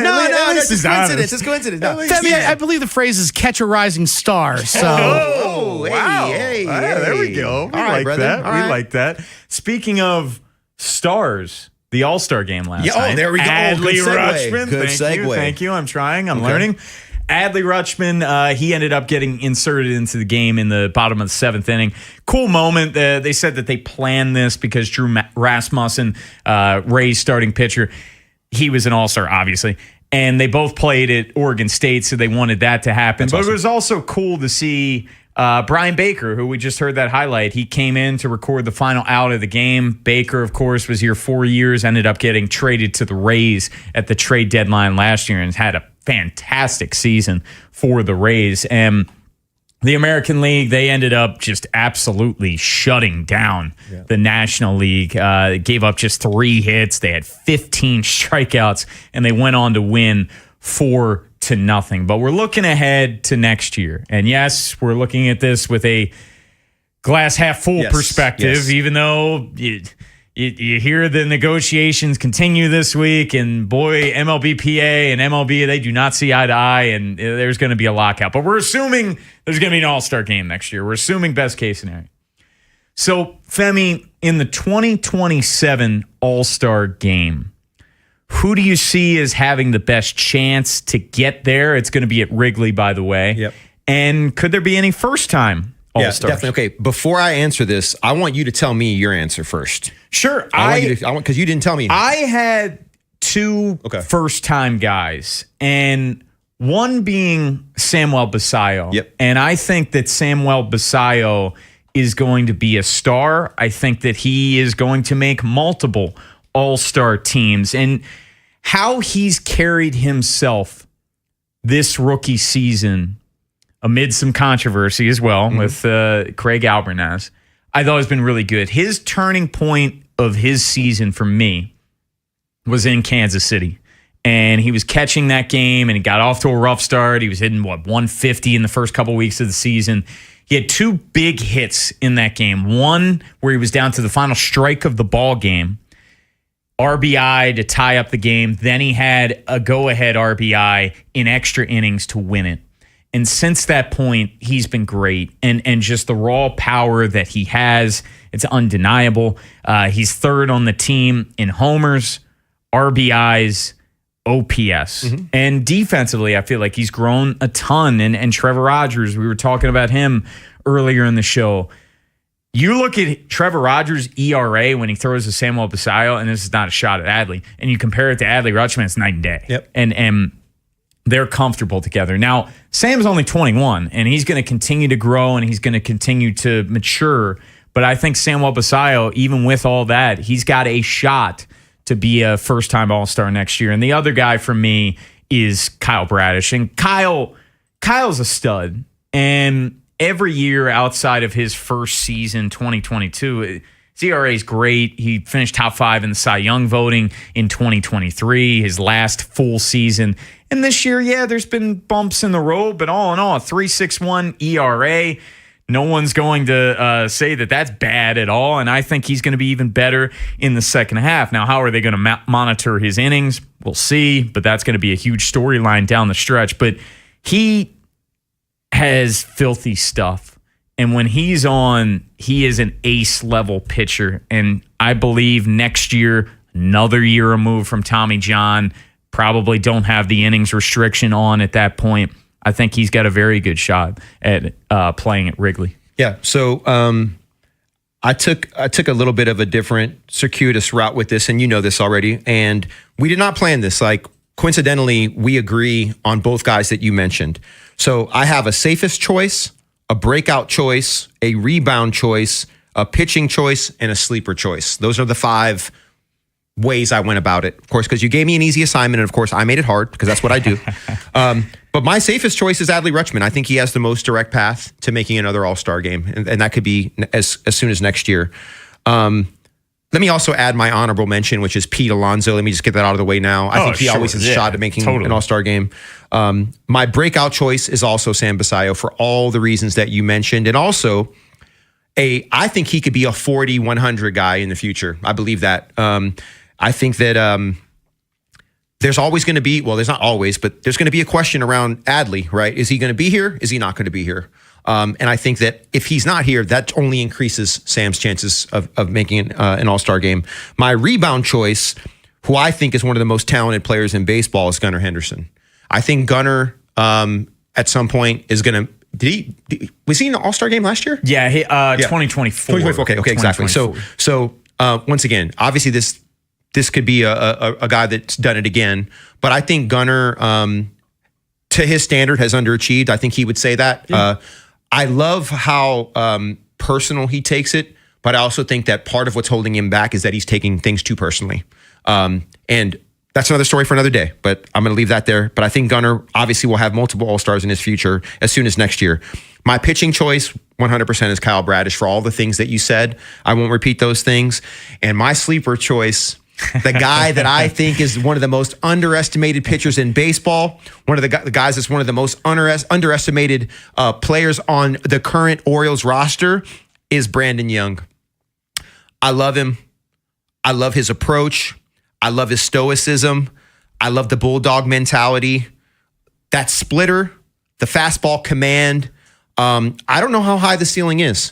no, that's just coincidence. It's coincidence. No. Femi, I believe the phrase is catch a rising star. So, wow. Hey, there we go. We like that. We like that. Speaking of stars, the All-Star game last night. Oh, there we go. Adley Good segue. Rutschman. Good segue. Thank you. I'm trying. I'm learning. Adley Rutschman, he ended up getting inserted into the game in the bottom of the 7th inning. Cool moment. They said that they planned this because Drew Rasmussen, Ray's starting pitcher, he was an all-star, obviously. And they both played at Oregon State, so they wanted that to happen. But awesome. It was also cool to see Brian Baker, who we just heard that highlight. He came in to record the final out of the game. Baker, of course, was here 4 years, ended up getting traded to the Rays at the trade deadline last year and had a fantastic season for the Rays. And the American League, they ended up just absolutely shutting down the National League. Gave up just 3 hits. They had 15 strikeouts, and they went on to win 4-0. But we're looking ahead to next year. And yes, we're looking at this with a glass half full perspective, even though you hear the negotiations continue this week, and boy, MLBPA and MLB, they do not see eye to eye, and there's going to be a lockout. But we're assuming there's going to be an all-star game next year. We're assuming best case scenario. So, Femi, in the 2027 all-star game, who do you see as having the best chance to get there? It's going to be at Wrigley, by the way. Yep. And could there be any first-time all-stars? Yeah, definitely. Okay, before I answer this, I want you to tell me your answer first. Sure. Because you didn't tell me. I had 2 first-time guys, and one being Samuel Basallo. Yep. And I think that Samuel Basallo is going to be a star. I think that he is going to make multiple all-star teams. And how he's carried himself this rookie season amid some controversy as well with Craig Albernaz, I thought has been really good. His turning point of his season for me was in Kansas City. And he was catching that game, and he got off to a rough start. He was hitting, 150 in the first couple weeks of the season. He had 2 big hits in that game. One where he was down to the final strike of the ball game, RBI to tie up the game. Then he had a go-ahead RBI in extra innings to win it. And since that point, he's been great. And just the raw power that he has, it's undeniable. He's 3rd on the team in homers, RBIs, OPS. And defensively, I feel like he's grown a ton. And Trevor Rogers, we were talking about him earlier in the show. You look at Trevor Rogers' ERA when he throws to Samuel Basallo, and this is not a shot at Adley, and you compare it to Adley Rutschman, it's night and day. Yep. And they're comfortable together. Now, Sam's only 21, and he's going to continue to grow, and he's going to continue to mature. But I think Samuel Basallo, even with all that, he's got a shot to be a first-time All-Star next year. And the other guy for me is Kyle Bradish. And Kyle's a stud. And every year outside of his first season, 2022, his ERA is great. He finished top 5 in the Cy Young voting in 2023, his last full season. And this year, there's been bumps in the road, but all in all, a 3.61 ERA. No one's going to say that that's bad at all, and I think he's going to be even better in the second half. Now, how are they going to monitor his innings? We'll see, but that's going to be a huge storyline down the stretch. But he has filthy stuff, And when he's on, he is an ace-level pitcher. And I believe next year, another year removed from Tommy John, probably don't have the innings restriction on at that point. I think he's got a very good shot at playing at Wrigley. Yeah, so I took a little bit of a different circuitous route with this, and you know this already. And we did not plan this. Like, coincidentally, we agree on both guys that you mentioned. So I have a safest choice, a breakout choice, a rebound choice, a pitching choice, and a sleeper choice. Those are the 5 ways I went about it. Of course, because you gave me an easy assignment, and of course, I made it hard because that's what I do. But my safest choice is Adley Rutschman. I think he has the most direct path to making another All-Star game, and that could be as soon as next year. Let me also add my honorable mention, which is Pete Alonso. Let me just get that out of the way now. I think he always has a shot at making an All-Star game. My breakout choice is also Sam Basayo for all the reasons that you mentioned. And also, I think he could be a 40-100 guy in the future. I believe that. I think that there's always going to be, well, there's not always, but there's going to be a question around Adley, right? Is he going to be here? Is he not going to be here? And I think that if he's not here, that only increases Sam's chances of making an All-Star game. My rebound choice, who I think is one of the most talented players in baseball, is Gunnar Henderson. I think Gunnar at some point is going to. Was he in the All-Star game last year? Yeah, 2024. 2024. Okay, exactly. So once again, obviously this could be a guy that's done it again, but I think Gunnar, to his standard, has underachieved. I think he would say that. Yeah. I love how personal he takes it, but I also think that part of what's holding him back is that he's taking things too personally. And that's another story for another day, but I'm going to leave that there. But I think Gunnar obviously will have multiple All-Stars in his future as soon as next year. My pitching choice, 100%, is Kyle Bradish for all the things that you said. I won't repeat those things. And my sleeper choice, the guy that I think is one of the most underestimated pitchers in baseball, one of the guys that's one of the most underestimated players on the current Orioles roster, is Brandon Young. I love him. I love his approach. I love his stoicism. I love the bulldog mentality. That splitter, the fastball command. I don't know how high the ceiling is.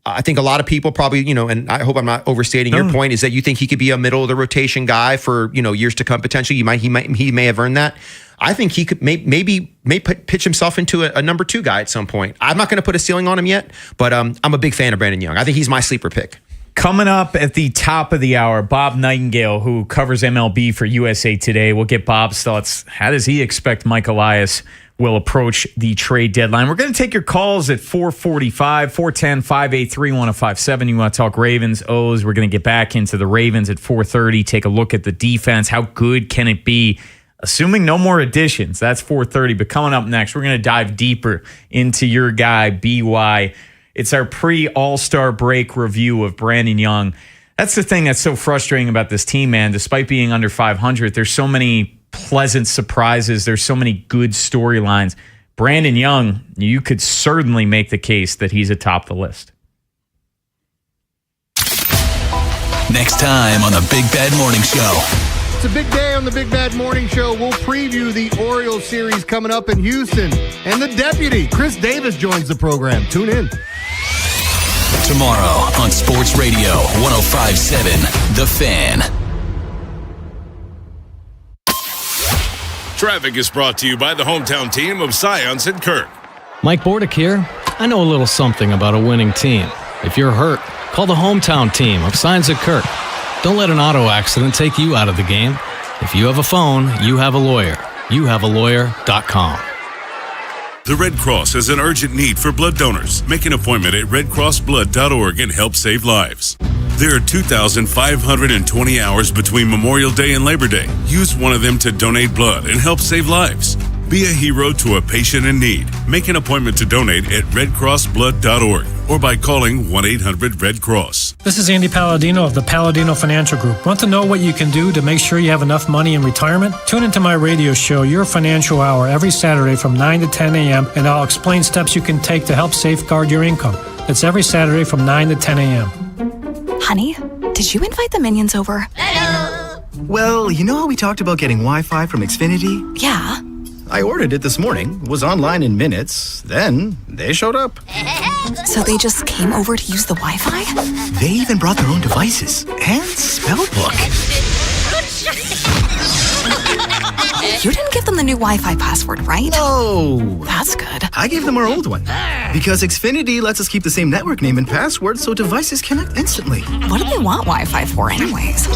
I think a lot of people probably, and I hope I'm not overstating your point, is that you think he could be a middle of the rotation guy for, years to come potentially. He may have earned that. I think he could maybe pitch himself into a number 2 guy at some point. I'm not going to put a ceiling on him yet, but I'm a big fan of Brandon Young. I think he's my sleeper pick. Coming up at the top of the hour, Bob Nightingale, who covers MLB for USA Today. We'll get Bob's thoughts. How does he expect Mike Elias will approach the trade deadline? We're going to take your calls at 445, 410, 583, 1057. You want to talk Ravens, O's. We're going to get back into the Ravens at 430, take a look at the defense. How good can it be? Assuming no more additions, that's 430. But coming up next, we're going to dive deeper into your guy, BY. It's our pre-All-Star break review of Brandon Young. That's the thing that's so frustrating about this team, man. Despite being under 500, there's so many pleasant surprises. There's so many good storylines. Brandon Young, you could certainly make the case that he's atop the list. Next time on the Big Bad Morning Show. It's a big day on the Big Bad Morning Show. We'll preview the Orioles series coming up in Houston. And the deputy, Chris Davis, joins the program. Tune in. Tomorrow on Sports Radio 105.7 The Fan. Traffic is brought to you by the hometown team of Science and Kirk. Mike Bordick here. I know a little something about a winning team. If you're hurt, call the hometown team of Science and Kirk. Don't let an auto accident take you out of the game. If you have a phone, you have a lawyer. YouHaveALawyer.com. The Red Cross has an urgent need for blood donors. Make an appointment at redcrossblood.org and help save lives. There are 2,520 hours between Memorial Day and Labor Day. Use one of them to donate blood and help save lives. Be a hero to a patient in need. Make an appointment to donate at redcrossblood.org or by calling 1-800-RED-CROSS. This is Andy Palladino of the Palladino Financial Group. Want to know what you can do to make sure you have enough money in retirement? Tune into my radio show, Your Financial Hour, every Saturday from 9 to 10 a.m., and I'll explain steps you can take to help safeguard your income. It's every Saturday from 9 to 10 a.m. Honey, did you invite the minions over? Hello. Well, you know how we talked about getting Wi-Fi from Xfinity? Yeah. I ordered it this morning, was online in minutes, then they showed up. So they just came over to use the Wi-Fi? They even brought their own devices and spell book. You didn't give them the new Wi-Fi password, right? No. That's good. I gave them our old one. Because Xfinity lets us keep the same network name and password so devices connect instantly. What do they want Wi-Fi for anyways?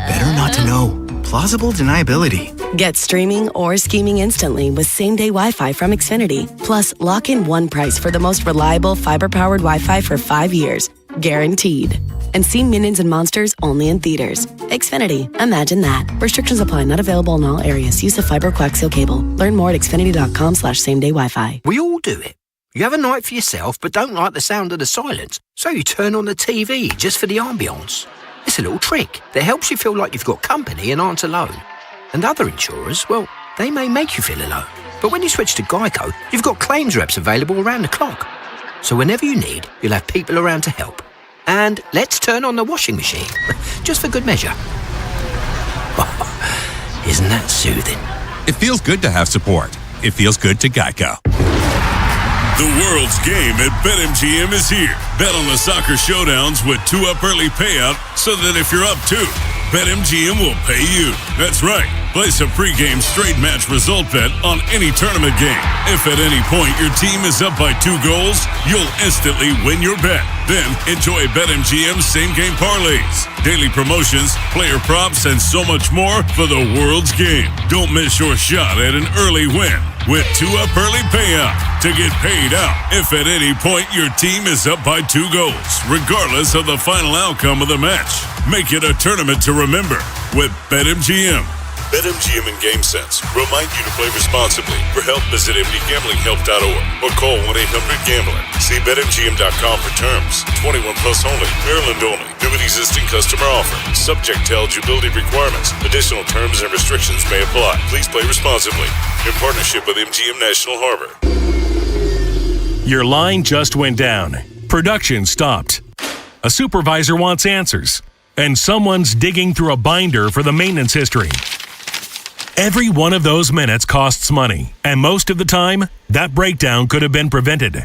Better not to know. Plausible deniability. Get streaming or scheming instantly with same-day Wi-Fi from Xfinity. Plus, lock in one price for the most reliable fiber-powered Wi-Fi for 5 years. Guaranteed. And see Minions and Monsters only in theaters. Xfinity. Imagine that. Restrictions apply. Not available in all areas. Use of fiber coaxial cable. Learn more at xfinity.com/same-day Wi-Fi. We all do it. You have a night for yourself but don't like the sound of the silence, so you turn on the TV just for the ambience. It's a little trick that helps you feel like you've got company and aren't alone. And other insurers, well, they may make you feel alone. But when you switch to Geico, you've got claims reps available around the clock. So whenever you need, you'll have people around to help. And let's turn on the washing machine, just for good measure. Isn't that soothing? It feels good to have support. It feels good to Geico. The world's game at BetMGM is here. Bet on the soccer showdowns with 2-up early payout so that if you're up 2, BetMGM will pay you. That's right. Place a pregame straight match result bet on any tournament game. If at any point your team is up by 2 goals, you'll instantly win your bet. Then enjoy BetMGM's same-game parlays, daily promotions, player props, and so much more for the world's game. Don't miss your shot at an early win with 2-up early payout to get paid out if at any point your team is up by 2 goals, regardless of the final outcome of the match. Make it a tournament to remember with BetMGM. BetMGM and GameSense remind you to play responsibly. For help, visit mdgamblinghelp.org or call 1-800-GAMBLER. See BetMGM.com for terms. 21 plus only. Maryland only. New and existing customer offer. Subject to eligibility requirements. Additional terms and restrictions may apply. Please play responsibly. In partnership with MGM National Harbor. Your line just went down. Production stopped. A supervisor wants answers. And someone's digging through a binder for the maintenance history. Every one of those minutes costs money, and most of the time, that breakdown could have been prevented.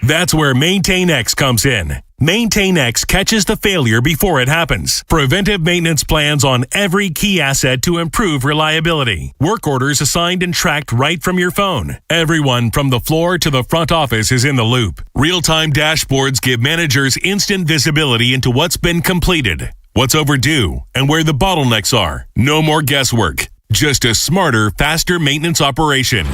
That's where MaintainX comes in. MaintainX catches the failure before it happens. Preventive maintenance plans on every key asset to improve reliability. Work orders assigned and tracked right from your phone. Everyone from the floor to the front office is in the loop. Real-time dashboards give managers instant visibility into what's been completed, what's overdue, and where the bottlenecks are. No more guesswork. Just a smarter, faster maintenance operation.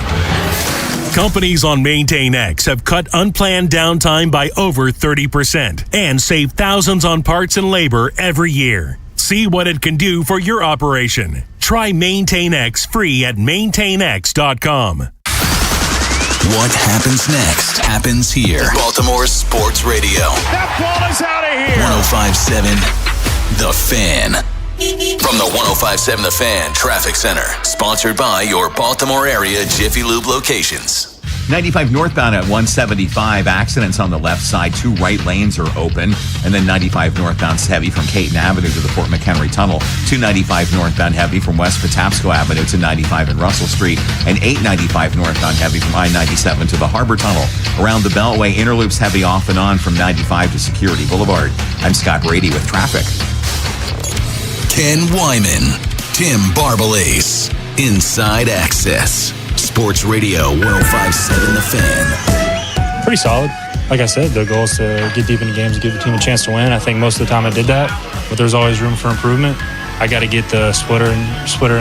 Companies on MaintainX have cut unplanned downtime by over 30% and save thousands on parts and labor every year. See what it can do for your operation. Try MaintainX free at maintainx.com. What happens next happens here. Baltimore Sports Radio. That ball is out of here. 105.7 The Fan. From the 105.7 The Fan Traffic Center. Sponsored by your Baltimore area Jiffy Lube locations. 95 northbound at 175. Accidents on the left side. 2 right lanes are open. And then 95 northbound's heavy from Caton Avenue to the Fort McHenry Tunnel. 295 northbound heavy from West Patapsco Avenue to 95 and Russell Street. And 895 northbound heavy from I-97 to the Harbor Tunnel. Around the Beltway, interloops heavy off and on from 95 to Security Boulevard. I'm Scott Brady with traffic. Ken Wyman, Tim Barbalace, Inside Access, Sports Radio 105.7 The Fan. Pretty solid. Like I said, the goal is to get deep into games, give the team a chance to win. I think most of the time I did that, but there's always room for improvement. I got to get the splitter in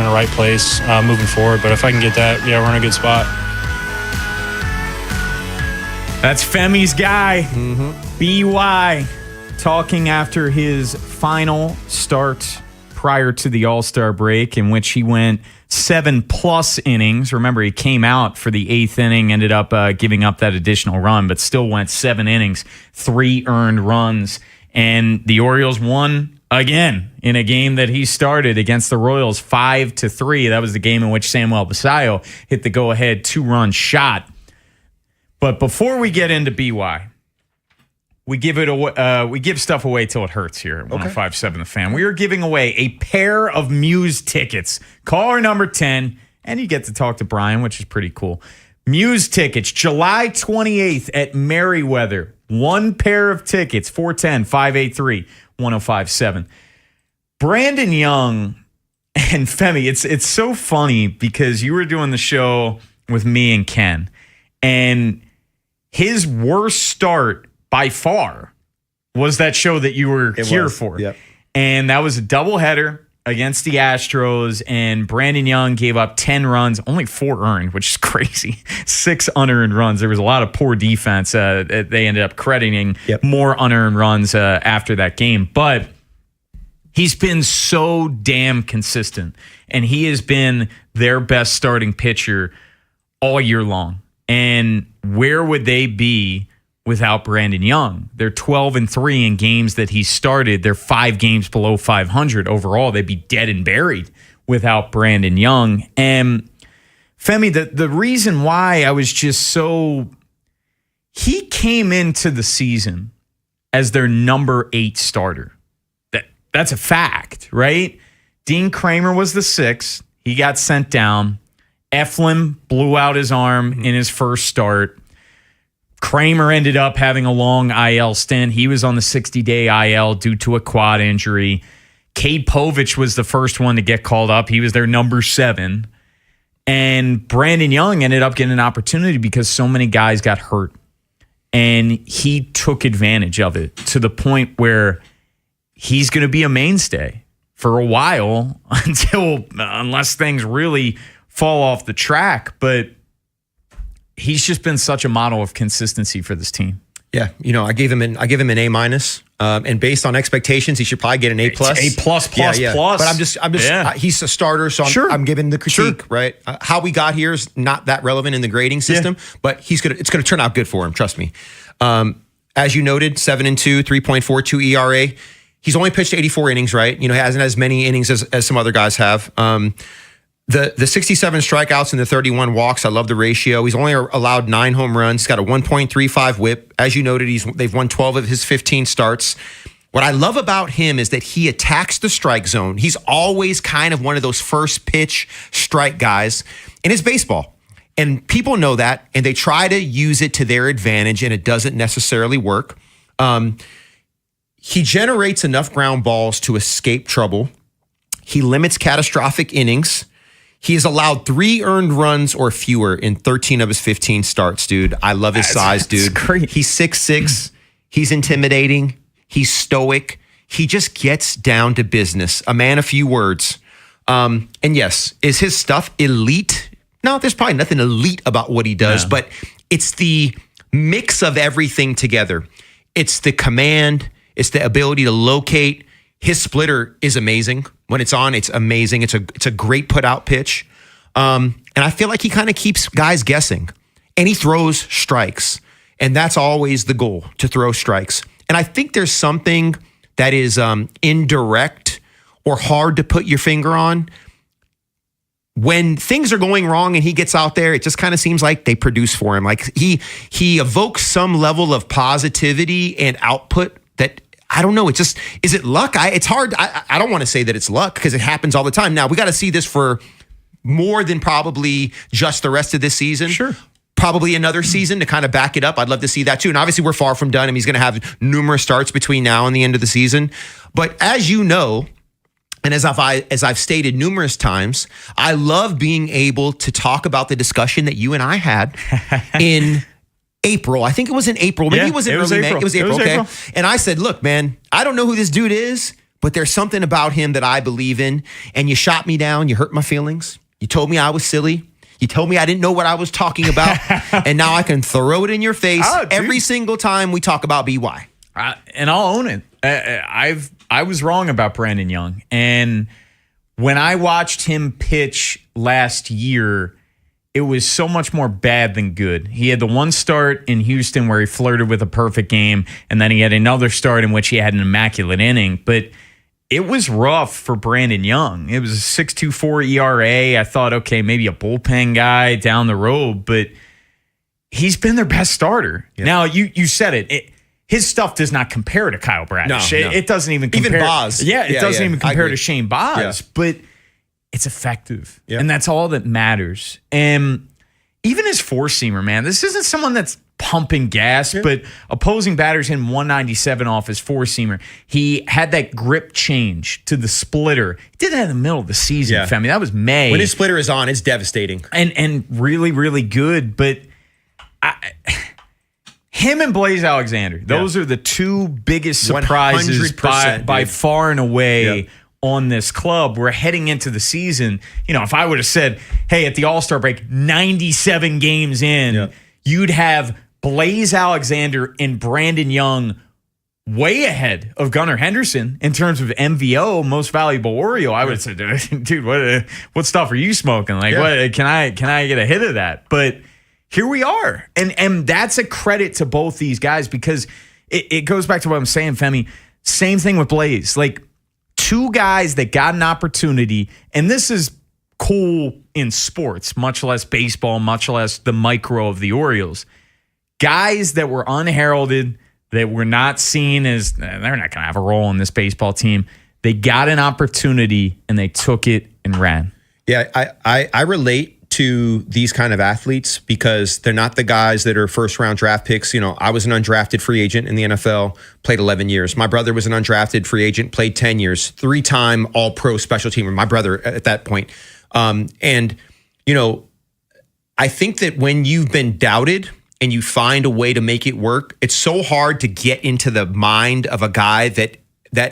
the right place moving forward. But if I can get that, yeah, we're in a good spot. That's Femi's guy, BY, talking after his final start prior to the All-Star break, in which he went 7+ innings. Remember, he came out for the 8th inning, ended up giving up that additional run, but still went 7 innings, 3 earned runs. And the Orioles won again in a game that he started against the Royals 5-3. That was the game in which Samuel Basallo hit the go-ahead 2-run shot. But before we get into BY, we give it away. We give stuff away till it hurts here at 105.7 The Fan. We are giving away a pair of Muse tickets. Caller number 10 And you get to talk to Brian, which is pretty cool. Muse tickets, July 28th at Merriweather. One pair of tickets, 410-583-1057. Brandon Young and Femi, it's so funny because you were doing the show with me and Ken, and his worst start by far was that show that you were here for. Yep. And that was a doubleheader against the Astros, and Brandon Young gave up 10 runs, only 4 earned, which is crazy. 6 unearned runs. There was a lot of poor defense. They ended up crediting more unearned runs after that game. But he's been so damn consistent, and he has been their best starting pitcher all year long. And where would they be without Brandon Young? They're 12-3 in games that he started. They're 5 games below 500 overall. They'd be dead and buried without Brandon Young. And Femi, the reason why I was just so... He came into the season as their number 8 starter. That's a fact, right? Dean Kramer was the 6th. He got sent down. Eflin blew out his arm in his first start. Kramer ended up having a long IL stint. He was on the 60-day IL due to a quad injury. Cade Povich was the first one to get called up. He was their number 7. And Brandon Young ended up getting an opportunity because so many guys got hurt. And he took advantage of it to the point where he's going to be a mainstay for a while unless things really fall off the track. But he's just been such a model of consistency for this team. Yeah, I give him an A-, and based on expectations, he should probably get an A+. A++++. But I'm just he's a starter, so I'm giving the critique, right? How we got here is not that relevant in the grading system, but it's gonna turn out good for him. Trust me. As you noted, 7-2, 3.42 ERA. He's only pitched 84 innings, right? He hasn't as many innings as some other guys have. The 67 strikeouts and the 31 walks, I love the ratio. He's only allowed 9 home runs. He's got a 1.35 whip. As you noted, they've won 12 of his 15 starts. What I love about him is that he attacks the strike zone. He's always kind of one of those first pitch strike guys, and it's baseball. And people know that, and they try to use it to their advantage, and it doesn't necessarily work. He generates enough ground balls to escape trouble. He limits catastrophic innings. He has allowed 3 earned runs or fewer in 13 of his 15 starts, dude. I love his size, dude. Great. He's 6'6". He's intimidating. He's stoic. He just gets down to business. A man of few words. And yes, is his stuff elite? No, there's probably nothing elite about what he does, but it's the mix of everything together. It's the command. It's the ability to locate. His splitter is amazing. When it's on, it's amazing. It's a great put-out pitch. And I feel like he kind of keeps guys guessing. And he throws strikes. And that's always the goal, to throw strikes. And I think there's something that is indirect or hard to put your finger on. When things are going wrong and he gets out there, it just kind of seems like they produce for him. Like he evokes some level of positivity and output that, I don't know. Is it luck? It's hard. I don't want to say that it's luck because it happens all the time. Now, we got to see this for more than probably just the rest of this season. Sure. Probably another season to kind of back it up. I'd love to see that too. And obviously, we're far from done. He's going to have numerous starts between now and the end of the season. But as you know, and as I've stated numerous times, I love being able to talk about the discussion that you and I had in April. I think it was in April. Maybe it was in early May. It was April, okay? And I said, look, man, I don't know who this dude is, but there's something about him that I believe in. And you shot me down. You hurt my feelings. You told me I was silly. You told me I didn't know what I was talking about. And now I can throw it in your face every single time we talk about BY. And I'll own it. I was wrong about Brandon Young. And when I watched him pitch last year, it was so much more bad than good. He had the one start in Houston where he flirted with a perfect game, and then he had another start in which he had an immaculate inning. But it was rough for Brandon Young. It was a 6.24 ERA. I thought, okay, maybe a bullpen guy down the road, but he's been their best starter. Yeah. Now, you said it. His stuff does not compare to Kyle Bradish. No. It doesn't even compare. Even Boz. Yeah, it doesn't even compare to Shane Boz. Yeah. But it's effective. Yep. And that's all that matters. And even his four-seamer, man, this isn't someone that's pumping gas, but opposing batters in 197 off his four-seamer. He had that grip change to the splitter. He did that in the middle of the season, Femi. That was May. When his splitter is on, it's devastating. And really, really good. But him and Blaze Alexander, those are the two biggest surprises by far and away on this club. We're heading into the season. You know, if I would have said, hey, at the All-Star break, 97 games in, you'd have Blaze Alexander and Brandon Young way ahead of Gunnar Henderson in terms of MVO, most valuable Oriole. I would have said, dude, what stuff are you smoking? Like, what can I get a hit of that? But here we are. And that's a credit to both these guys because it goes back to what I'm saying, Femi. Same thing with Blaze. Like, two guys that got an opportunity, and this is cool in sports, much less baseball, much less the micro of the Orioles. Guys that were unheralded, that were not seen as, they're not going to have a role in this baseball team. They got an opportunity, and they took it and ran. Yeah, I relate to these kind of athletes because they're not the guys that are first-round draft picks. You know, I was an undrafted free agent in the NFL, played 11 years. My brother was an undrafted free agent, played 10 years, 3-time all-pro special teamer, my brother at that point. And, you know, I think that when you've been doubted and you find a way to make it work, it's so hard to get into the mind of a guy that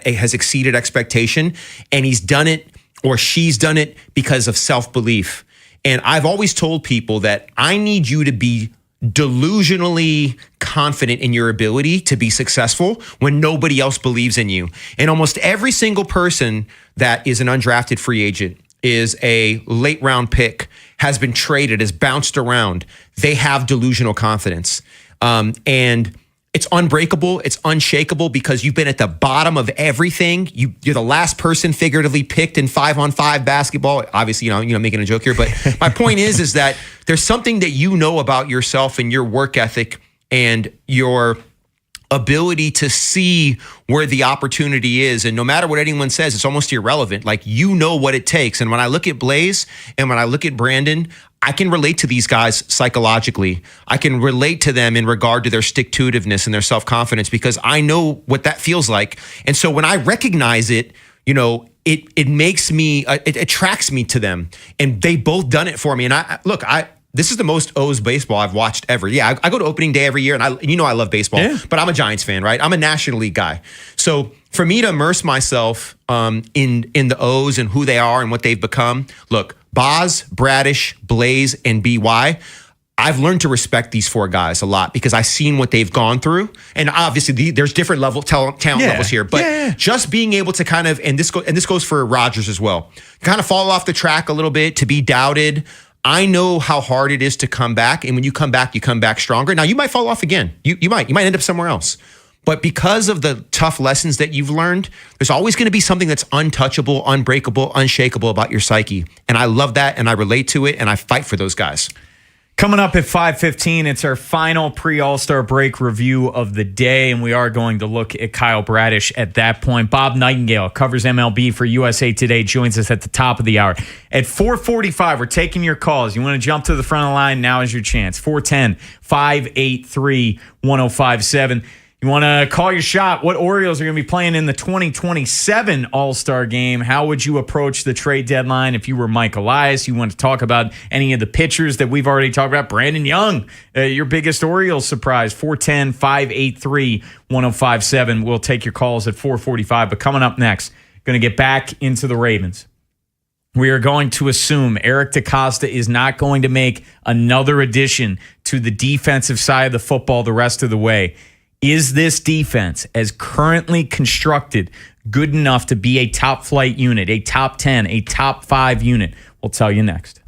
has exceeded expectation, and he's done it or she's done it because of self-belief. And I've always told people that I need you to be delusionally confident in your ability to be successful when nobody else believes in you. And almost every single person that is an undrafted free agent, is a late round pick, has been traded, has bounced around, they have delusional confidence. And it's unbreakable. It's unshakable because you've been at the bottom of everything. You're the last person figuratively picked in 5-on-5 basketball. Obviously, you know, making a joke here, but my point is that there's something that you know about yourself and your work ethic and your ability to see where the opportunity is. And no matter what anyone says, it's almost irrelevant. Like, you know what it takes. And when I look at Blaze and when I look at Brandon, I can relate to these guys psychologically. I can relate to them in regard to their stick-to-itiveness and their self-confidence because I know what that feels like. And so when I recognize it, you know, it makes me, it attracts me to them. And they both done it for me. And this is the most O's baseball I've watched ever. Yeah, I go to opening day every year, and I love baseball, but I'm a Giants fan, right? I'm a National League guy. So for me to immerse myself in the O's and who they are and what they've become, look, Boz, Bradish, Blaze, and BY, I've learned to respect these four guys a lot because I've seen what they've gone through. And obviously there's different talent levels here, but just being able to kind of, and this goes for Rodgers as well, kind of fall off the track a little bit, to be doubted. I know how hard it is to come back. And when you come back stronger. Now you might fall off again. You might end up somewhere else. But because of the tough lessons that you've learned, there's always going to be something that's untouchable, unbreakable, unshakable about your psyche. And I love that, and I relate to it, and I fight for those guys. Coming up at 5:15, it's our final pre-All-Star break review of the day, and we are going to look at Kyle Bradish at that point. Bob Nightingale covers MLB for USA Today, joins us at the top of the hour. At 4:45, we're taking your calls. You want to jump to the front of the line? Now is your chance. 410-583-1057. You want to call your shot? What Orioles are going to be playing in the 2027 All-Star game? How would you approach the trade deadline if you were Mike Elias? You want to talk about any of the pitchers that we've already talked about? Brandon Young, your biggest Orioles surprise, 410-583-1057. We'll take your calls at 4:45. But coming up next, going to get back into the Ravens. We are going to assume Eric DeCosta is not going to make another addition to the defensive side of the football the rest of the way. Is this defense, as currently constructed, good enough to be a top flight unit, a top 10, a top 5 unit? We'll tell you next.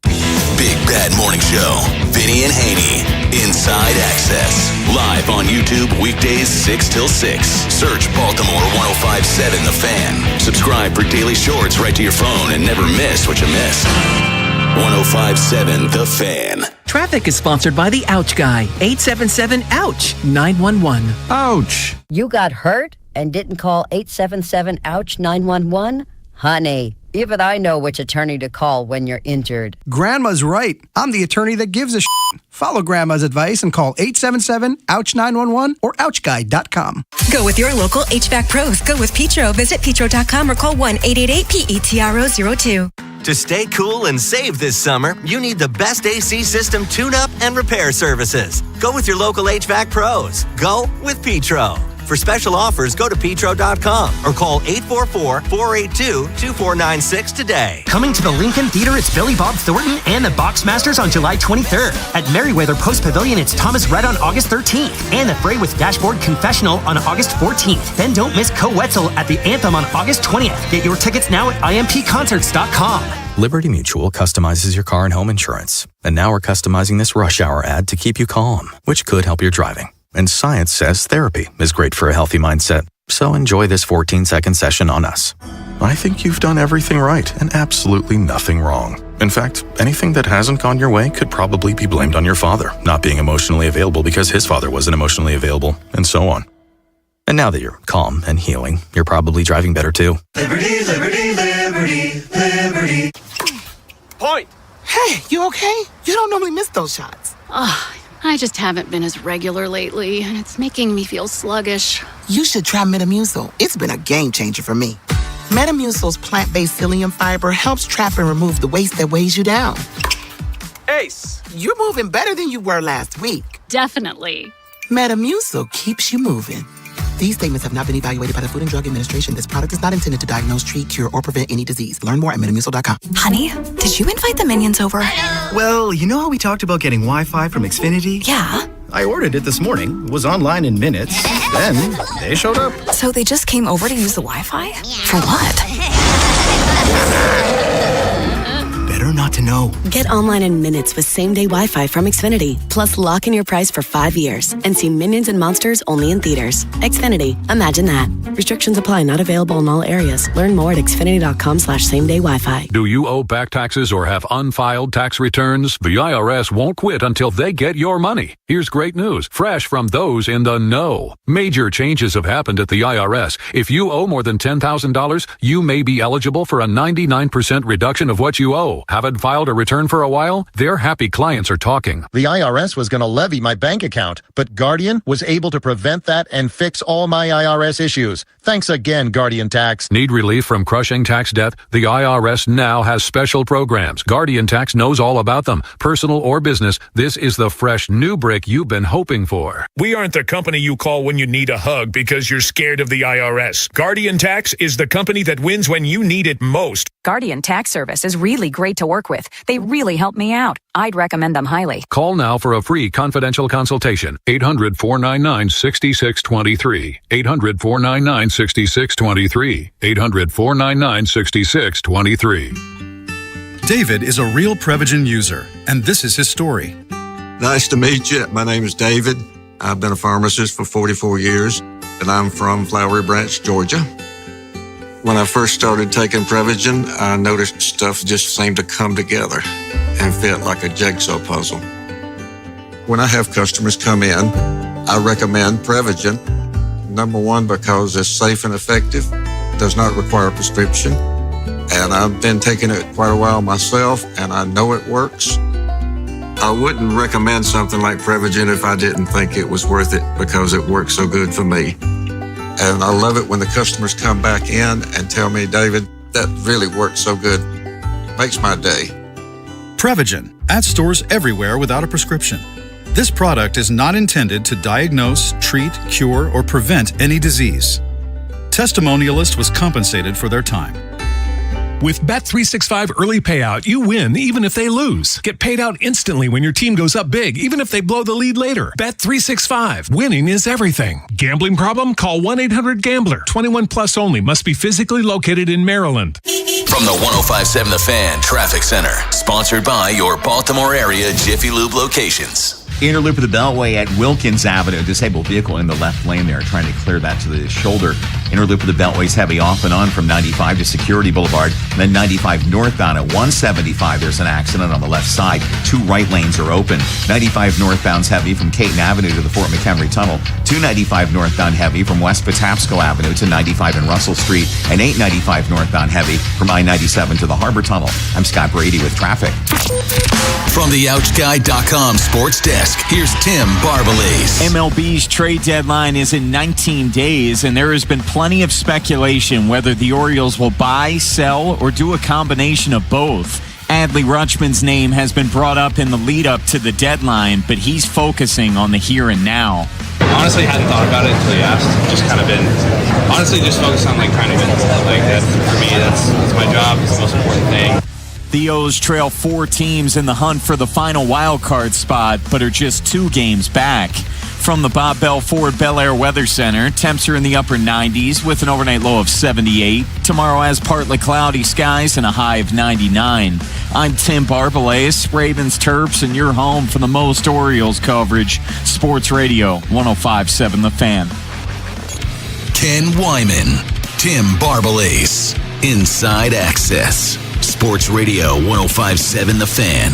Big Bad Morning Show. Vinny and Haynie. Inside Access. Live on YouTube weekdays 6 till 6. Search Baltimore 1057 The Fan. Subscribe for daily shorts right to your phone and never miss what you missed. 1057 The Fan. Traffic is sponsored by the Ouch Guy. 877-OUCH-911. Ouch! You got hurt and didn't call 877-OUCH-911? Honey, Even I know which attorney to call when you're injured. Grandma's right. I'm the attorney that gives a shit. Follow Grandma's advice and call 877-OUCH-911 or OUCHGuy.com. Go with your local HVAC pros. Go with Petro. Visit petro.com or call 1-888-PETRO02. To stay cool and save this summer, you need the best AC system tune-up and repair services. Go with your local HVAC pros. Go with Petro. For special offers, go to petro.com or call 844-482-2496 today. Coming to the Lincoln Theater, it's Billy Bob Thornton and the Boxmasters on July 23rd. At Merriweather Post Pavilion, it's Thomas Rhett on August 13th. And the Fray with Dashboard Confessional on August 14th. Then don't miss Co Wetzel at the Anthem on August 20th. Get your tickets now at impconcerts.com. Liberty Mutual customizes your car and home insurance. And now we're customizing this rush hour ad to keep you calm, which could help your driving. And science says therapy is great for a healthy mindset. So enjoy this 14-second session on us. I think you've done everything right and absolutely nothing wrong. In fact, anything that hasn't gone your way could probably be blamed on your father not being emotionally available because his father wasn't emotionally available, and so on. And now that you're calm and healing, you're probably driving better too. Liberty, liberty, liberty, liberty. Point! Hey, you okay? You don't normally miss those shots. I just haven't been as regular lately, and it's making me feel sluggish. You should try Metamucil. It's been a game changer for me. Metamucil's plant-based psyllium fiber helps trap and remove the waste that weighs you down. Ace! You're moving better than you were last week. Definitely. Metamucil keeps you moving. These statements have not been evaluated by the Food and Drug Administration. This product is not intended to diagnose, treat, cure, or prevent any disease. Learn more at Metamucil.com. Honey, did you invite the minions over? Well, you know how we talked about getting Wi-Fi from Xfinity? Yeah. I ordered it this morning, was online in minutes, then they showed up. So they just came over to use the Wi-Fi? For what? Better not to know. Get online in minutes with same-day Wi-Fi from Xfinity. Plus, lock in your price for 5 years and see Minions and Monsters only in theaters. Xfinity. Imagine that. Restrictions apply. Not available in all areas. Learn more at xfinity.com/same-day Wi-Fi. Do you owe back taxes or have unfiled tax returns? The IRS won't quit until they get your money. Here's great news, fresh from those in the know. Major changes have happened at the IRS. If you owe more than $10,000, you may be eligible for a 99% reduction of what you owe. Haven't filed a return for a while? Their happy clients are talking. The IRS was going to levy my bank account, but Guardian was able to prevent that and fix all my IRS issues. Thanks again, Guardian Tax. Need relief from crushing tax debt? The IRS now has special programs. Guardian Tax knows all about them. Personal or business, this is the fresh new brick you've been hoping for. We aren't the company you call when you need a hug because you're scared of the IRS. Guardian Tax is the company that wins when you need it most. Guardian Tax Service is really great to work with. They really help me out. I'd recommend them highly. Call now for a free confidential consultation. 800-499-6623. 800-499-6623. 800-499-6623. David is a real Prevagen user, and this is his story. Nice to meet you. My name is David. I've been a pharmacist for 44 years, and I'm from Flowery Branch, Georgia. When I first started taking Prevagen, I noticed stuff just seemed to come together and fit like a jigsaw puzzle. When I have customers come in, I recommend Prevagen. Number one, because it's safe and effective, does not require a prescription, and I've been taking it quite a while myself, and I know it works. I wouldn't recommend something like Prevagen if I didn't think it was worth it because it works so good for me. And I love it when the customers come back in and tell me, David, that really worked so good. Makes my day. Prevagen, at stores everywhere without a prescription. This product is not intended to diagnose, treat, cure, or prevent any disease. Testimonialist was compensated for their time. With Bet365 Early Payout, you win even if they lose. Get paid out instantly when your team goes up big, even if they blow the lead later. Bet365. Winning is everything. Gambling problem? Call 1-800-GAMBLER. 21 plus only. Must be physically located in Maryland. From the 105.7 The Fan Traffic Center. Sponsored by your Baltimore area Jiffy Lube locations. Inner loop of the Beltway at Wilkins Avenue. Disabled vehicle in the left lane there, trying to clear that to the shoulder. Inner loop of the Beltway is heavy off and on from 95 to Security Boulevard. And then 95 northbound at 175. There's an accident on the left side. 2 right lanes are open. 95 northbound's heavy from Caton Avenue to the Fort McHenry Tunnel. 295 northbound heavy from West Patapsco Avenue to 95 and Russell Street. And 895 northbound heavy from I-97 to the Harbor Tunnel. I'm Scott Brady with traffic. From the OutchGuy.com sports desk, here's Tim Barbalace. MLB's trade deadline is in 19 days, and there has been plenty of speculation whether the Orioles will buy, sell, or do a combination of both. Adley Rutschman's name has been brought up in the lead-up to the deadline, but he's focusing on the here and now. Honestly, hadn't thought about it until you asked. Just kind of been, honestly, just focused on trying to win. That's, for me, that's my job. It's the most important thing. The O's trail 4 teams in the hunt for the final wild card spot, but are just 2 games back. From the Bob Bell Ford Bel Air Weather Center, temps are in the upper 90s with an overnight low of 78. Tomorrow has partly cloudy skies and a high of 99. I'm Tim Barbalace, Ravens Terps, and you're home for the most Orioles coverage. Sports Radio 105.7 The Fan. Ken Wyman, Tim Barbalace, Inside Access. Sports Radio 105.7 The Fan.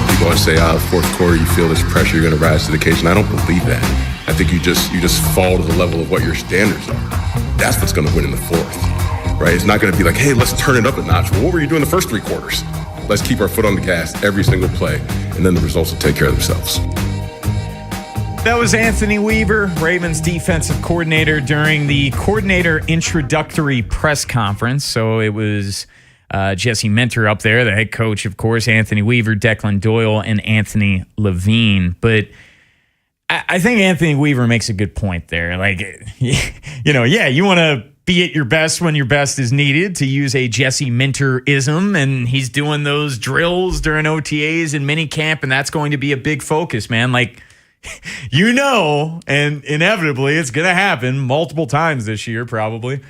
People always say, fourth quarter, you feel this pressure, you're going to rise to the occasion. I don't believe that. I think you just fall to the level of what your standards are. That's what's going to win in the fourth, right? It's not going to be like, hey, let's turn it up a notch. Well, what were you doing the first 3 quarters? Let's keep our foot on the gas every single play, and then the results will take care of themselves. That was Anthony Weaver, Ravens defensive coordinator, during the coordinator introductory press conference. So it was Jesse Minter up there, the head coach, of course, Anthony Weaver, Declan Doyle, and Anthony Levine. But I think Anthony Weaver makes a good point there. You want to be at your best when your best is needed, to use a Jesse Minter-ism, and he's doing those drills during OTAs and minicamp, and that's going to be a big focus, man. And inevitably it's going to happen multiple times this year, probably.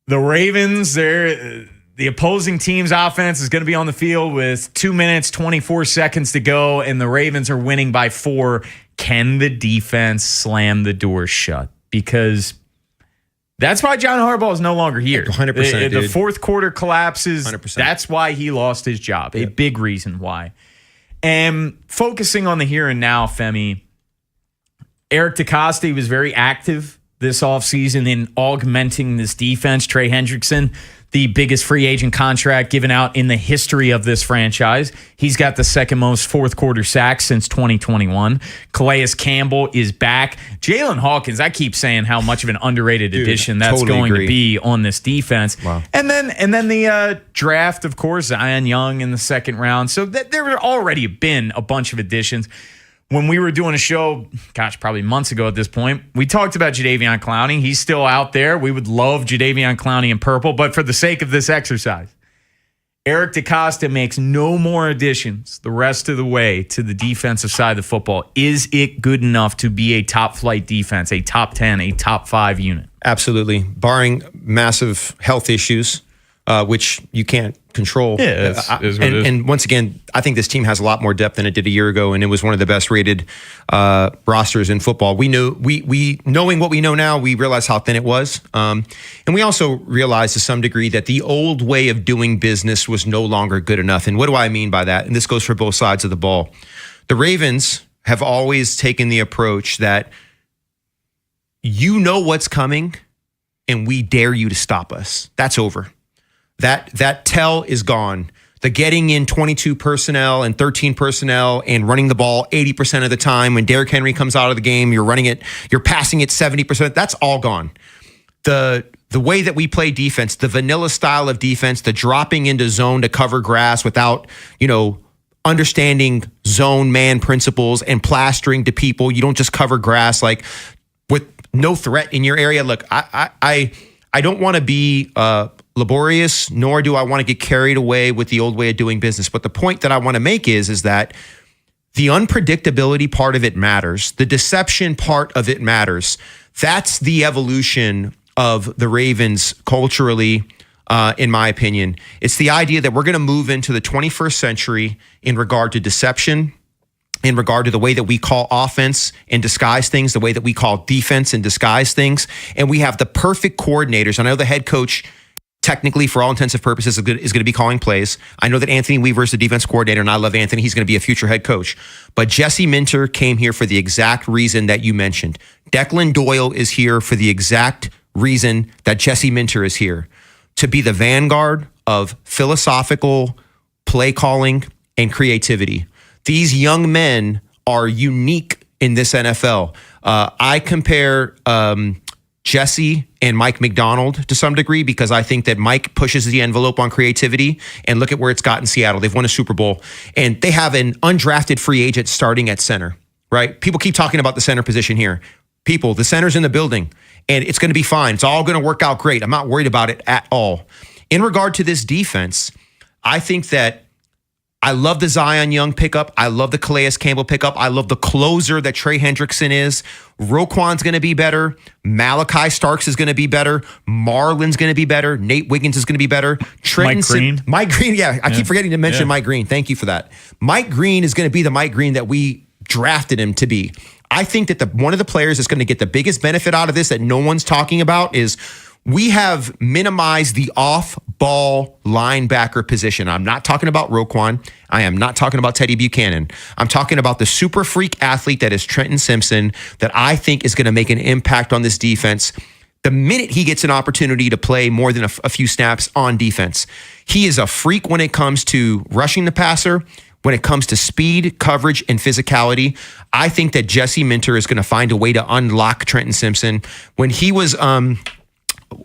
The Ravens, the opposing team's offense is going to be on the field with 2 minutes, 24 seconds to go, and the Ravens are winning by 4. Can the defense slam the door shut? Because that's why John Harbaugh is no longer here. 100%. The fourth quarter collapses. 100%. That's why he lost his job. A big reason why. And focusing on the here and now, Femi, Eric DeCosta was very active this offseason in augmenting this defense. Trey Hendrickson, the biggest free agent contract given out in the history of this franchise. He's got the second most fourth quarter sacks since 2021. Calais Campbell is back. Jalen Hawkins, I keep saying how much of an underrated addition that's totally going agree. to be on this defense. Wow. And then the draft, of course, Zion Young in the second round. So there had already been a bunch of additions. When we were doing a show, probably months ago at this point, we talked about Jadeveon Clowney. He's still out there. We would love Jadeveon Clowney in purple, but for the sake of this exercise, Eric DeCosta makes no more additions the rest of the way to the defensive side of the football. Is it good enough to be a top-flight defense, a top 10, a top 5 unit? Absolutely. Barring massive health issues, which you can't control. Yeah, and once again, I think this team has a lot more depth than it did a year ago, and it was one of the best rated rosters in football. We knowing what we know now, we realize how thin it was, and we also realized to some degree that the old way of doing business was no longer good enough. And what do I mean by that? And this goes for both sides of the ball. The Ravens have always taken the approach that you know what's coming, and we dare you to stop us. That's over. That tell is gone. The getting in 22 personnel and 13 personnel and running the ball 80% of the time. When Derrick Henry comes out of the game, you're passing it 70%. That's all gone. The way that we play defense, the vanilla style of defense, the dropping into zone to cover grass without, understanding zone man principles and plastering to people. You don't just cover grass with no threat in your area. Look, I don't want to be laborious, nor do I want to get carried away with the old way of doing business. But the point that I want to make is that The unpredictability part of it matters. The deception part of it matters. That's the evolution of the Ravens culturally, in my opinion. It's the idea that we're going to move into the 21st century in regard to deception, in regard to the way that we call offense and disguise things, the way that we call defense and disguise things. And we have the perfect coordinators. I know the head coach, technically, for all intents and purposes, is going to be calling plays. I know that Anthony Weaver is the defense coordinator, and I love Anthony. He's going to be a future head coach. But Jesse Minter came here for the exact reason that you mentioned. Declan Doyle is here for the exact reason that Jesse Minter is here, to be the vanguard of philosophical play calling and creativity. These young men are unique in this NFL. I compare Jesse and Mike McDonald to some degree, because I think that Mike pushes the envelope on creativity, and look at where it's got in Seattle. They've won a Super Bowl, and they have an undrafted free agent starting at center, right? People keep talking about the center position here. People, the center's in the building, and it's going to be fine. It's all going to work out great. I'm not worried about it at all. In regard to this defense, I think that I love the Zion Young pickup. I love the Calais Campbell pickup. I love the closer that Trey Hendrickson is. Roquan's going to be better. Malachi Starks is going to be better. Marlon's going to be better. Nate Wiggins is going to be better. Mike Green. Yeah, I keep forgetting to mention Mike Green. Thank you for that. Mike Green is going to be the Mike Green that we drafted him to be. I think that one of the players that's going to get the biggest benefit out of this that no one's talking about is we have minimized the off-ball linebacker position. I'm not talking about Roquan. I am not talking about Teddy Buchanan. I'm talking about the super freak athlete that is Trenton Simpson, that I think is going to make an impact on this defense the minute he gets an opportunity to play more than a few snaps on defense. He is a freak when it comes to rushing the passer, when it comes to speed, coverage, and physicality. I think that Jesse Minter is going to find a way to unlock Trenton Simpson. When he was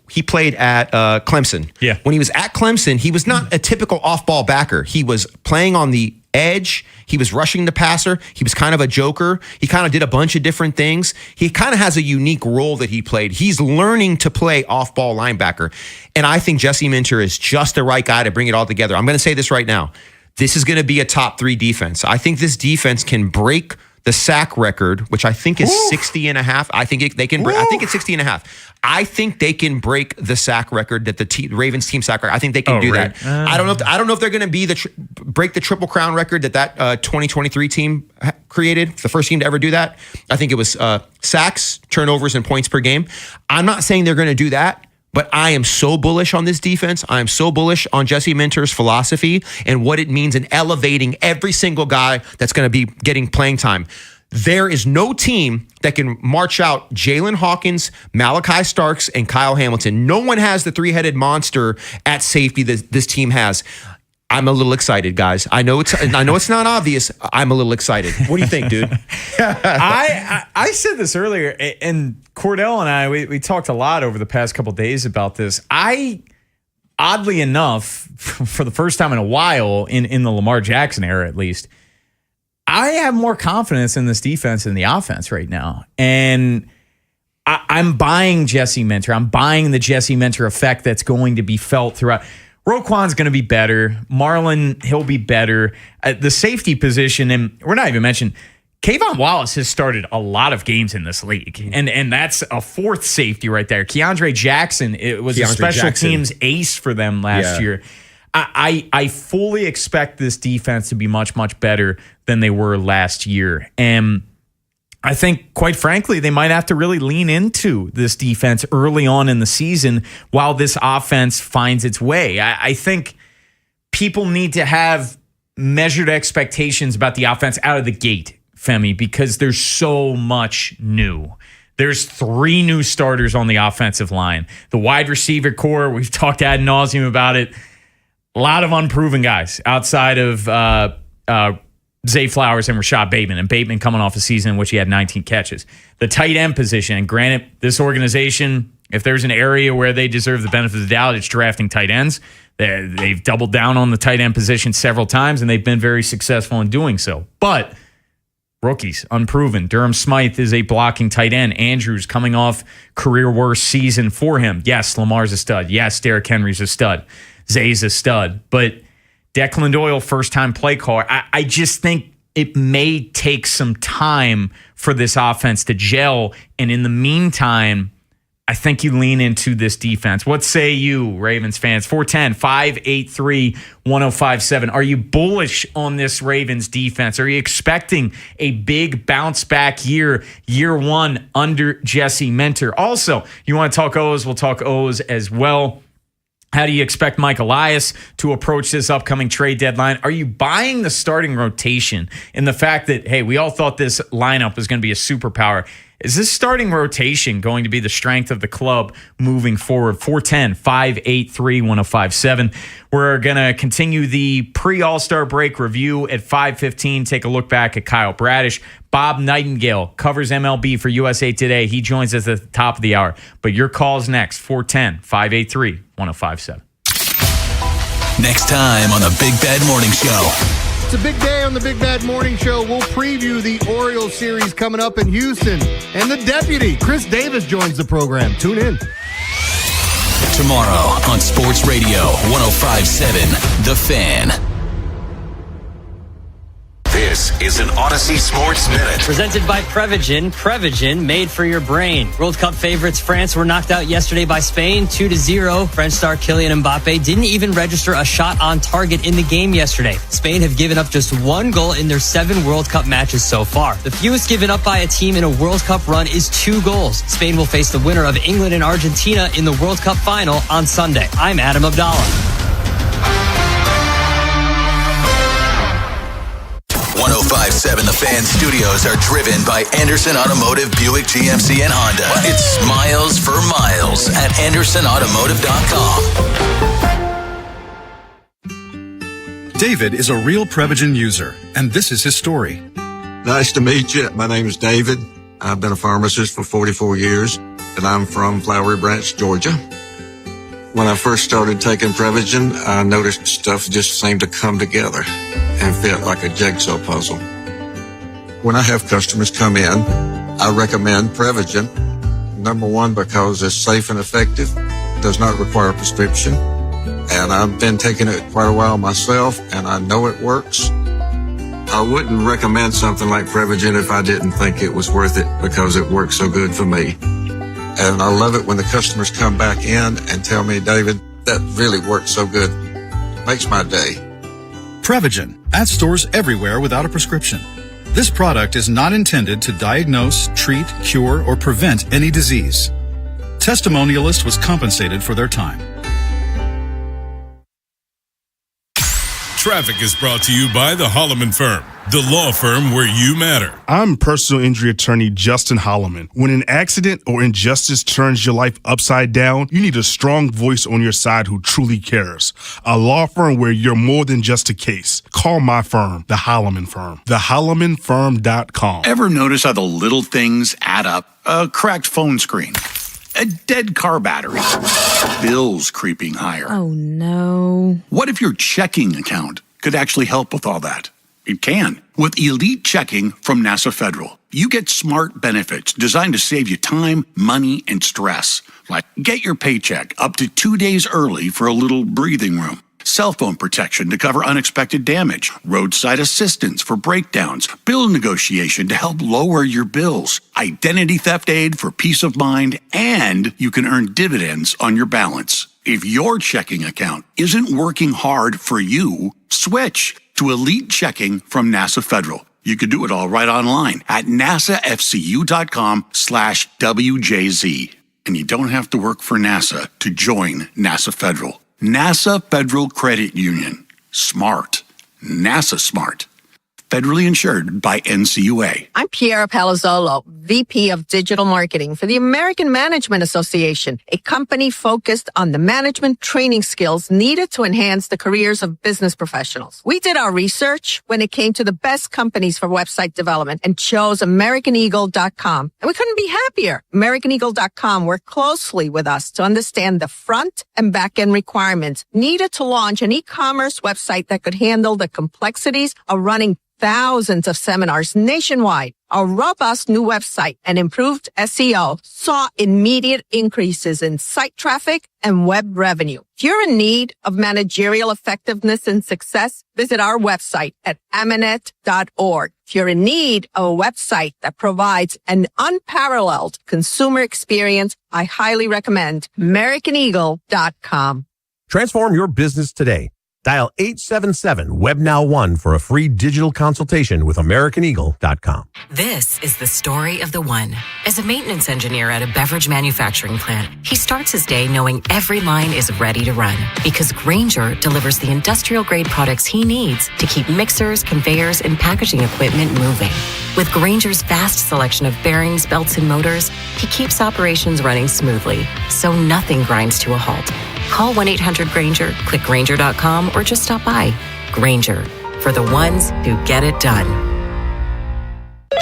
he played at Clemson. Yeah. When he was at Clemson, he was not a typical off-ball backer. He was playing on the edge. He was rushing the passer. He was kind of a joker. He kind of did a bunch of different things. He kind of has a unique role that he played. He's learning to play off-ball linebacker. And I think Jesse Minter is just the right guy to bring it all together. I'm going to say this right now. This is going to be a top 3 defense. I think this defense can break the sack record, which I think is 60 and a half. I think they can break. I think it's 60 and a half. I think they can break the sack record that the Ravens team sack record. I think they can do that. I don't know if they're going to be break the Triple Crown record that 2023 team created. The first team to ever do that. I think it was sacks, turnovers, and points per game. I'm not saying they're going to do that, but I am so bullish on this defense. I am so bullish on Jesse Minter's philosophy and what it means in elevating every single guy that's going to be getting playing time. There is no team that can march out Jalen Hawkins, Malachi Starks, and Kyle Hamilton. No one has the 3-headed monster at safety that this team has. I'm a little excited, guys. I know it's not obvious. I'm a little excited. What do you think, dude? I said this earlier, and Cordell and I, we talked a lot over the past couple of days about this. Oddly enough, for the first time in a while, in the Lamar Jackson era at least, I have more confidence in this defense than the offense right now. And I'm buying Jesse Minter. I'm buying the Jesse Minter effect that's going to be felt throughout. Roquan's going to be better. Marlon, he'll be better. The safety position, and we're not even mentioning, Kayvon Wallace has started a lot of games in this league, and that's a 4th safety right there. Keandre Jackson, it was a special teams ace for them last year. I fully expect this defense to be much, much better than they were last year. And I think, quite frankly, they might have to really lean into this defense early on in the season while this offense finds its way. I think people need to have measured expectations about the offense out of the gate, Femi, because there's so much new. There's 3 new starters on the offensive line. The wide receiver core, we've talked ad nauseum about it. A lot of unproven guys outside of Zay Flowers and Rashad Bateman, and Bateman coming off a season in which he had 19 catches. The tight end position, and granted, this organization, if there's an area where they deserve the benefit of the doubt, it's drafting tight ends. They've doubled down on the tight end position several times, and they've been very successful in doing so. But rookies, unproven. Durham Smythe is a blocking tight end. Andrews coming off career worst season for him. Yes, Lamar's a stud. Yes, Derrick Henry's a stud. Zay's a stud. But Declan Doyle, first-time play caller. I just think it may take some time for this offense to gel. And in the meantime, I think you lean into this defense. What say you, Ravens fans? 410-583-1057. Are you bullish on this Ravens defense? Are you expecting a big bounce back year one under Jesse Minter? Also, you want to talk O's? We'll talk O's as well. How do you expect Mike Elias to approach this upcoming trade deadline? Are you buying the starting rotation in the fact that, hey, we all thought this lineup was going to be a superpower? Is this starting rotation going to be the strength of the club moving forward? 410-583-1057. We're going to continue the pre-All-Star break review at 5:15. Take a look back at Kyle Bradish. Bob Nightingale covers MLB for USA Today. He joins us at the top of the hour. But your call's next, 410-583-1057. Next time on the Big Bad Morning Show. It's a big day on the Big Bad Morning Show. We'll preview the Orioles series coming up in Houston. And the deputy, Chris Davis, joins the program. Tune in. Tomorrow on Sports Radio 105.7 The Fan. This is an Odyssey Sports Minute. Presented by Prevagen. Prevagen, made for your brain. World Cup favorites France were knocked out yesterday by Spain 2-0. French star Kylian Mbappe didn't even register a shot on target in the game yesterday. Spain have given up just one goal in their 7 World Cup matches so far. The fewest given up by a team in a World Cup run is 2 goals. Spain will face the winner of England and Argentina in the World Cup final on Sunday. I'm Adam Abdallah. 105.7 The Fan studios are driven by Anderson Automotive, Buick, GMC, and Honda. It's miles for miles at AndersonAutomotive.com. David is a real Prevagen user, and this is his story. Nice to meet you. My name is David. I've been a pharmacist for 44 years, and I'm from Flowery Branch, Georgia. When I first started taking Prevagen, I noticed stuff just seemed to come together and fit like a jigsaw puzzle. When I have customers come in, I recommend Prevagen. Number one, because it's safe and effective, does not require a prescription, and I've been taking it quite a while myself, and I know it works. I wouldn't recommend something like Prevagen if I didn't think it was worth it because it works so good for me. And I love it when the customers come back in and tell me, David, that really works so good. Makes my day. Prevagen, at stores everywhere without a prescription. This product is not intended to diagnose, treat, cure, or prevent any disease. Testimonialist was compensated for their time. Traffic is brought to you by the Holloman Firm, the law firm where you matter. I'm personal injury attorney Justin Holloman. When an accident or injustice turns your life upside down, you need a strong voice on your side who truly cares. A law firm where you're more than just a case. Call my firm, the Holloman Firm. TheHollomanFirm.com. Ever notice how the little things add up? A cracked phone screen, a dead car battery, bills creeping higher. Oh, no. What if your checking account could actually help with all that? It can. With Elite Checking from NASA Federal, you get smart benefits designed to save you time, money, and stress. Like get your paycheck up to 2 days early for a little breathing room. Cell phone protection to cover unexpected damage, roadside assistance for breakdowns, bill negotiation to help lower your bills, identity theft aid for peace of mind, and you can earn dividends on your balance. If your checking account isn't working hard for you, switch to Elite Checking from NASA Federal. You can do it all right online at nasafcu.com/WJZ. And you don't have to work for NASA to join NASA Federal. NASA Federal Credit Union. Smart. NASA smart. Federally insured by NCUA. I'm Piera Palazzolo, VP of Digital Marketing for the American Management Association, a company focused on the management training skills needed to enhance the careers of business professionals. We did our research when it came to the best companies for website development and chose AmericanEagle.com. And we couldn't be happier. AmericanEagle.com worked closely with us to understand the front and back end requirements needed to launch an e-commerce website that could handle the complexities of running thousands of seminars nationwide. Our robust new website and improved SEO saw immediate increases in site traffic and web revenue. If you're in need of managerial effectiveness and success, visit our website at amanet.org. If you're in need of a website that provides an unparalleled consumer experience, I highly recommend AmericanEagle.com. Transform your business today. Dial 877-WebNow1 for a free digital consultation with AmericanEagle.com. This is the story of the one. As a maintenance engineer at a beverage manufacturing plant, he starts his day knowing every line is ready to run because Grainger delivers the industrial-grade products he needs to keep mixers, conveyors, and packaging equipment moving. With Grainger's vast selection of bearings, belts, and motors, he keeps operations running smoothly, so nothing grinds to a halt. Call 1-800-GRAINGER, click Grainger.com, or just stop by. Grainger, for the ones who get it done.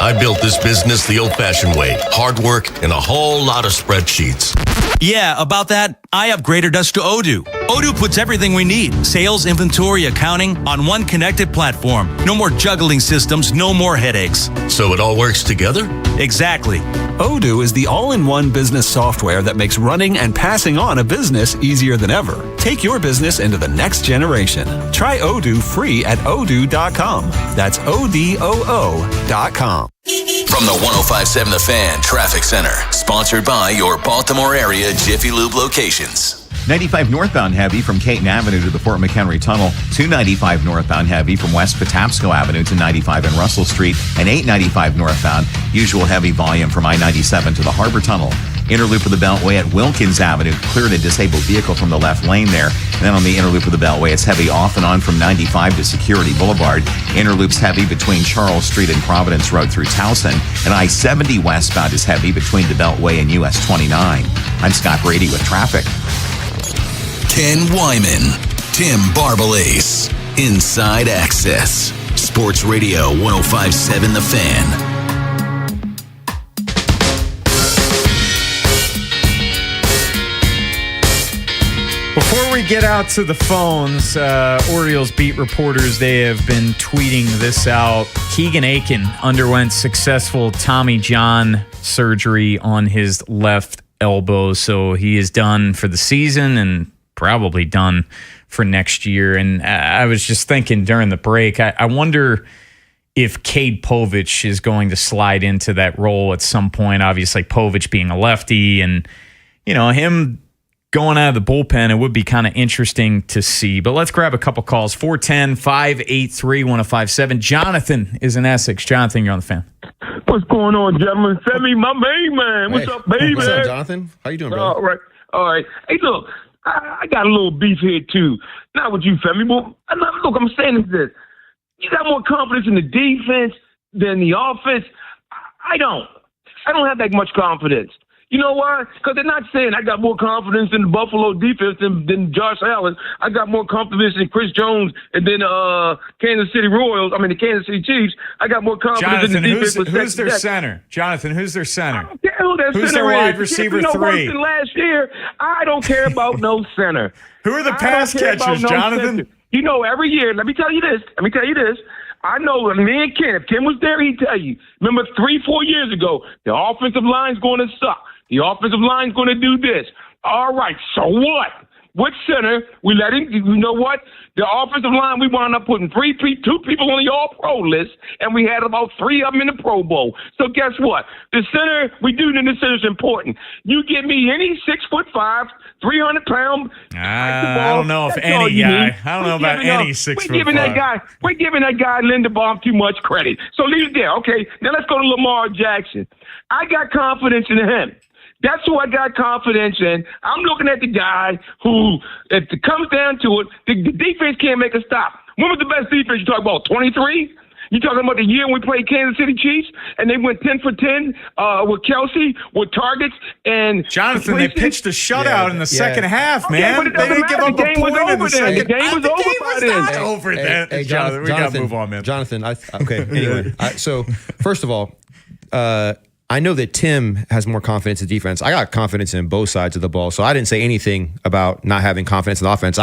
I built this business the old-fashioned way. Hard work and a whole lot of spreadsheets. Yeah, about that, I upgraded us to Odoo. Odoo puts everything we need, sales, inventory, accounting, on one connected platform. No more juggling systems, no more headaches. So it all works together? Exactly. Odoo is the all-in-one business software that makes running and passing on a business easier than ever. Take your business into the next generation. Try Odoo free at odoo.com. That's ODOO.com. From the 105.7 The Fan Traffic Center, sponsored by your Baltimore area Jiffy Lube locations. 95 northbound heavy from Caton Avenue to the Fort McHenry Tunnel, 295 northbound heavy from West Patapsco Avenue to 95 and Russell Street, and 895 northbound, usual heavy volume from I-97 to the Harbor Tunnel. Inner loop of the Beltway at Wilkins Avenue, cleared a disabled vehicle from the left lane there. And then on the inner loop of the Beltway, it's heavy off and on from 95 to Security Boulevard. Inner loop's heavy between Charles Street and Providence Road through Towson. And I-70 westbound is heavy between the Beltway and US 29. I'm Scott Brady with traffic. Ken Wyman, Tim Barbalace, Inside Access, Sports Radio 105.7 The Fan. Before we get out to the phones, Orioles beat reporters, they have been tweeting this out. Keegan Aiken underwent successful Tommy John surgery on his left elbow, so he is done for the season and probably done for next year. And I was just thinking during the break, I wonder if Cade Povich is going to slide into that role at some point. Obviously, Povich being a lefty and, you know, him going out of the bullpen, it would be kind of interesting to see. But let's grab a couple calls. 410-583-1057. Jonathan is in Essex. Jonathan, you're on the Fan. What's going on, gentlemen? Femi, my main man. What's up, baby? What's up, Jonathan? How you doing, brother? All right. Hey, look, I got a little beef here, too. Not with you, Femi, but look, I'm saying this. You got more confidence in the defense than the offense. I don't have that much confidence. You know why? Because they're not saying I got more confidence in the Buffalo defense than Josh Allen. I got more confidence in Chris Jones and then the Kansas City Chiefs. I got more confidence in the defense. Who's their center? Jonathan, who's their center? I don't care who their who's center their wide is. receiver if three? Than last year, I don't care about no center. Who are the pass catchers, Jonathan? Center. You know, every year, let me tell you this. I know me and Ken, if Ken was there, he'd tell you. Remember 3-4 years ago, the offensive line's going to suck. The offensive line's going to do this. All right, so what? What center? We let him, you know what? The offensive line, we wound up putting two people on the all-pro list, and we had about 3 of them in the Pro Bowl. So guess what? The center, we do think the center's important. You give me any 6'5", 300-pound. I don't know if any guy. I don't know about any 6'5". We're giving that guy Linderbaum too much credit. So leave it there. Okay, now let's go to Lamar Jackson. I got confidence in him. That's who I got confidence in. I'm looking at the guy who, if it comes down to it, the defense can't make a stop. When was the best defense you talk about? 23? You talking about the year when we played Kansas City Chiefs and they went 10 for 10 with Kelsey, with targets and Jonathan, they pitched a shutout in the second half, man. They didn't give up a point in the second. The game was over by then. Not over then. Hey, Jonathan, we got to move on, man. Jonathan, okay. Anyway, so first of all, I know that Tim has more confidence in defense. I got confidence in both sides of the ball, so I didn't say anything about not having confidence in the offense.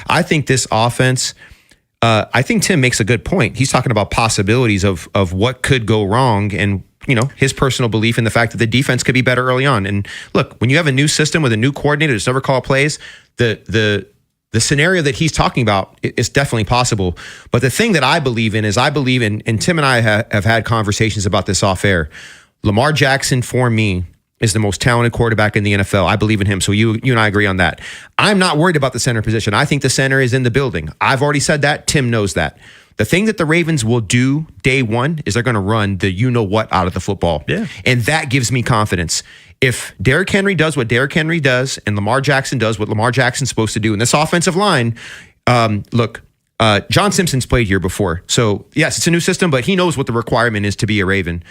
I think this offense. I think Tim makes a good point. He's talking about possibilities of what could go wrong, and his personal belief in the fact that the defense could be better early on. And look, when you have a new system with a new coordinator that's never called plays, the scenario that he's talking about is definitely possible. But the thing that I believe in is and Tim and I have had conversations about this off air. Lamar Jackson, for me, is the most talented quarterback in the NFL. I believe in him. So you and I agree on that. I'm not worried about the center position. I think the center is in the building. I've already said that. Tim knows that. The thing that the Ravens will do day one is they're going to run the you-know-what out of the football. Yeah. And that gives me confidence. If Derrick Henry does what Derrick Henry does and Lamar Jackson does what Lamar Jackson's supposed to do in this offensive line, John Simpson's played here before. So, yes, it's a new system, but he knows what the requirement is to be a Raven.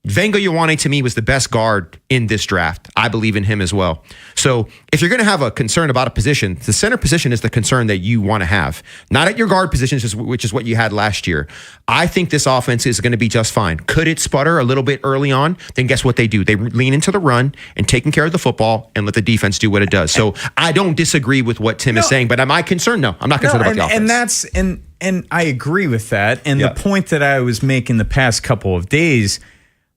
Venga Ioane, to me, was the best guard in this draft. I believe in him as well. So if you're going to have a concern about a position, the center position is the concern that you want to have. Not at your guard positions, which is what you had last year. I think this offense is going to be just fine. Could it sputter a little bit early on? Then guess what they do? They lean into the run and taking care of the football and let the defense do what it does. So I don't disagree with what Tim is saying, but am I concerned? No, I'm not concerned about the offense. And I agree with that. And the point that I was making the past couple of days,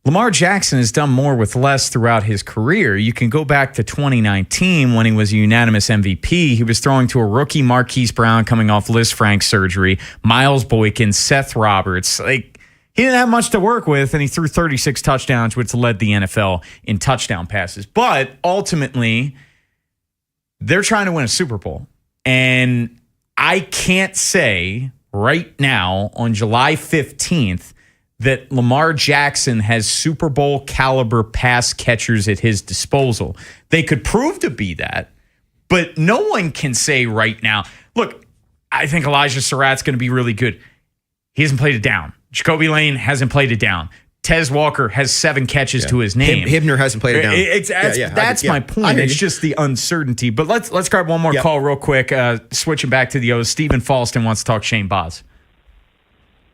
Lamar Jackson has done more with less throughout his career. You can go back to 2019 when he was a unanimous MVP. He was throwing to a rookie Marquise Brown coming off Liz Frank surgery, Miles Boykin, Seth Roberts. He didn't have much to work with, and he threw 36 touchdowns, which led the NFL in touchdown passes. But ultimately, they're trying to win a Super Bowl. And I can't say right now on July 15th that Lamar Jackson has Super Bowl caliber pass catchers at his disposal. They could prove to be that, but no one can say right now, look, I think Elijah Surratt's going to be really good. He hasn't played it down. Jacoby Lane hasn't played it down. Tez Walker has 7 catches to his name. Hibner hasn't played it down. That's my point. It's just the uncertainty. But let's grab one more call real quick. Switching back to the O's. Stephen Falston wants to talk Shane Boz.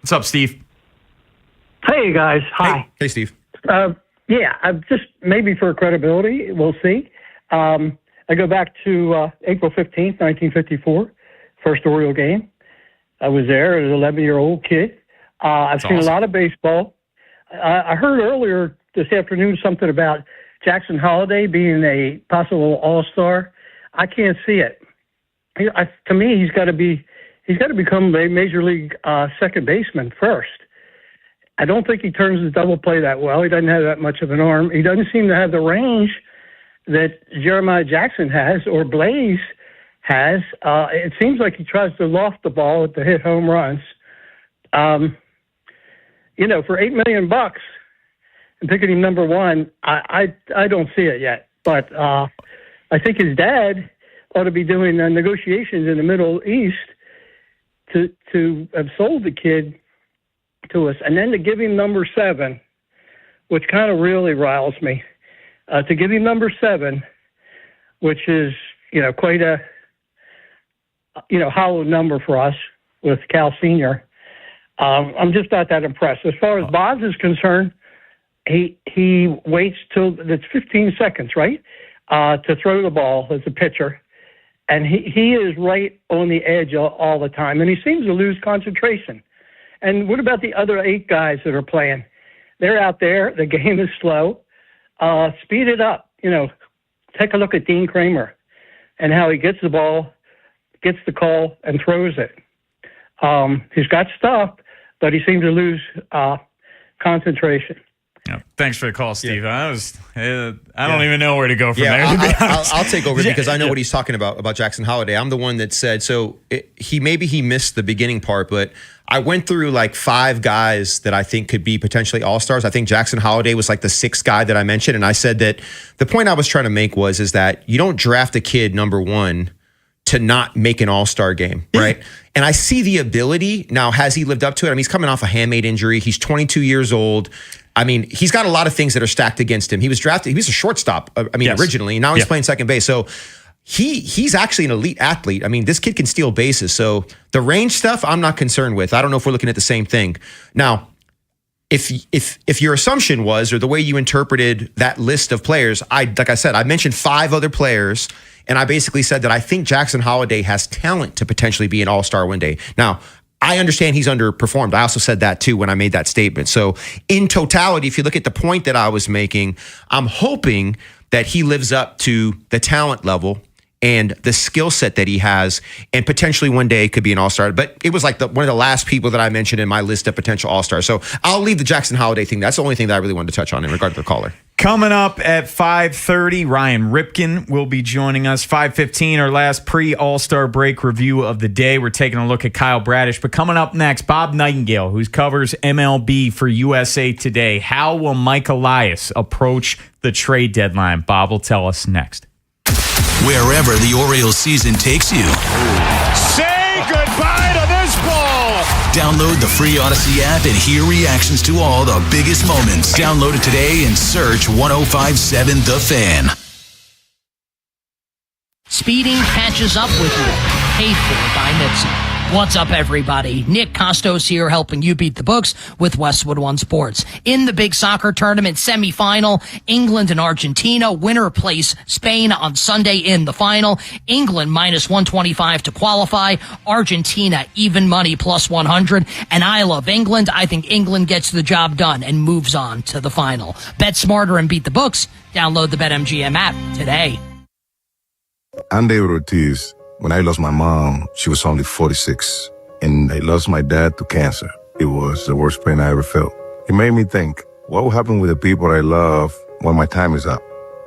What's up, Steve? Hey, guys. Hi. Hey, Steve. I'm just maybe for credibility, we'll see. I go back to April 15th, 1954, first Oriole game. I was there as an 11-year-old kid. I've seen a lot of baseball. I heard earlier this afternoon something about Jackson Holliday being a possible all-star. I can't see it. To me, he's got to become a major league second baseman first. I don't think he turns the double play that well. He doesn't have that much of an arm. He doesn't seem to have the range that Jeremiah Jackson has or Blaze has. It seems like he tries to loft the ball to hit home runs. For $8 million and picking him number one, I don't see it yet. But I think his dad ought to be doing negotiations in the Middle East to have sold the kid to us, and then to give him number 7, which kind of really riles me. To give him number 7, which is quite a hollow number for us with Cal Senior. I'm just not that impressed. As far as Boz is concerned, he waits till it's 15 seconds, right, to throw the ball as a pitcher, and he is right on the edge all the time, and he seems to lose concentration. And what about the other 8 guys that are playing? They're out there. The game is slow. Speed it up. Take a look at Dean Kramer and how he gets the ball, gets the call, and throws it. He's got stuff, but he seems to lose concentration. Yeah. Thanks for the call, Steve. I don't even know where to go from there. I'll take over because I know what he's talking about Jackson Holliday. I'm the one that said, he missed the beginning part, but I went through like 5 guys that I think could be potentially all-stars. I think Jackson Holliday was like the 6th guy that I mentioned. And I said that the point I was trying to make is that you don't draft a kid number 1 to not make an all-star game, right? And I see the ability. Now, has he lived up to it? I mean, he's coming off a hamate injury. He's 22 years old. I mean, he's got a lot of things that are stacked against him. He was drafted. He was a shortstop, originally. Now he's playing second base. So he's actually an elite athlete. I mean, this kid can steal bases. So the range stuff, I'm not concerned with. I don't know if we're looking at the same thing. Now, if your assumption was, or the way you interpreted that list of players, like I said, I mentioned 5 other players, and I basically said that I think Jackson Holliday has talent to potentially be an all-star one day. Now, I understand he's underperformed. I also said that too when I made that statement. So in totality, if you look at the point that I was making, I'm hoping that he lives up to the talent level and the skill set that he has, and potentially one day could be an all-star. But it was like one of the last people that I mentioned in my list of potential all-stars. So I'll leave the Jackson Holiday thing. That's the only thing that I really wanted to touch on in regard to the caller. Coming up at 5:30, Ryan Ripken will be joining us. 5:15, our last pre-All-Star break review of the day. We're taking a look at Kyle Bradish. But coming up next, Bob Nightingale, who covers MLB for USA Today. How will Mike Elias approach the trade deadline? Bob will tell us next. Wherever the Orioles season takes you. Say goodbye to this ball. Download the free Odyssey app and hear reactions to all the biggest moments. Download it today and search 1057 The Fan. Speeding catches up with you. Paid for by Nipsey. What's up, everybody? Nick Costos here, helping you beat the books with Westwood One Sports. In the big soccer tournament semifinal, England and Argentina. Winner plays Spain on Sunday in the final. England minus 125 to qualify. Argentina even money plus 100. And I love England. I think England gets the job done and moves on to the final. Bet smarter and beat the books. Download the BetMGM app today. I'm David Ortiz. When I lost my mom, she was only 46, and I lost my dad to cancer. It was the worst pain I ever felt. It made me think, what will happen with the people I love when my time is up?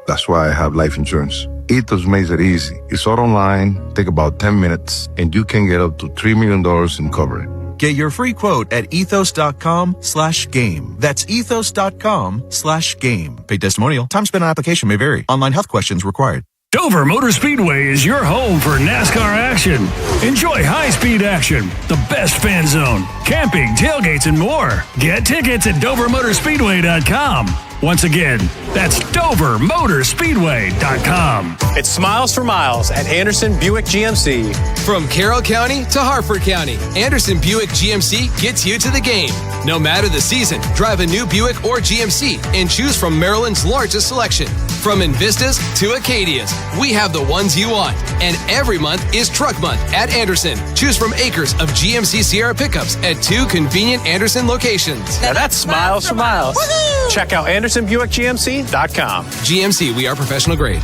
That's why I have life insurance. Ethos makes it easy. It's all online, take about 10 minutes, and you can get up to $3 million in coverage. Get your free quote at ethos.com/game. That's ethos.com/game. Paid testimonial. Time spent on application may vary. Online health questions required. Dover Motor Speedway is your home for NASCAR action. Enjoy high-speed action, the best fan zone, camping, tailgates, and more. Get tickets at DoverMotorspeedway.com. Once again, that's DoverMotorspeedway.com. It's Smiles for Miles at Anderson Buick GMC. From Carroll County to Harford County, Anderson Buick GMC gets you to the game. No matter the season, drive a new Buick or GMC and choose from Maryland's largest selection. From Invistas to Acadias, we have the ones you want. And every month is Truck Month at Anderson. Choose from acres of GMC Sierra pickups at 2 convenient Anderson locations. Now that's Smiles for Miles. Woo-hoo! Check out AndersonBuickGMC.com. GMC, we are professional grade.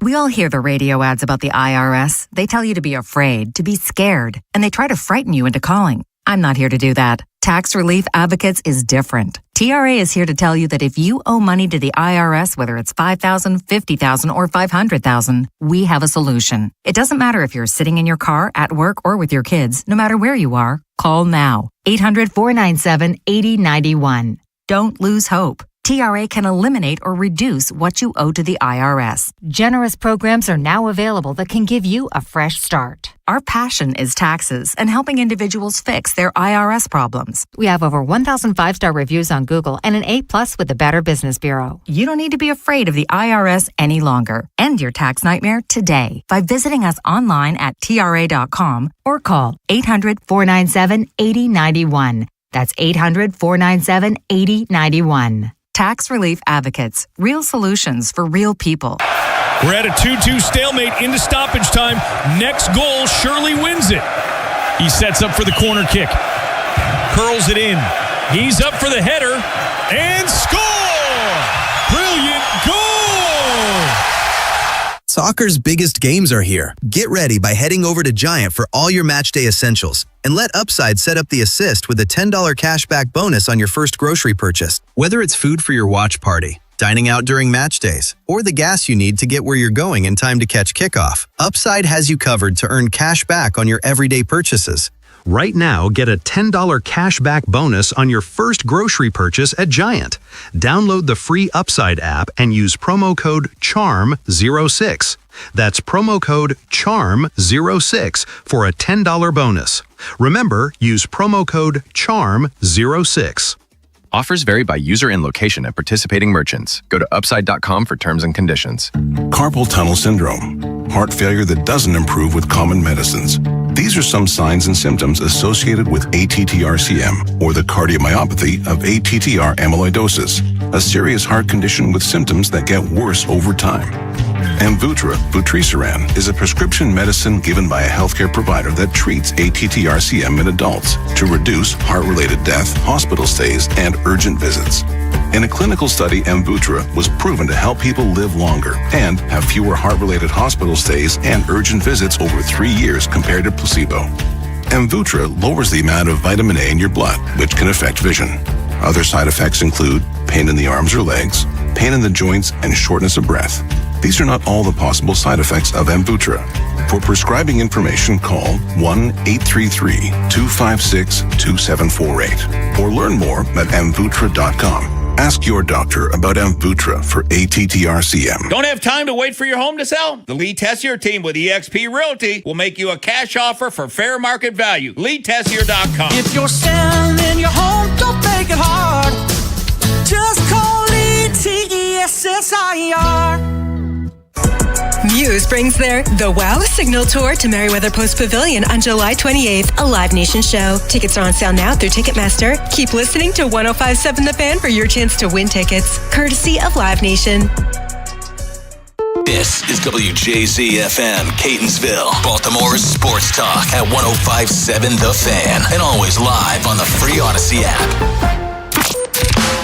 We all hear the radio ads about the IRS. They tell you to be afraid, to be scared, and they try to frighten you into calling. I'm not here to do that. Tax Relief Advocates is different. TRA is here to tell you that if you owe money to the IRS, whether it's $5,000, $50,000, or $500,000, we have a solution. It doesn't matter if you're sitting in your car, at work, or with your kids. No matter where you are, call now. 800-497-8091. Don't lose hope. TRA can eliminate or reduce what you owe to the IRS. Generous programs are now available that can give you a fresh start. Our passion is taxes and helping individuals fix their IRS problems. We have over 1,000 5-star reviews on Google and an A+ with the Better Business Bureau. You don't need to be afraid of the IRS any longer. End your tax nightmare today by visiting us online at TRA.com or call 800-497-8091. That's 800-497-8091. Tax Relief Advocates. Real solutions for real people. We're at a 2-2 stalemate into stoppage time. Next goal surely wins it. He sets up for the corner kick. Curls it in. He's up for the header. And score! Brilliant goal! Soccer's biggest games are here. Get ready by heading over to Giant for all your matchday essentials. And let Upside set up the assist with a $10 cashback bonus on your first grocery purchase. Whether it's food for your watch party, dining out during match days, or the gas you need to get where you're going in time to catch kickoff, Upside has you covered to earn cash back on your everyday purchases. Right now, get a $10 cashback bonus on your first grocery purchase at Giant. Download the free Upside app and use promo code CHARM06. That's promo code CHARM06 for a $10 bonus. Remember, use promo code CHARM06. Offers vary by user and location at participating merchants. Go to upside.com for terms and conditions. Carpal tunnel syndrome, heart failure that doesn't improve with common medicines. These are some signs and symptoms associated with ATTR-CM, or the cardiomyopathy of ATTR amyloidosis, a serious heart condition with symptoms that get worse over time. Amvuttra, vutrisiran, is a prescription medicine given by a healthcare provider that treats ATTR-CM in adults to reduce heart-related death, hospital stays, and urgent visits. In a clinical study, Amvuttra was proven to help people live longer and have fewer heart-related hospital stays and urgent visits over 3 years compared to placebo. Amvuttra lowers the amount of vitamin A in your blood, which can affect vision. Other side effects include pain in the arms or legs, pain in the joints, and shortness of breath. These are not all the possible side effects of Amvuttra. For prescribing information, call 1-833-256-2748 or learn more at amvuttra.com. Ask your doctor about Amvuttra for ATTR-CM. Don't have time to wait for your home to sell? The Lee Tessier team with eXp Realty will make you a cash offer for fair market value. LeeTessier.com. If you're selling your home, don't make it hard. Just call ETSSIR. Muse brings their The Wow Signal Tour to Merriweather Post Pavilion on July 28th, a Live Nation show. Tickets are on sale now through Ticketmaster. Keep listening to 105.7 The Fan for your chance to win tickets, courtesy of Live Nation. This is WJZ-FM, Catonsville, Baltimore's sports talk at 105.7 The Fan, and always live on the free Odyssey app.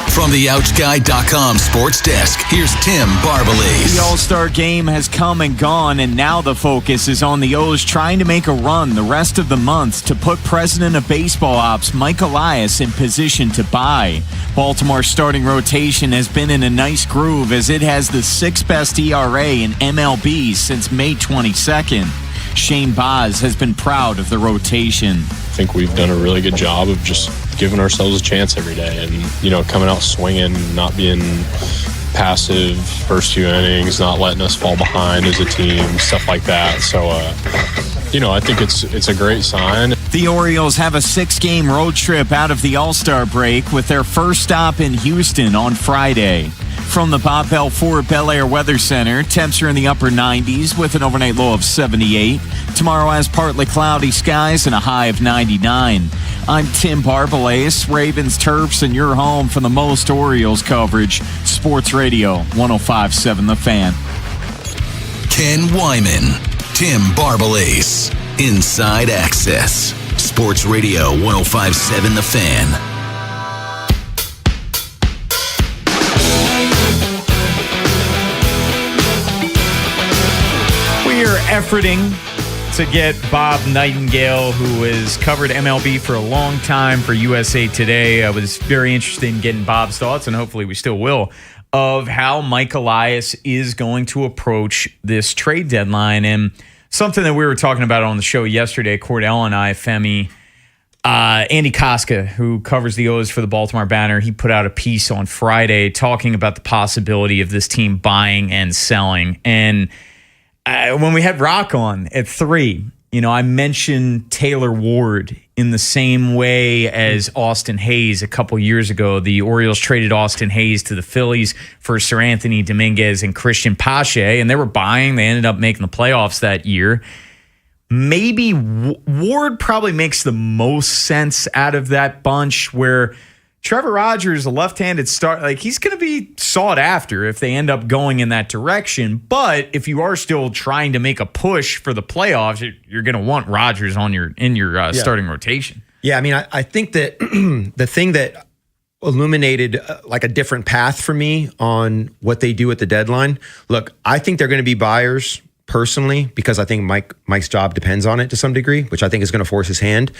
From the OutGuy.com sports desk, here's Tim Barbalese. The All-Star game has come and gone, and now the focus is on the O's trying to make a run the rest of the month to put President of Baseball Ops Mike Elias in position to buy. Baltimore's starting rotation has been in a nice groove as it has the sixth best ERA in MLB since May 22nd. Shane Baz has been proud of the rotation. I think we've done a really good job of just giving ourselves a chance every day and, coming out swinging, not being passive first few innings, not letting us fall behind as a team, stuff like that. So, I think it's a great sign. The Orioles have a 6-game road trip out of the All-Star break with their first stop in Houston on Friday. From the Bob Bell Ford Bel Air Weather Center, temps are in the upper 90s with an overnight low of 78. Tomorrow has partly cloudy skies and a high of 99. I'm Tim Barbalese, Ravens, Terps, and your home for the most Orioles coverage. Sports Radio 105.7 The Fan. Ken Wyman, Tim Barbalese, Inside Access. Sports Radio 105.7 The Fan. Efforting to get Bob Nightingale, who has covered MLB for a long time for USA Today. I was very interested in getting Bob's thoughts, and hopefully we still will, of how Mike Elias is going to approach this trade deadline. And something that we were talking about on the show yesterday, Cordell and I, Femi, Andy Koska, who covers the O's for the Baltimore Banner, he put out a piece on Friday talking about the possibility of this team buying and selling. And when we had Rock on at 3, I mentioned Taylor Ward in the same way as Austin Hayes a couple years ago. The Orioles traded Austin Hayes to the Phillies for Sir Anthony Dominguez and Christian Pache, and they were buying. They ended up making the playoffs that year. Maybe Ward probably makes the most sense out of that bunch, where Trevor Rogers, a left-handed start, he's going to be sought after if they end up going in that direction. But if you are still trying to make a push for the playoffs, you're going to want Rogers in your starting rotation. Yeah, I mean, I think that the thing that illuminated a different path for me on what they do at the deadline. Look, I think they're going to be buyers personally because I think Mike's job depends on it to some degree, which I think is going to force his hand.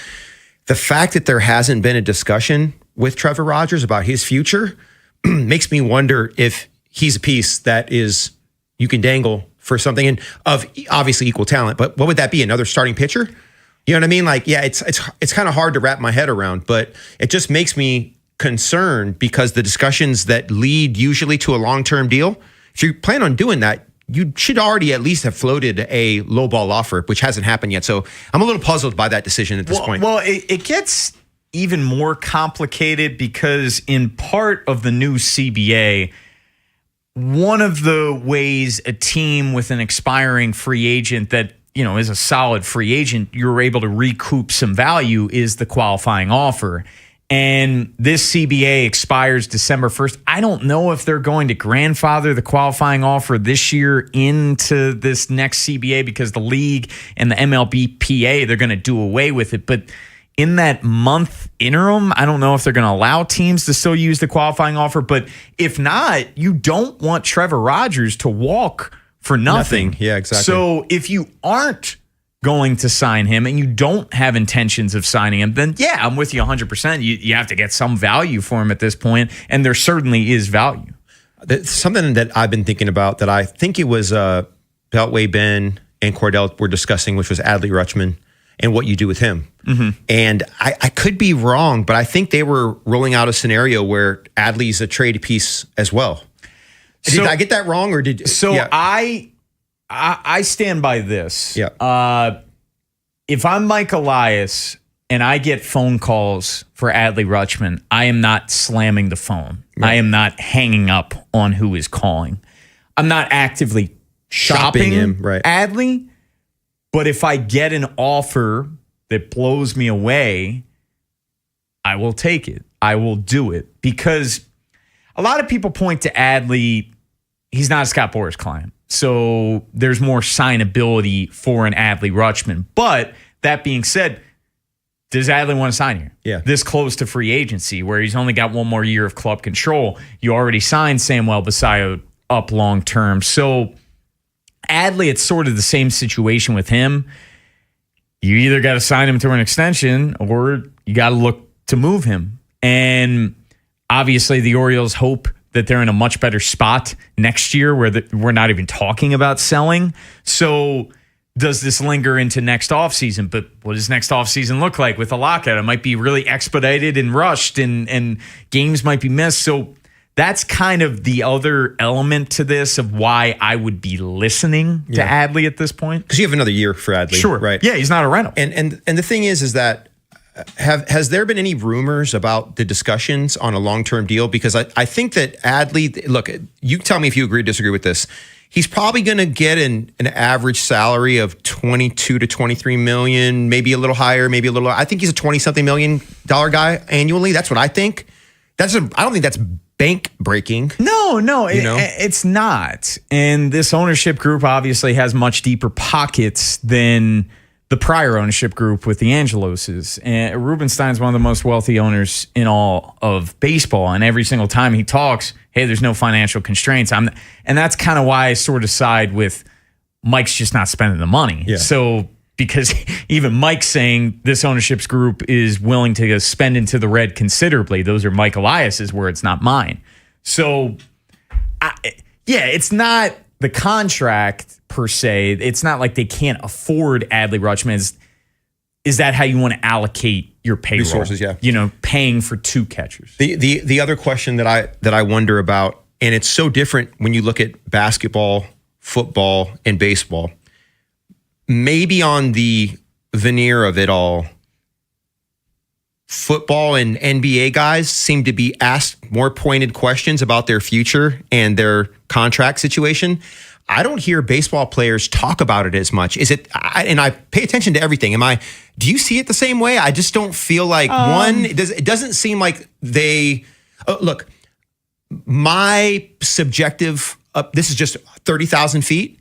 The fact that there hasn't been a discussion with Trevor Rogers about his future makes me wonder if he's a piece that you can dangle for something and of obviously equal talent. But what would that be? Another starting pitcher? You know what I mean? It's kind of hard to wrap my head around, but it just makes me concerned because the discussions that lead usually to a long-term deal, if you plan on doing that, you should already at least have floated a lowball offer, which hasn't happened yet. So I'm a little puzzled by that decision at this point. Well, it gets even more complicated because in part of the new CBA, one of the ways a team with an expiring free agent that is a solid free agent, you're able to recoup some value is the qualifying offer. And this CBA expires December 1st. I don't know if they're going to grandfather the qualifying offer this year into this next CBA because the league and the MLBPA, they're going to do away with it. But in that month interim, I don't know if they're going to allow teams to still use the qualifying offer. But if not, you don't want Trevor Rogers to walk for nothing. Yeah, exactly. So if you aren't going to sign him and you don't have intentions of signing him, then yeah, I'm with you 100%. You have to get some value for him at this point, and there certainly is value. Something that I've been thinking about that I think it was Beltway Ben and Cordell were discussing, which was Adley Rutschman and what you do with him. Mm-hmm. And I could be wrong, but I think they were rolling out a scenario where Adley's a trade piece as well. Did I get that wrong, or did so? Yeah. I stand by this. Yeah. If I'm Mike Elias and I get phone calls for Adley Rutschman, I am not slamming the phone. Right. I am not hanging up on who is calling. I'm not actively shopping him, right. Adley. But if I get an offer that blows me away, I will take it. I will do it. Because a lot of people point to Adley. He's not a Scott Boras client. So there's more signability for an Adley Rutschman. But that being said, does Adley want to sign here? Yeah. This close to free agency where he's only got one more year of club control. You already signed Samuel Basayo up long term. So Adley, it's sort of the same situation with him. You either got to sign him to an extension or you got to look to move him. And obviously the Orioles hope that they're in a much better spot next year where we're not even talking about selling. So does this linger into next offseason? But what does next offseason look like with a lockout? It might be really expedited and rushed and games might be missed. So that's kind of the other element to this of why I would be listening to Adley at this point. Because you have another year for Adley. Sure. Right. Yeah, he's not a rental. And the thing is that has there been any rumors about the discussions on a long-term deal? Because I think that Adley, look, you tell me if you agree or disagree with this. He's probably going to get an average salary of $22 to $23 million, maybe a little higher, maybe a little. I think he's a $20-something million guy annually. That's what I think. I don't think that's bank breaking. No, it's not. And this ownership group obviously has much deeper pockets than the prior ownership group with the Angeloses. And Rubenstein's one of the most wealthy owners in all of baseball. And every single time he talks, hey, there's no financial constraints. And that's kind of why I sort of side with Mike's just not spending the money. Yeah. So because even Mike's saying this ownership group is willing to spend into the red considerably. Those are Mike Elias's words, not mine. So, it's not the contract per se. It's not like they can't afford Adley Rutschman. Is that how you want to allocate your payroll? Resources, yeah. Paying for two catchers. The other question that I wonder about, and it's so different when you look at basketball, football, and baseball. Maybe on the veneer of it all, football and NBA guys seem to be asked more pointed questions about their future and their contract situation. I don't hear baseball players talk about it as much. And I pay attention to everything. Do you see it the same way? I just don't feel like it doesn't seem like they, look, my subjective, this is just 30,000 feet.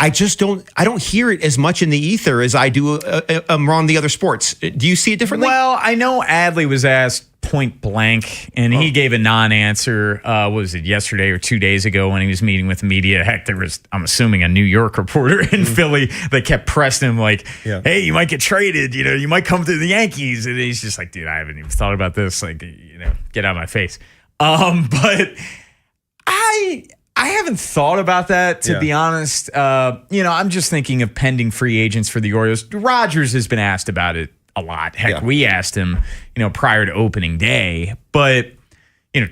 I don't hear it as much in the ether as I do on the other sports. Do you see it differently? Well, I know Adley was asked point blank, and he gave a non-answer. What was it, yesterday or 2 days ago when he was meeting with the media? Heck, there was, I'm assuming, a New York reporter in Philly that kept pressing him like, hey, you might get traded. You might come to the Yankees. And he's just like, dude, I haven't even thought about this. Like, get out of my face. But I haven't thought about that, to be honest. I'm just thinking of pending free agents for the Orioles. Rogers has been asked about it a lot. Heck, we asked him, prior to opening day. But,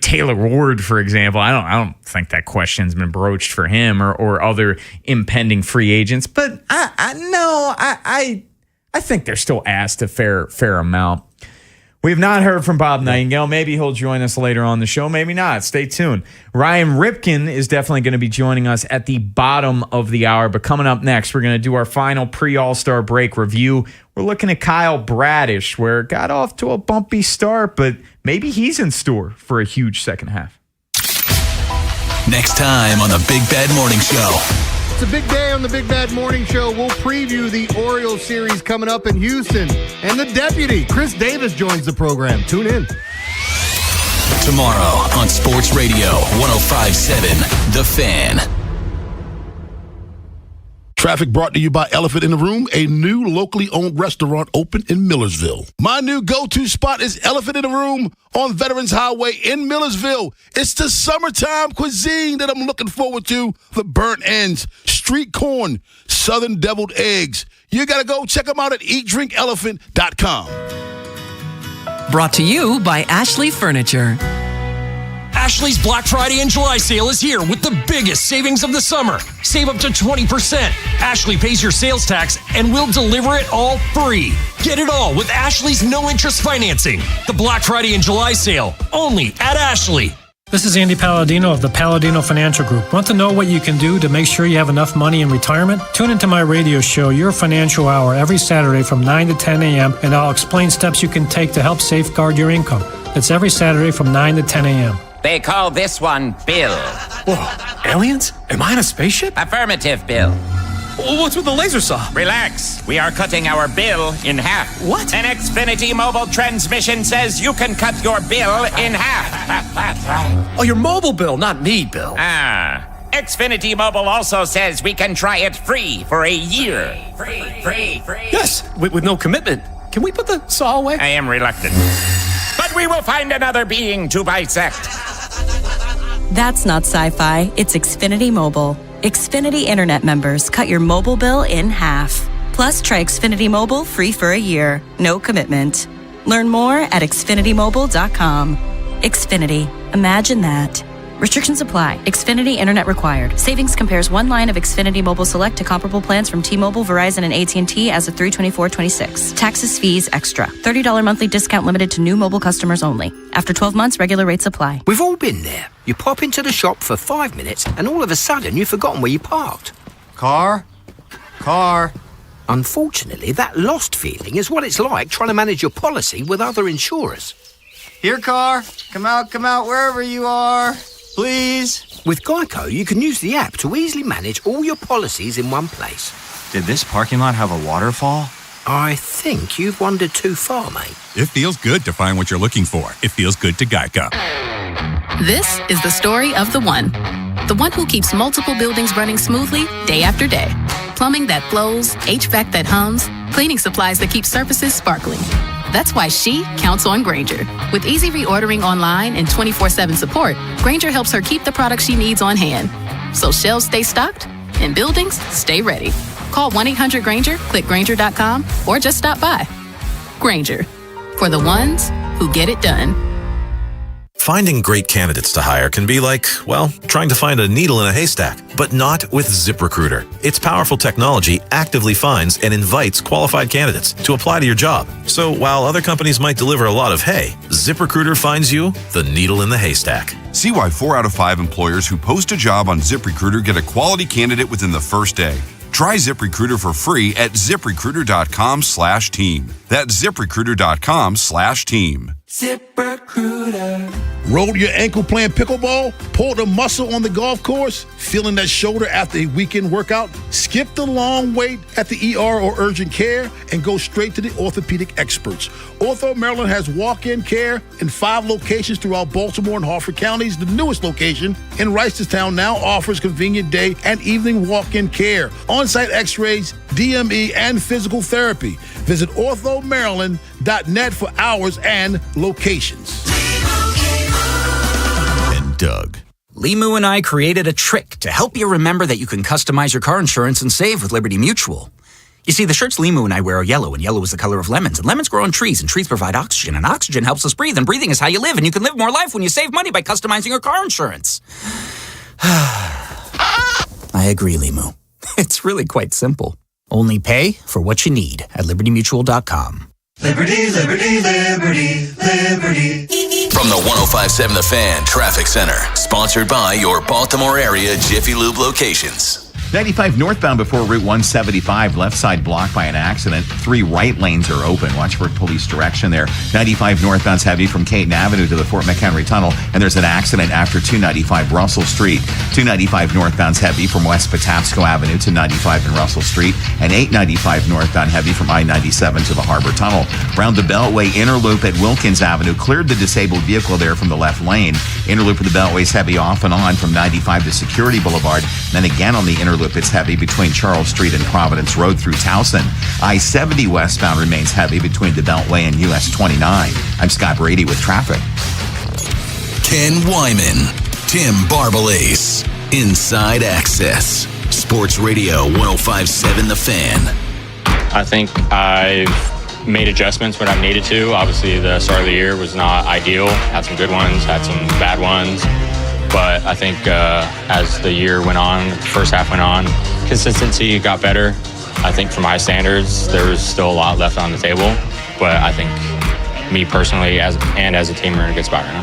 Taylor Ward, for example, I don't think that question's been broached for him or other impending free agents. But I think they're still asked a fair amount. We have not heard from Bob Nightingale. Maybe he'll join us later on the show. Maybe not. Stay tuned. Ryan Ripken is definitely going to be joining us at the bottom of the hour. But coming up next, we're going to do our final pre-All-Star break review. We're looking at Kyle Bradish, where it got off to a bumpy start, but maybe he's in store for a huge second half. Next time on the Big Bad Morning Show. It's a big day on the Big Bad Morning Show. We'll preview the Orioles series coming up in Houston. And the deputy, Chris Davis, joins the program. Tune in. Tomorrow on Sports Radio 105.7 The Fan. Traffic brought to you by Elephant in the Room, a new locally owned restaurant open in Millersville. My new go-to spot is Elephant in the Room on Veterans Highway in Millersville. It's the summertime cuisine that I'm looking forward to. The burnt ends, street corn, southern deviled eggs. You got to go check them out at eatdrinkelephant.com. Brought to you by Ashley Furniture. Ashley's Black Friday and July sale is here with the biggest savings of the summer. Save up to 20%. Ashley pays your sales tax and we'll deliver it all free. Get it all with Ashley's no-interest financing. The Black Friday and July sale, only at Ashley. This is Andy Palladino of the Palladino Financial Group. Want to know what you can do to make sure you have enough money in retirement? Tune into my radio show, Your Financial Hour, every Saturday from 9 to 10 a.m., and I'll explain steps you can take to help safeguard your income. It's every Saturday from 9 to 10 a.m. They call this one Bill. Whoa, aliens? Am I in a spaceship? Affirmative, Bill. What's with the laser saw? Relax. We are cutting our bill in half. What? An Xfinity mobile transmission says you can cut your bill in half. Oh, your mobile bill, not me, Bill. Xfinity Mobile also says we can try it free for a year. Free. Yes, with no commitment. Can we put the saw away? I am reluctant. But we will find another being to bisect. That's not sci-fi. It's Xfinity Mobile. Xfinity Internet members cut your mobile bill in half. Plus, try Xfinity Mobile free for a year. No commitment. Learn more at xfinitymobile.com. Xfinity. Imagine that. Restrictions apply. Xfinity Internet required. Savings compares one line of Xfinity Mobile Select to comparable plans from T-Mobile, Verizon, and AT&T as of 3/24/26. Taxes, fees, extra. $30 monthly discount limited to new mobile customers only. After 12 months, regular rates apply. We've all been there. You pop into the shop for 5 minutes and all of a sudden you've forgotten where you parked. Car. Unfortunately, that lost feeling is what it's like trying to manage your policy with other insurers. Here, car. Come out, wherever you are. Please. With Geico, you can use the app to easily manage all your policies in one place. Did this parking lot have a waterfall? I think you've wandered too far, mate. It feels good to find what you're looking for. It feels good to Geico. This is the story of the one who keeps multiple buildings running smoothly day after day. Plumbing that flows, HVAC that hums, cleaning supplies that keep surfaces sparkling. That's why she counts on Grainger. With easy reordering online and 24/7 support, Grainger helps her keep the products she needs on hand. So shelves stay stocked and buildings stay ready. Call 1-800-GRAINGER, click Grainger.com, or just stop by. Grainger, for the ones who get it done. Finding great candidates to hire can be like, well, trying to find a needle in a haystack, but not with ZipRecruiter. Its powerful technology actively finds and invites qualified candidates to apply to your job. So while other companies might deliver a lot of hay, ZipRecruiter finds you the needle in the haystack. See why 4 out of 5 employers who post a job on ZipRecruiter get a quality candidate within the first day. Try ZipRecruiter for free at ZipRecruiter.com/team. That's ZipRecruiter.com/team. ZipRecruiter. Rolled your ankle playing pickleball? Pulled a muscle on the golf course? Feeling that shoulder after a weekend workout? Skip the long wait at the ER or urgent care and go straight to the orthopedic experts. Ortho Maryland has walk-in care in 5 locations throughout Baltimore and Harford counties. The newest location in Reisterstown now offers convenient day and evening walk-in care, on-site x-rays, DME, and physical therapy. Visit orthomaryland.net for hours and locations. And Doug. Limu and I created a trick to help you remember that you can customize your car insurance and save with Liberty Mutual. You see, the shirts Limu and I wear are yellow, and yellow is the color of lemons. And lemons grow on trees, and trees provide oxygen. And oxygen helps us breathe, and breathing is how you live. And you can live more life when you save money by customizing your car insurance. I agree, Limu. It's really quite simple. Only pay for what you need at LibertyMutual.com. Liberty, liberty, liberty, liberty. From the 105.7 The Fan Traffic Center, sponsored by your Baltimore area Jiffy Lube locations. 95 northbound before Route 175, left side blocked by an accident. 3 right lanes are open. Watch for police direction there. 95 northbound's heavy from Caton Avenue to the Fort McHenry Tunnel, and there's an accident after 295 Russell Street. 295 northbound's heavy from West Patapsco Avenue to 95 and Russell Street, and 895 northbound heavy from I-97 to the Harbor Tunnel. Round the Beltway, inner loop at Wilkins Avenue cleared the disabled vehicle there from the left lane. Inner loop of the Beltway's heavy off and on from 95 to Security Boulevard, then again on the inner loop it's heavy between Charles Street and Providence Road through Towson. I-70 westbound remains heavy between the Beltway and US 29. I'm Scott Brady with traffic. Ken Wyman, Tim Barbalace, Inside Access, Sports Radio 105.7 The Fan. I think I've made adjustments when I've needed to. Obviously, the start of the year was not ideal. Had some good ones, had some bad ones. But I think as the year went on, the first half went on, consistency got better. I think for my standards, there was still a lot left on the table. But I think me personally as a team, we're in a good spot right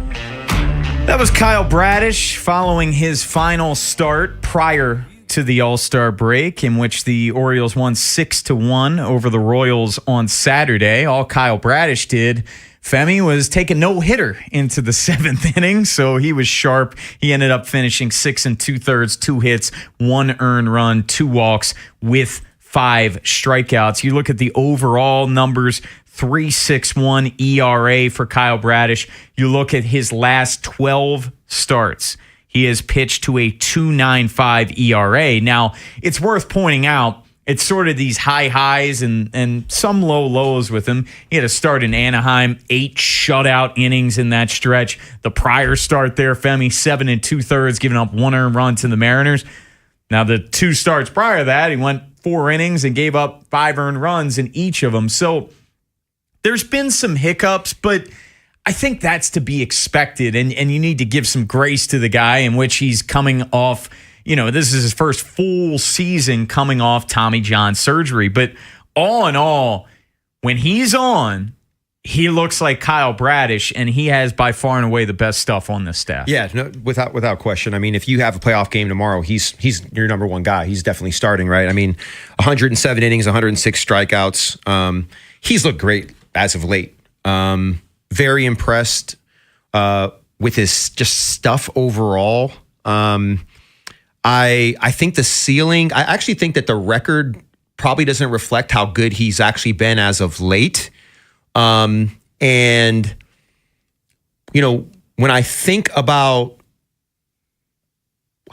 now. That was Kyle Bradish following his final start prior to the All-Star break, in which the Orioles won 6-1 over the Royals on Saturday. All Kyle Bradish did, Femi, was take a no-hitter into the 7th inning, so he was sharp. He ended up finishing 6 2/3, 2 hits, 1 earned run, 2 walks with 5 strikeouts. You look at the overall numbers, 3.61 ERA for Kyle Bradish. You look at his last 12 starts. He has pitched to a 2.95 ERA. Now, it's worth pointing out, it's sort of these high highs and some low lows with him. He had a start in Anaheim, 8 shutout innings in that stretch. The prior start there, Femi, 7 2/3, giving up 1 earned run to the Mariners. Now, the 2 starts prior to that, he went 4 innings and gave up 5 earned runs in each of them. So there's been some hiccups, but I think that's to be expected, and you need to give some grace to the guy in which he's coming off. This is his first full season coming off Tommy John surgery. But all in all, when he's on, he looks like Kyle Bradish, and he has by far and away the best stuff on this staff. Yeah, no, without question. I mean, if you have a playoff game tomorrow, he's your number one guy. He's definitely starting, right? I mean, 107 innings, 106 strikeouts. He's looked great as of late. Very impressed with his just stuff overall. I think the ceiling, I actually think that the record probably doesn't reflect how good he's actually been as of late. And, when I think about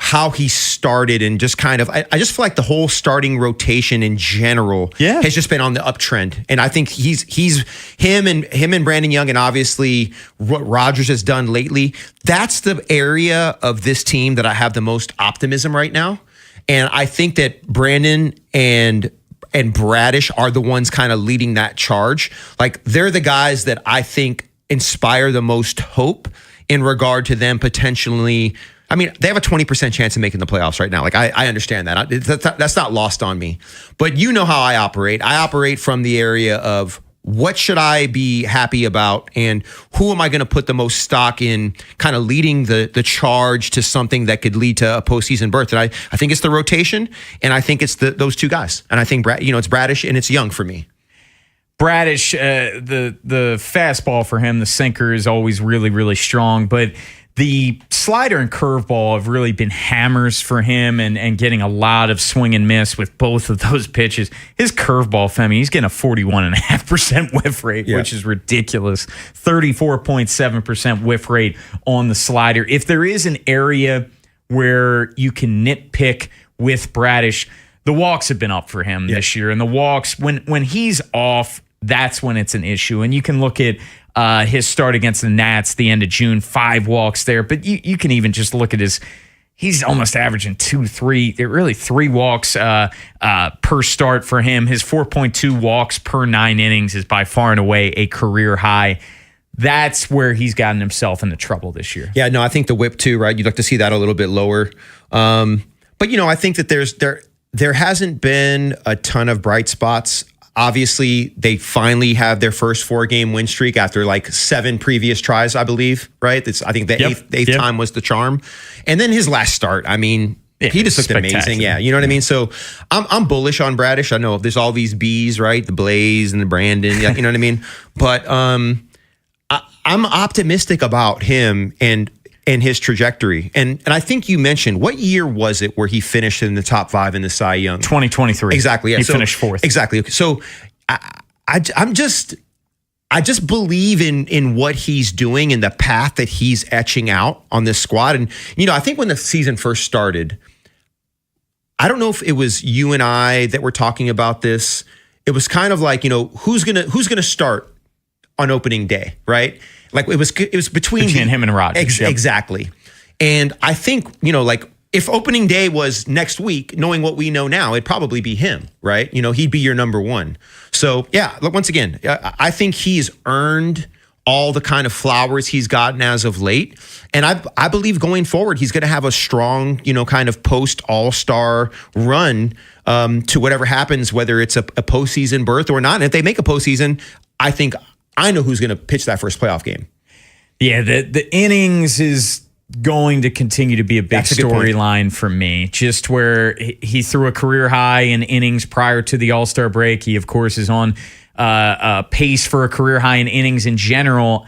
how he started and just kind of, I just feel like the whole starting rotation in general has just been on the uptrend. And I think he's him and Brandon Young, and obviously what Rodgers has done lately. That's the area of this team that I have the most optimism right now. And I think that Brandon and Bradish are the ones kind of leading that charge. Like, they're the guys that I think inspire the most hope in regard to them potentially. I mean, they have a 20% chance of making the playoffs right now. Like, I understand that. That's not lost on me. But you know how I operate. I operate from the area of what should I be happy about and who am I going to put the most stock in kind of leading the charge to something that could lead to a postseason berth. And I think it's the rotation, and I think it's those 2 guys. And I think, it's Bradish and it's Young for me. Bradish, the fastball for him, the sinker is always really, really strong, but the slider and curveball have really been hammers for him and getting a lot of swing and miss with both of those pitches. His curveball, Femi, he's getting a 41.5% whiff rate, which is ridiculous. 34.7% whiff rate on the slider. If there is an area where you can nitpick with Bradish, the walks have been up for him this year. And the walks, when he's off, that's when it's an issue. And you can look at his start against the Nats the end of June, 5 walks there. But you can even just look at he's almost averaging 3 walks per start for him. His 4.2 walks per 9 innings is by far and away a career high. That's where he's gotten himself into trouble this year. Yeah, no, I think the whip too, right? You'd like to see that a little bit lower. But I think that there hasn't been a ton of bright spots. Obviously, they finally have their first 4-game win streak after like 7 previous tries, I believe, right? I think the eighth time was the charm. And then his last start, I mean, he just looked amazing. Yeah, you know what I mean? So I'm bullish on Bradish. I know there's all these Bs, right? The Blaze and the Brandon, you know what I mean? But I'm optimistic about him and his trajectory. And I think you mentioned, what year was it where he finished in the top 5 in the Cy Young? 2023. Exactly. Yeah. He finished 4th. Exactly. So I just believe in what he's doing and the path that he's etching out on this squad. And, I think when the season first started, I don't know if it was you and I that were talking about this. It was kind of like, who's gonna start on opening day, right? Like it was between him and Rodgers. Exactly. And I think, if opening day was next week, knowing what we know now, it'd probably be him, right? He'd be your number 1. So yeah, look, once again, I think he's earned all the kind of flowers he's gotten as of late. And I believe going forward, he's going to have a strong, kind of post All-Star run to whatever happens, whether it's a postseason berth or not. And if they make a postseason, I know who's going to pitch that first playoff game. Yeah, the innings is going to continue to be a big storyline for me. Just where he threw a career high in innings prior to the All-Star break. He, of course, is on pace for a career high in innings in general.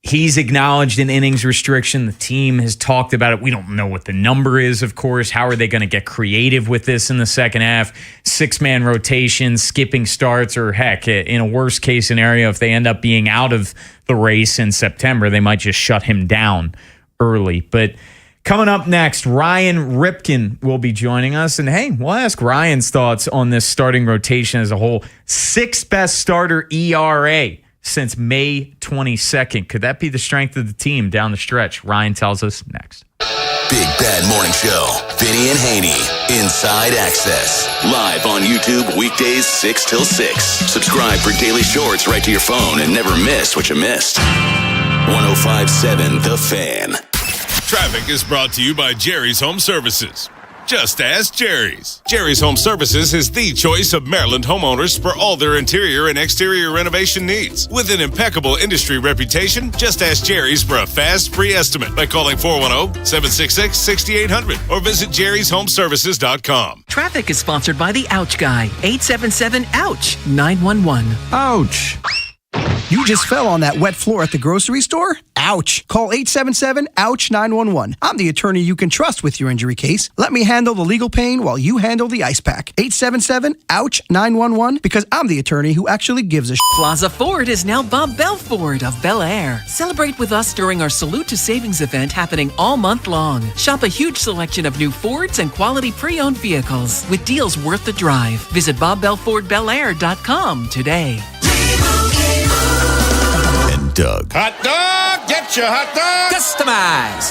He's acknowledged an innings restriction. The team has talked about it. We don't know what the number is, of course. How are they going to get creative with this in the second half? 6-man rotation, skipping starts, or heck, in a worst case scenario, if they end up being out of the race in September, they might just shut him down early. But coming up next, Ryan Ripken will be joining us. And hey, we'll ask Ryan's thoughts on this starting rotation as a whole. 6th best starter ERA since May 22nd. Could that be the strength of the team down the stretch? Ryan tells us next. Big Bad Morning Show. Vinny and Haynie. Inside Access. Live on YouTube weekdays 6 till 6. Subscribe for daily shorts right to your phone and never miss what you missed. 105.7 The Fan. Traffic is brought to you by Jerry's Home Services. Just ask Jerry's. Jerry's Home Services is the choice of Maryland homeowners for all their interior and exterior renovation needs. With an impeccable industry reputation, just ask Jerry's for a fast, free estimate by calling 410-766-6800 or visit jerryshomeservices.com. Traffic is sponsored by the Ouch Guy. 877-OUCH-911. Ouch. You just fell on that wet floor at the grocery store? Ouch. Call 877-OUCH-911. I'm the attorney you can trust with your injury case. Let me handle the legal pain while you handle the ice pack. 877-OUCH-911 because I'm the attorney who actually gives a Plaza Ford is now Bob Bell Ford of Bel Air. Celebrate with us during our Salute to Savings event happening all month long. Shop a huge selection of new Fords and quality pre-owned vehicles with deals worth the drive. Visit BobBellFordBelAir.com today. And Doug. Hot dog! Get your hot dog!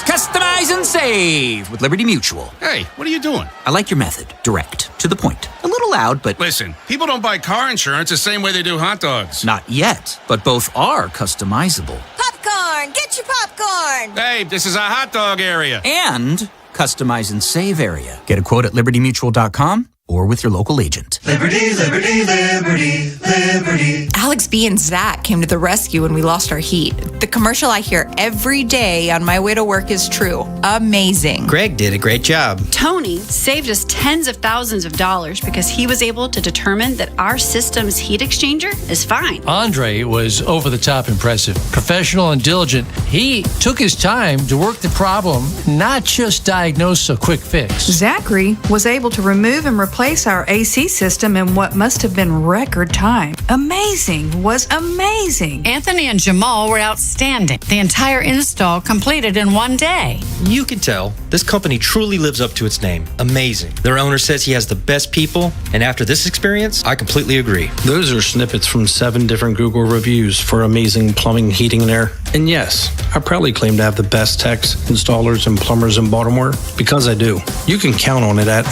Customize and save with Liberty Mutual. Hey, what are you doing? I like your method. Direct. To the point. A little loud, but... Listen, people don't buy car insurance the same way they do hot dogs. Not yet, but both are customizable. Popcorn! Get your popcorn! Hey, this is a hot dog area. And customize and save area. Get a quote at libertymutual.com or with your local agent. Liberty, liberty, liberty, liberty. Alex B and Zach came to the rescue when we lost our heat. The commercial I hear every day on my way to work is true. Amazing. Greg did a great job. Tony saved us tens of thousands of dollars because he was able to determine that our system's heat exchanger is fine. Andre was over the top impressive. Professional and diligent. He took his time to work the problem, not just diagnose a quick fix. Zachary was able to remove and replace our AC system in what must have been record time. Amazing. Was amazing. Anthony and Jamal were outstanding. The entire install completed in one day. You can tell this company truly lives up to its name. Amazing. Their owner says he has the best people, and after this experience, I completely agree. Those are snippets from 7 different Google reviews for amazing plumbing, heating, and air. And yes, I proudly claim to have the best techs, installers, and plumbers in Baltimore because I do. You can count on it at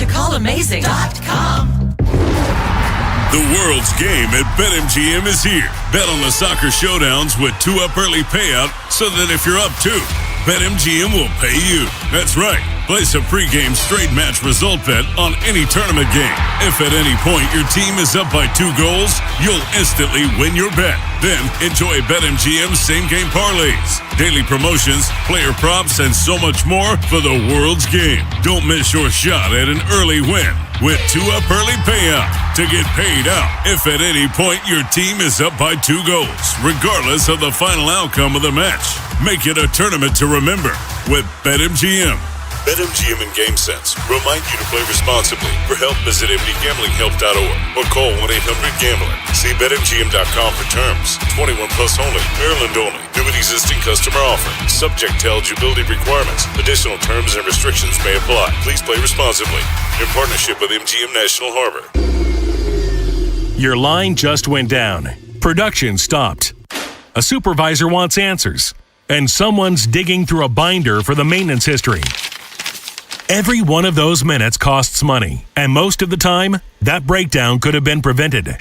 CALLAMAZING.com. The world's game at BetMGM is here. Bet on the soccer showdowns with 2 up early payout so that if you're up 2, BetMGM will pay you. That's right. Place a pregame straight match result bet on any tournament game. If at any point your team is up by 2 goals, you'll instantly win your bet. Then enjoy BetMGM's same-game parlays, daily promotions, player props, and so much more for the world's game. Don't miss your shot at an early win with 2-Up Early Payout to get paid out if at any point your team is up by 2 goals, regardless of the final outcome of the match. Make it a tournament to remember with BetMGM. BetMGM and GameSense remind you to play responsibly. For help, visit mdgamblinghelp.org or call 1-800-GAMBLER. See BetMGM.com for terms. 21 plus only. Maryland only. New and existing customer offer. Subject to eligibility requirements. Additional terms and restrictions may apply. Please play responsibly. In partnership with MGM National Harbor. Your line just went down. Production stopped. A supervisor wants answers. And someone's digging through a binder for the maintenance history. Every one of those minutes costs money, and most of the time, that breakdown could have been prevented.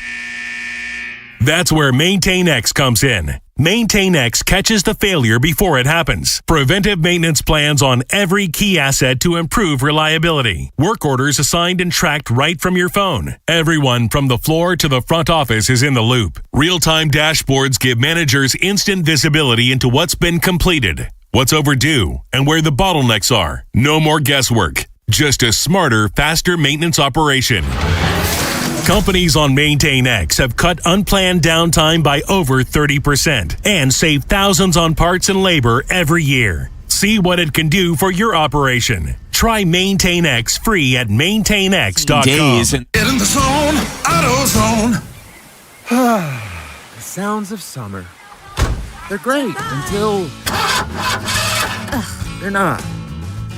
That's where MaintainX comes in. MaintainX catches the failure before it happens. Preventive maintenance plans on every key asset to improve reliability. Work orders assigned and tracked right from your phone. Everyone from the floor to the front office is in the loop. Real-time dashboards give managers instant visibility into what's been completed, what's overdue, and where the bottlenecks are. No more guesswork. Just a smarter, faster maintenance operation. Companies on MaintainX have cut unplanned downtime by over 30% and save thousands on parts and labor every year. See what it can do for your operation. Try MaintainX free at maintainx.com. Get in the zone, AutoZone. The sounds of summer. They're great until they're not.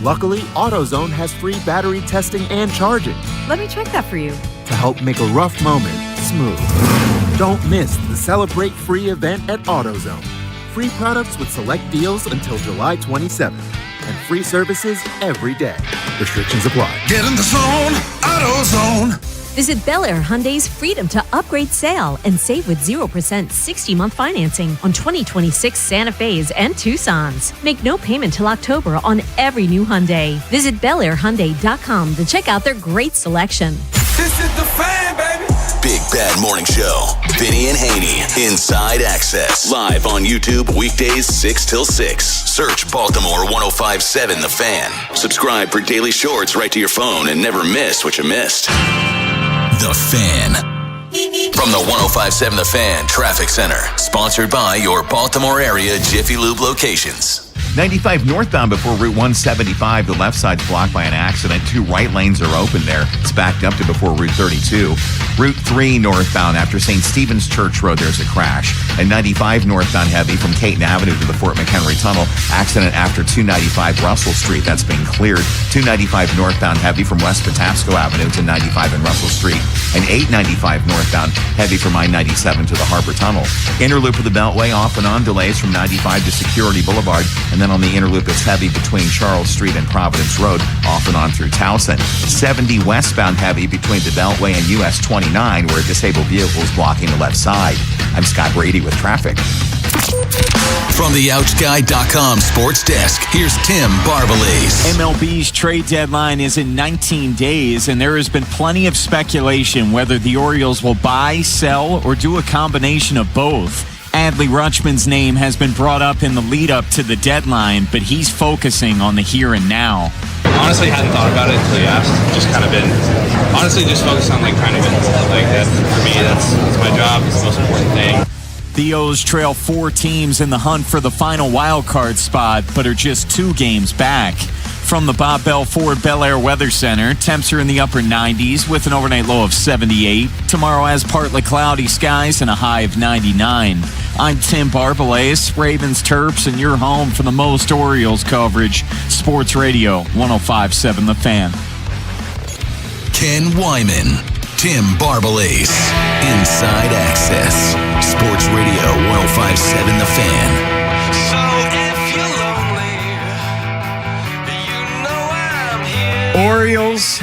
Luckily, AutoZone has free battery testing and charging Let me check that for you. to help make a rough moment smooth. Don't miss the Celebrate Free event at AutoZone. Free products with select deals until July 27th. And free services every day. Restrictions apply. Get in the zone, AutoZone. Visit Bel Air Hyundai's Freedom to Upgrade sale and save with 0% 60-month financing on 2026 Santa Fe's and Tucson's. Make no payment till October on every new Hyundai. Visit BelAirHyundai.com to check out their great selection. This is the Fan, baby. Big Bad Morning Show. Vinny and Haynie. Inside Access. Live on YouTube weekdays 6 till 6. Search Baltimore 105.7 The Fan. Subscribe for daily shorts right to your phone and never miss what you missed. The Fan. From the 105.7 The Fan Traffic Center. Sponsored by your Baltimore area Jiffy Lube locations. 95 northbound before Route 175. The left side's blocked by an accident. 2 right lanes are open there. It's backed up to before Route 32. Route 3 northbound after St. Stephen's Church Road, there's a crash. And 95 northbound heavy from Caton Avenue to the Fort McHenry Tunnel. Accident after 295 Russell Street. That's been cleared. 295 northbound heavy from West Patapsco Avenue to 95 and Russell Street. And 895 northbound heavy from I-97 to the Harbor Tunnel. Inner loop of the Beltway off and on. Delays from 95 to Security Boulevard. And then on the inner loop, it's heavy between Charles Street and Providence Road, off and on through Towson. 70 westbound heavy between the Beltway and US 29, where a disabled vehicle is blocking the left side. I'm Scott Brady with traffic. From the OutGuy.com sports desk, here's Tim Barbalace. MLB's trade deadline is in 19 days, and there has been plenty of speculation whether the Orioles will buy, sell, or do a combination of both. Adley Rutschman's name has been brought up in the lead-up to the deadline, but he's focusing on the here and now. Honestly, hadn't thought about it until you asked. Just kind of been, honestly, just focused on trying to win. That for me, that's my job. It's the most important thing. The O's trail 4 teams in the hunt for the final wild card spot, but are just 2 games back. From the Bob Bell Ford Bel Air Weather Center, temps are in the upper 90s with an overnight low of 78. Tomorrow has partly cloudy skies and a high of 99. I'm Tim Barbalace, Ravens Terps, and you're home for the most Orioles coverage. Sports Radio 105.7 The Fan. Ken Wyman. Tim Barbalace. Inside Access. Sports Radio 105.7 The Fan. Orioles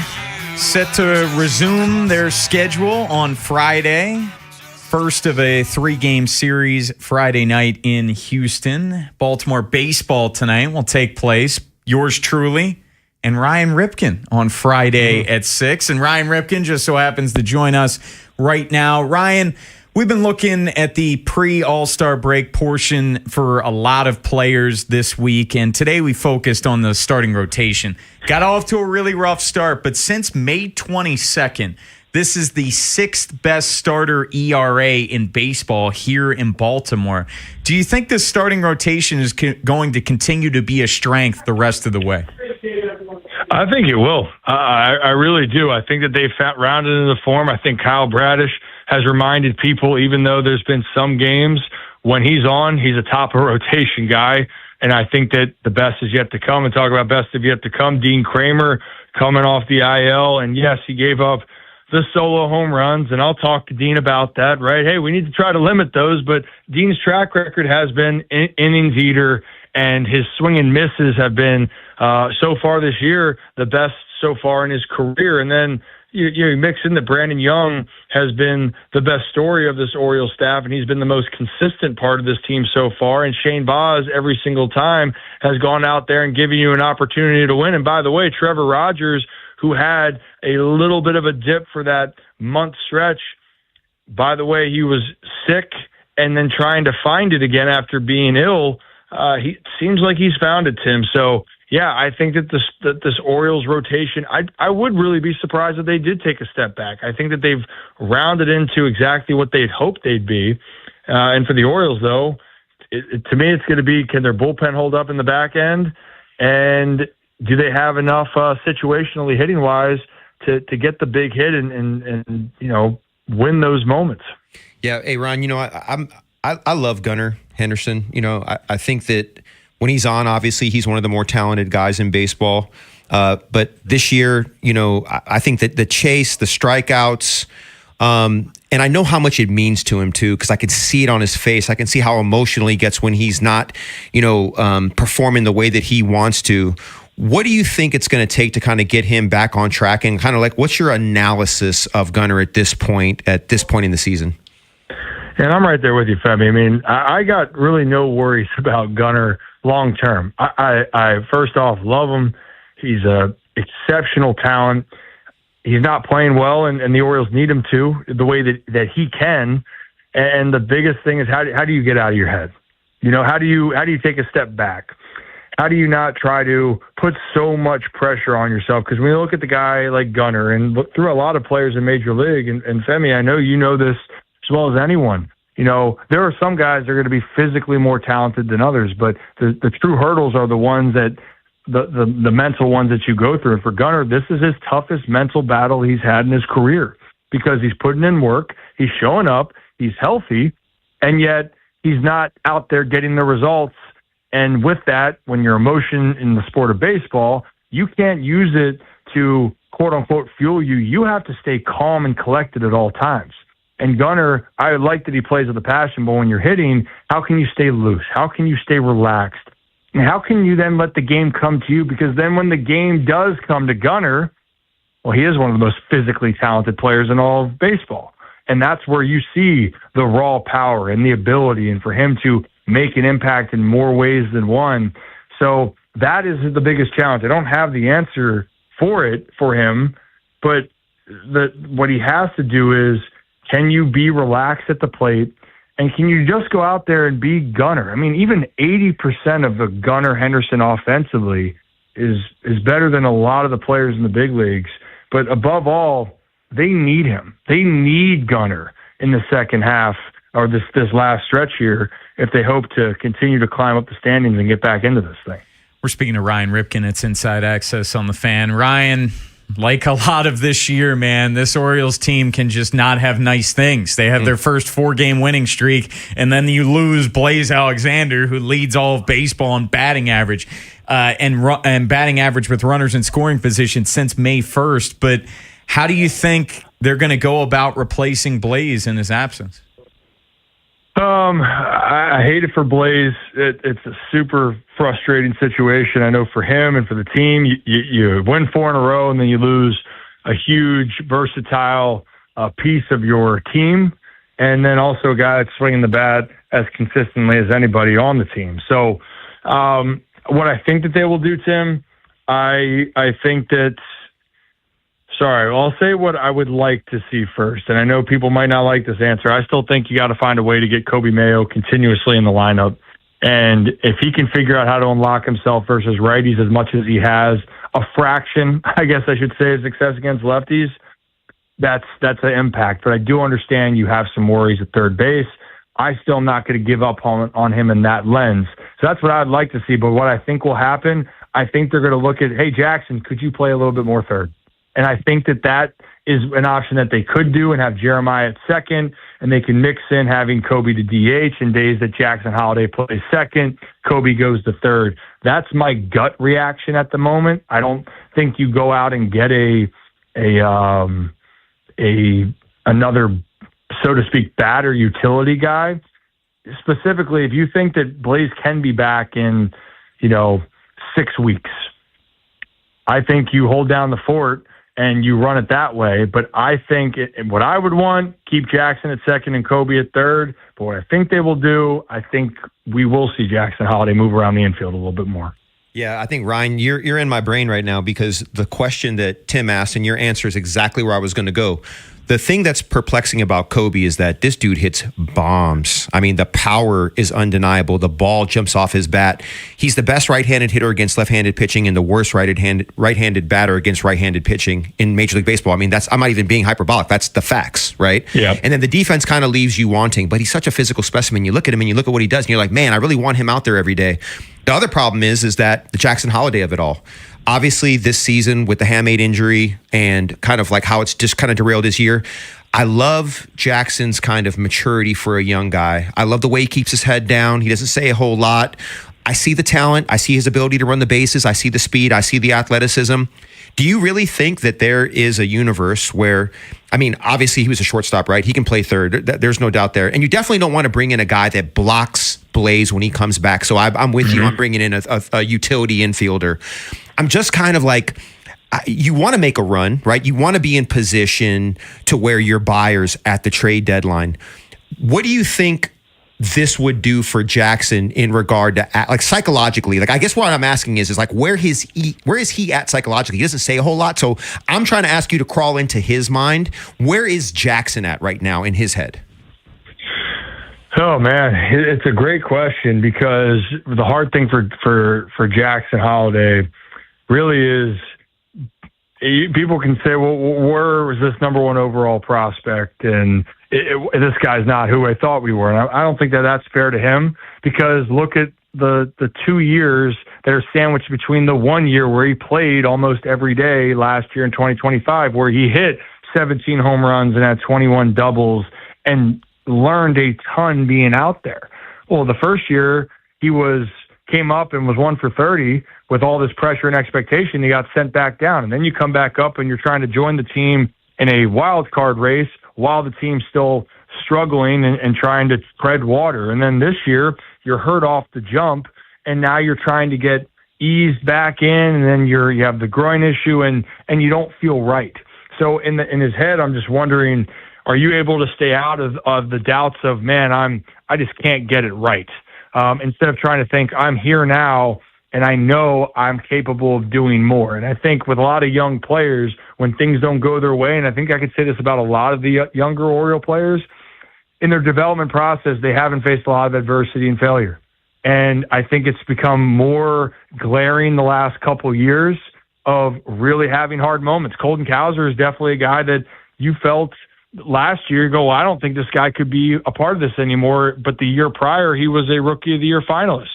set to resume their schedule on Friday. First of a 3-game series Friday night in Houston. Baltimore baseball tonight will take place. Yours truly and Ryan Ripken on Friday at 6. And Ryan Ripken just so happens to join us right now. Ryan, we've been looking at the pre-All-Star break portion for a lot of players this week, and today we focused on the starting rotation. Got off to a really rough start, but since May 22nd, this is the 6th best starter ERA in baseball here in Baltimore. Do you think this starting rotation is going to continue to be a strength the rest of the way? I think it will. I really do. I think that they've rounded into the form. I think Kyle Bradish has reminded people, even though there's been some games when he's on, he's a top of rotation guy. And I think that the best is yet to come. And talk about best of yet to come, Dean Kramer coming off the IL. And yes, he gave up the solo home runs, and I'll talk to Dean about that, right? Hey, we need to try to limit those, but Dean's track record has been innings eater, and his swing and misses have been, so far this year, the best so far in his career. And then you mix in that Brandon Young has been the best story of this Orioles staff, and he's been the most consistent part of this team so far. And Shane Baz, every single time, has gone out there and given you an opportunity to win. And by the way, Trevor Rogers, who had a little bit of a dip for that month stretch. By the way, he was sick and then trying to find it again after being ill. He seems like he's found it, Tim. So, yeah, I think that this Orioles rotation, I would really be surprised if they did take a step back. I think that they've rounded into exactly what they'd hoped they'd be. And for the Orioles, though, to me, it's going to be, can their bullpen hold up in the back end? And do they have enough situationally hitting wise to get the big hit and win those moments? Yeah, hey Ron, I love Gunnar Henderson. I think that when he's on, obviously he's one of the more talented guys in baseball. But this year, I think that the chase, the strikeouts, and I know how much it means to him too, because I could see it on his face. I can see how emotional he gets when he's not, performing the way that he wants to. What do you think it's going to take to kind of get him back on track, and kind of like, what's your analysis of Gunnar at this point in the season? And I'm right there with you, Femi. I mean, I got really no worries about Gunnar long term. I first off love him. He's a exceptional talent. He's not playing well, and the Orioles need him to, the way that he can. And the biggest thing is how do you get out of your head? How do you take a step back? How do you not try to put so much pressure on yourself? Because when you look at the guy like Gunnar and look through a lot of players in Major League, and Femi, I know you know this as well as anyone, there are some guys that are going to be physically more talented than others, but the true hurdles are the ones that the mental ones that you go through. And for Gunnar, this is his toughest mental battle he's had in his career, because he's putting in work, he's showing up, he's healthy, and yet he's not out there getting the results. And with that, when your emotion in the sport of baseball, you can't use it to quote unquote fuel you. You have to stay calm and collected at all times. And Gunnar, I like that he plays with a passion, but when you're hitting, how can you stay loose? How can you stay relaxed? And how can you then let the game come to you? Because then when the game does come to Gunnar, well, he is one of the most physically talented players in all of baseball. And that's where you see the raw power and the ability, and for him to make an impact in more ways than one. So that is the biggest challenge. I don't have the answer for him, but what he has to do is, can you be relaxed at the plate, and can you just go out there and be Gunnar? I mean, even 80% of the Gunnar Henderson offensively is better than a lot of the players in the big leagues. But above all, they need him. They need Gunnar in the second half, or this last stretch here, if they hope to continue to climb up the standings and get back into this thing. We're speaking to Ryan Ripken. It's Inside Access on the Fan. Ryan, like a lot of this year, man, this Orioles team can just not have nice things. They have their first 4-game winning streak, and then you lose Blaze Alexander, who leads all of baseball in batting average, and batting average with runners in scoring position since May 1st. But how do you think they're going to go about replacing Blaze in his absence? I hate it for Blaze. It's a super frustrating situation. I know for him and for the team, you win 4 in a row and then you lose a huge, versatile piece of your team, and then also a guy that's swinging the bat as consistently as anybody on the team. So what I think that they will do, Tim, I think that. Sorry, I'll say what I would like to see first, and I know people might not like this answer. I still think you got to find a way to get Kobe Mayo continuously in the lineup, and if he can figure out how to unlock himself versus righties as much as he has, a fraction, I guess I should say, of success against lefties, that's an impact. But I do understand you have some worries at third base. I still am not going to give up on him in that lens. So that's what I'd like to see. But what I think will happen, I think they're going to look at, hey, Jackson, could you play a little bit more third? And I think that is an option that they could do and have Jeremiah at second, and they can mix in having Kobe to DH in days that Jackson Holiday plays second, Kobe goes to third. That's my gut reaction at the moment. I don't think you go out and get another, so to speak, bat or utility guy. Specifically, if you think that Blaze can be back in, 6 weeks, I think you hold down the fort and you run it that way. But I think what I would want, keep Jackson at second and Kobe at third. But what I think they will do, I think we will see Jackson Holiday move around the infield a little bit more. Yeah, I think, Ryan, you're in my brain right now because the question that Tim asked and your answer is exactly where I was going to go. The thing that's perplexing about Kobe is that this dude hits bombs. I mean, the power is undeniable. The ball jumps off his bat. He's the best right-handed hitter against left-handed pitching and the worst right-handed batter against right-handed pitching in Major League Baseball. I mean, I'm not even being hyperbolic. That's the facts, right? Yeah. And then the defense kind of leaves you wanting, but he's such a physical specimen. You look at him and you look at what he does, and you're like, man, I really want him out there every day. The other problem is that the Jackson Holiday of it all. Obviously, this season with the hamate injury and kind of like how it's just kind of derailed his year, I love Jackson's kind of maturity for a young guy. I love the way he keeps his head down. He doesn't say a whole lot. I see the talent. I see his ability to run the bases. I see the speed. I see the athleticism. Do you really think that there is a universe where, I mean, obviously he was a shortstop, right? He can play third. There's no doubt there. And you definitely don't want to bring in a guy that blocks Blaze when he comes back. So I'm with you. I'm bringing in a utility infielder. I'm just kind of like, you want to make a run, right? You want to be in position to where you're buyers at the trade deadline. What do you think this would do for Jackson in regard to like psychologically? Like, I guess what I'm asking is like, where is he at psychologically? He doesn't say a whole lot. So I'm trying to ask you to crawl into his mind. Where is Jackson at right now in his head? Oh man, it's a great question because the hard thing for Jackson Holiday really is people can say, well, where was this number one overall prospect? And this guy's not who I thought we were. And I don't think that that's fair to him because look at the 2 years that are sandwiched between the 1 year where he played almost every day last year in 2025, where he hit 17 home runs and had 21 doubles and learned a ton being out there. Well, the first year he came up and was 1 for 30 with all this pressure and expectation. He got sent back down, and then you come back up and you're trying to join the team in a wild card race while the team's still struggling and trying to tread water. And then this year you're hurt off the jump, and now you're trying to get eased back in, and then you have the groin issue, and you don't feel right. So in his head, I'm just wondering, are you able to stay out of the doubts of, man, I just can't get it right? Instead of trying to think, I'm here now and I know I'm capable of doing more. And I think with a lot of young players, when things don't go their way, and I think I could say this about a lot of the younger Oriole players, in their development process, they haven't faced a lot of adversity and failure. And I think it's become more glaring the last couple years of really having hard moments. Colton Cowser is definitely a guy that you felt last year, you go, well, I don't think this guy could be a part of this anymore. But the year prior, he was a Rookie of the Year finalist.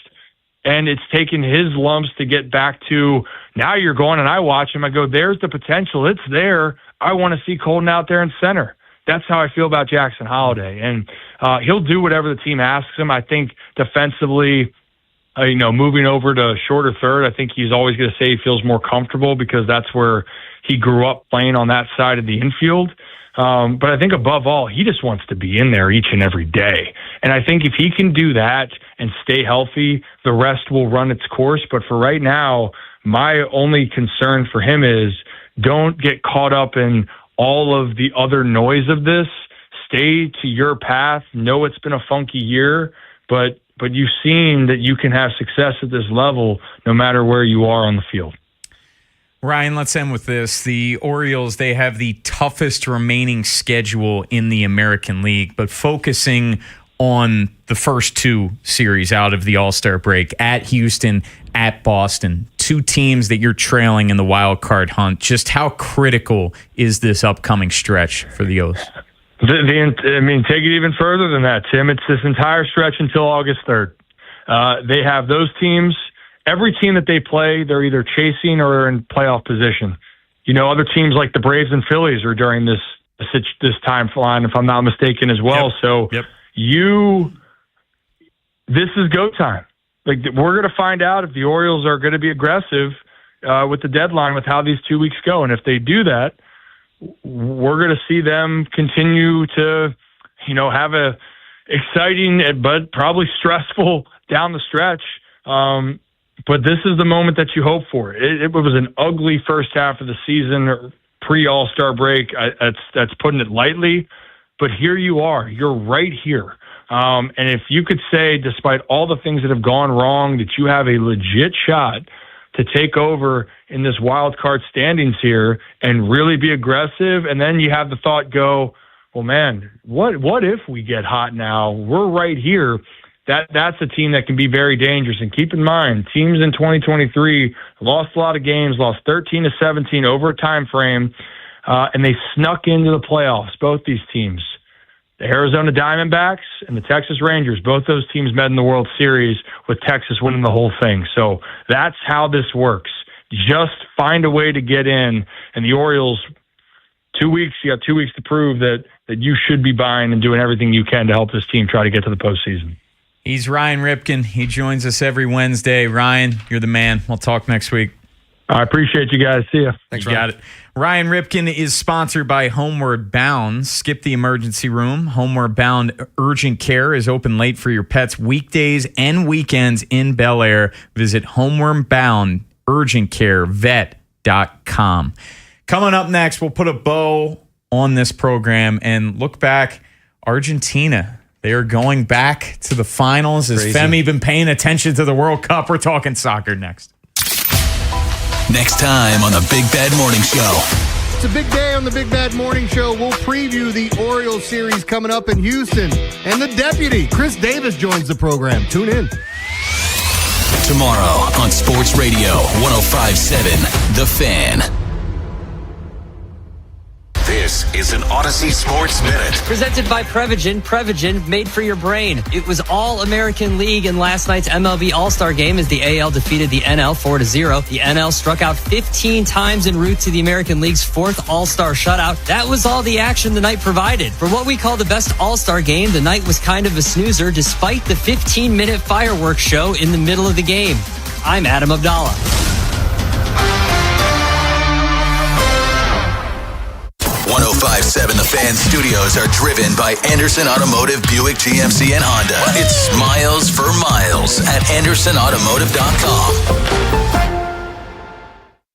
And it's taken his lumps to get back to, now you're going, and I watch him, I go, there's the potential. It's there. I want to see Colton out there in center. That's how I feel about Jackson Holiday. And he'll do whatever the team asks him. I think defensively, moving over to shorter third, I think he's always going to say he feels more comfortable because that's where he grew up playing on that side of the infield. But I think above all, he just wants to be in there each and every day. And I think if he can do that and stay healthy, the rest will run its course. But for right now, my only concern for him is don't get caught up in all of the other noise of this. Stay to your path. Know it's been a funky year, but you've seen that you can have success at this level no matter where you are on the field. Ryan, let's end with this. The Orioles, they have the toughest remaining schedule in the American League, but focusing on the first two series out of the All-Star break, at Houston, at Boston, two teams that you're trailing in the wild card hunt. Just how critical is this upcoming stretch for the O's? Take it even further than that, Tim. It's this entire stretch until August 3rd. They have those teams. Every team that they play, they're either chasing or in playoff position. Other teams like the Braves and Phillies are during this time line, if I'm not mistaken, as well. Yep. So this is go time. Like, we're going to find out if the Orioles are going to be aggressive with the deadline, with how these 2 weeks go. And if they do that, we're going to see them continue to, have a exciting but probably stressful down the stretch. But this is the moment that you hope for. It was an ugly first half of the season, pre-All-Star break. That's putting it lightly. But here you are. You're right here. And if you could say, despite all the things that have gone wrong, that you have a legit shot to take over in this wild card standings here and really be aggressive, and then you have the thought go, well, man, what if we get hot now? We're right here. That's a team that can be very dangerous. And keep in mind, teams in 2023 lost a lot of games, lost 13-17 over a time frame, and they snuck into the playoffs, both these teams. The Arizona Diamondbacks and the Texas Rangers, both those teams met in the World Series with Texas winning the whole thing. So that's how this works. Just find a way to get in. And the Orioles, 2 weeks, you got 2 weeks to prove that you should be buying and doing everything you can to help this team try to get to the postseason. He's Ryan Ripken. He joins us every Wednesday. Ryan, you're the man. We'll talk next week. I appreciate you guys. See ya. Thanks, Ryan. Got it. Ryan Ripken is sponsored by Homeward Bound. Skip the emergency room. Homeward Bound Urgent Care is open late for your pets weekdays and weekends in Bel Air. Visit Homeward Bound Urgent Care Vet.com. Coming up next, we'll put a bow on this program and look back. Argentina, they are going back to the finals. Has Femi been paying attention to the World Cup? We're talking soccer next. Next time on the Big Bad Morning Show. It's a big day on the Big Bad Morning Show. We'll preview the Orioles series coming up in Houston. And the deputy, Chris Davis, joins the program. Tune in. Tomorrow on Sports Radio 105.7 The Fan. This is an Odyssey Sports Minute. Presented by Prevagen. Prevagen, made for your brain. It was all American League in last night's MLB All-Star Game as the AL defeated the NL 4-0. The NL struck out 15 times en route to the American League's fourth All-Star shutout. That was all the action the night provided. For what we call the best All-Star game, the night was kind of a snoozer despite the 15-minute fireworks show in the middle of the game. I'm Adam Abdallah. 105.7 The Fan studios are driven by Anderson Automotive, Buick, GMC, and Honda. It's miles for miles at AndersonAutomotive.com.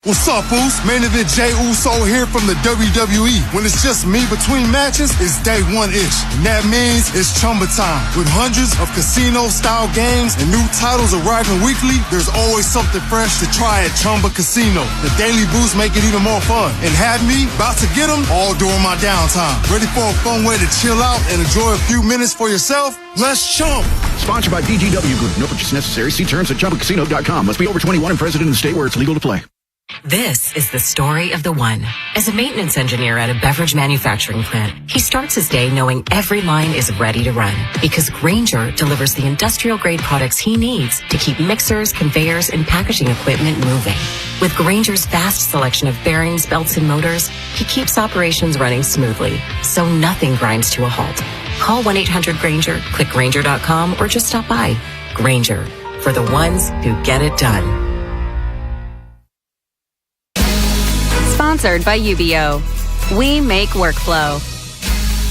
What's up, Oos? Main event Jay Uso here from the WWE. When it's just me between matches, it's day one-ish. And that means it's Chumba time. With hundreds of casino-style games and new titles arriving weekly, there's always something fresh to try at Chumba Casino. The daily boosts make it even more fun. And have me about to get them all during my downtime. Ready for a fun way to chill out and enjoy a few minutes for yourself? Let's chump. Sponsored by DGW Group. No purchase necessary. See terms at ChumbaCasino.com. Must be over 21 and present in the state where it's legal to play. This is the story of the one. As a maintenance engineer at a beverage manufacturing plant, he starts his day knowing every line is ready to run because Grainger delivers the industrial-grade products he needs to keep mixers, conveyors, and packaging equipment moving. With Grainger's vast selection of bearings, belts, and motors, he keeps operations running smoothly, so nothing grinds to a halt. Call 1-800-GRAINGER, click Grainger.com, or just stop by. Grainger, for the ones who get it done. Sponsored by UBO. We make workflow.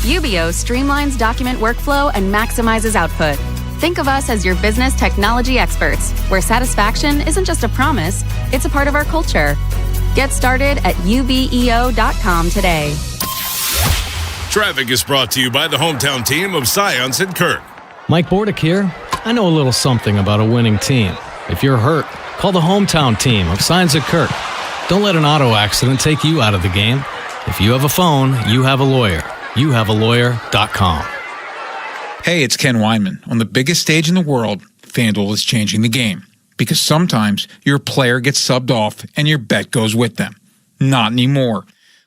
UBO streamlines document workflow and maximizes output. Think of us as your business technology experts, where satisfaction isn't just a promise, it's a part of our culture. Get started at ubeo.com today. Traffic is brought to you by the hometown team of Science and Kirk. Mike Bordick here. I know a little something about a winning team. If you're hurt, call the hometown team of Science and Kirk. Don't let an auto accident take you out of the game. If you have a phone, you have a lawyer. YouHaveALawyer.com. Hey, it's Ken Weinman. On the biggest stage in the world, FanDuel is changing the game. Because sometimes your player gets subbed off and your bet goes with them. Not anymore.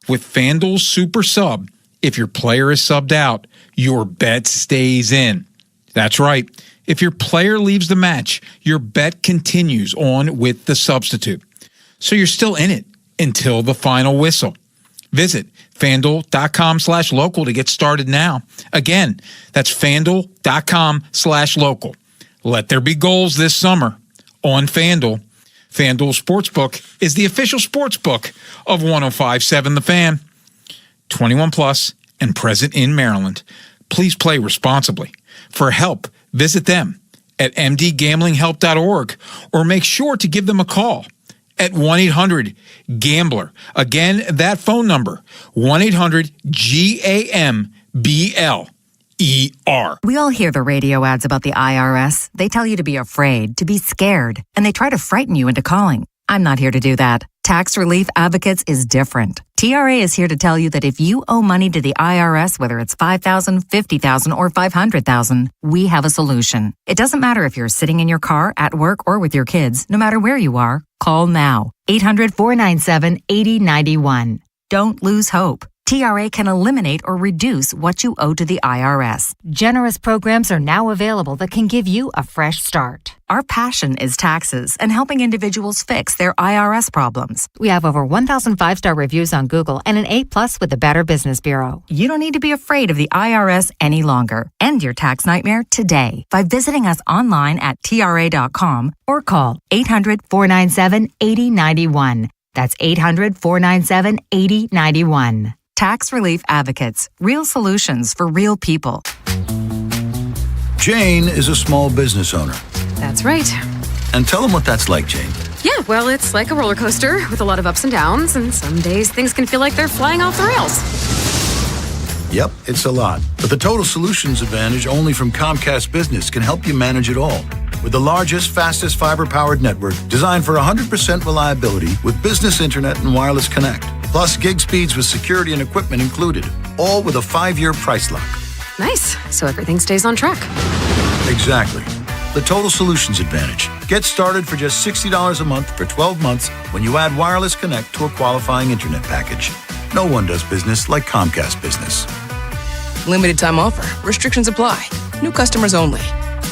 With FanDuel's Super Sub, if your player is subbed out, your bet stays in. That's right. If your player leaves the match, your bet continues on with the substitute. So you're still in it until the final whistle. Visit FanDuel.com/local to get started now. Again, that's FanDuel.com/local. Let there be goals this summer on FanDuel. FanDuel Sportsbook is the official sportsbook of 105.7 The Fan. 21 plus and present in Maryland. Please play responsibly. For help, visit them at mdgamblinghelp.org or make sure to give them a call at 1-800-GAMBLER. Again, that phone number, 1-800-GAMBLER. We all hear the radio ads about the IRS. They tell you to be afraid, to be scared, and they try to frighten you into calling. I'm not here to do that. Tax Relief Advocates is different. TRA is here to tell you that if you owe money to the IRS, whether it's $5,000, $50,000, or $500,000, we have a solution. It doesn't matter if you're sitting in your car, at work, or with your kids. No matter where you are, call now. 800-497-8091. Don't lose hope. TRA can eliminate or reduce what you owe to the IRS. Generous programs are now available that can give you a fresh start. Our passion is taxes and helping individuals fix their IRS problems. We have over 1,000 5-star reviews on Google and an A+ with the Better Business Bureau. You don't need to be afraid of the IRS any longer. End your tax nightmare today by visiting us online at TRA.com or call 800-497-8091. That's 800-497-8091. Tax Relief Advocates. Real solutions for real people. Jane is a small business owner. That's right. And tell them what that's like, Jane. Yeah, well, it's like a roller coaster with a lot of ups and downs, and some days things can feel like they're flying off the rails. Yep, it's a lot. But the Total Solutions Advantage only from Comcast Business can help you manage it all. With the largest, fastest fiber-powered network designed for 100% reliability with business internet and wireless connect. Plus gig speeds with security and equipment included. All with a 5-year price lock. Nice. So everything stays on track. Exactly. The Total Solutions Advantage. Get started for just $60 a month for 12 months when you add wireless connect to a qualifying internet package. No one does business like Comcast Business. Limited time offer. Restrictions apply. New customers only.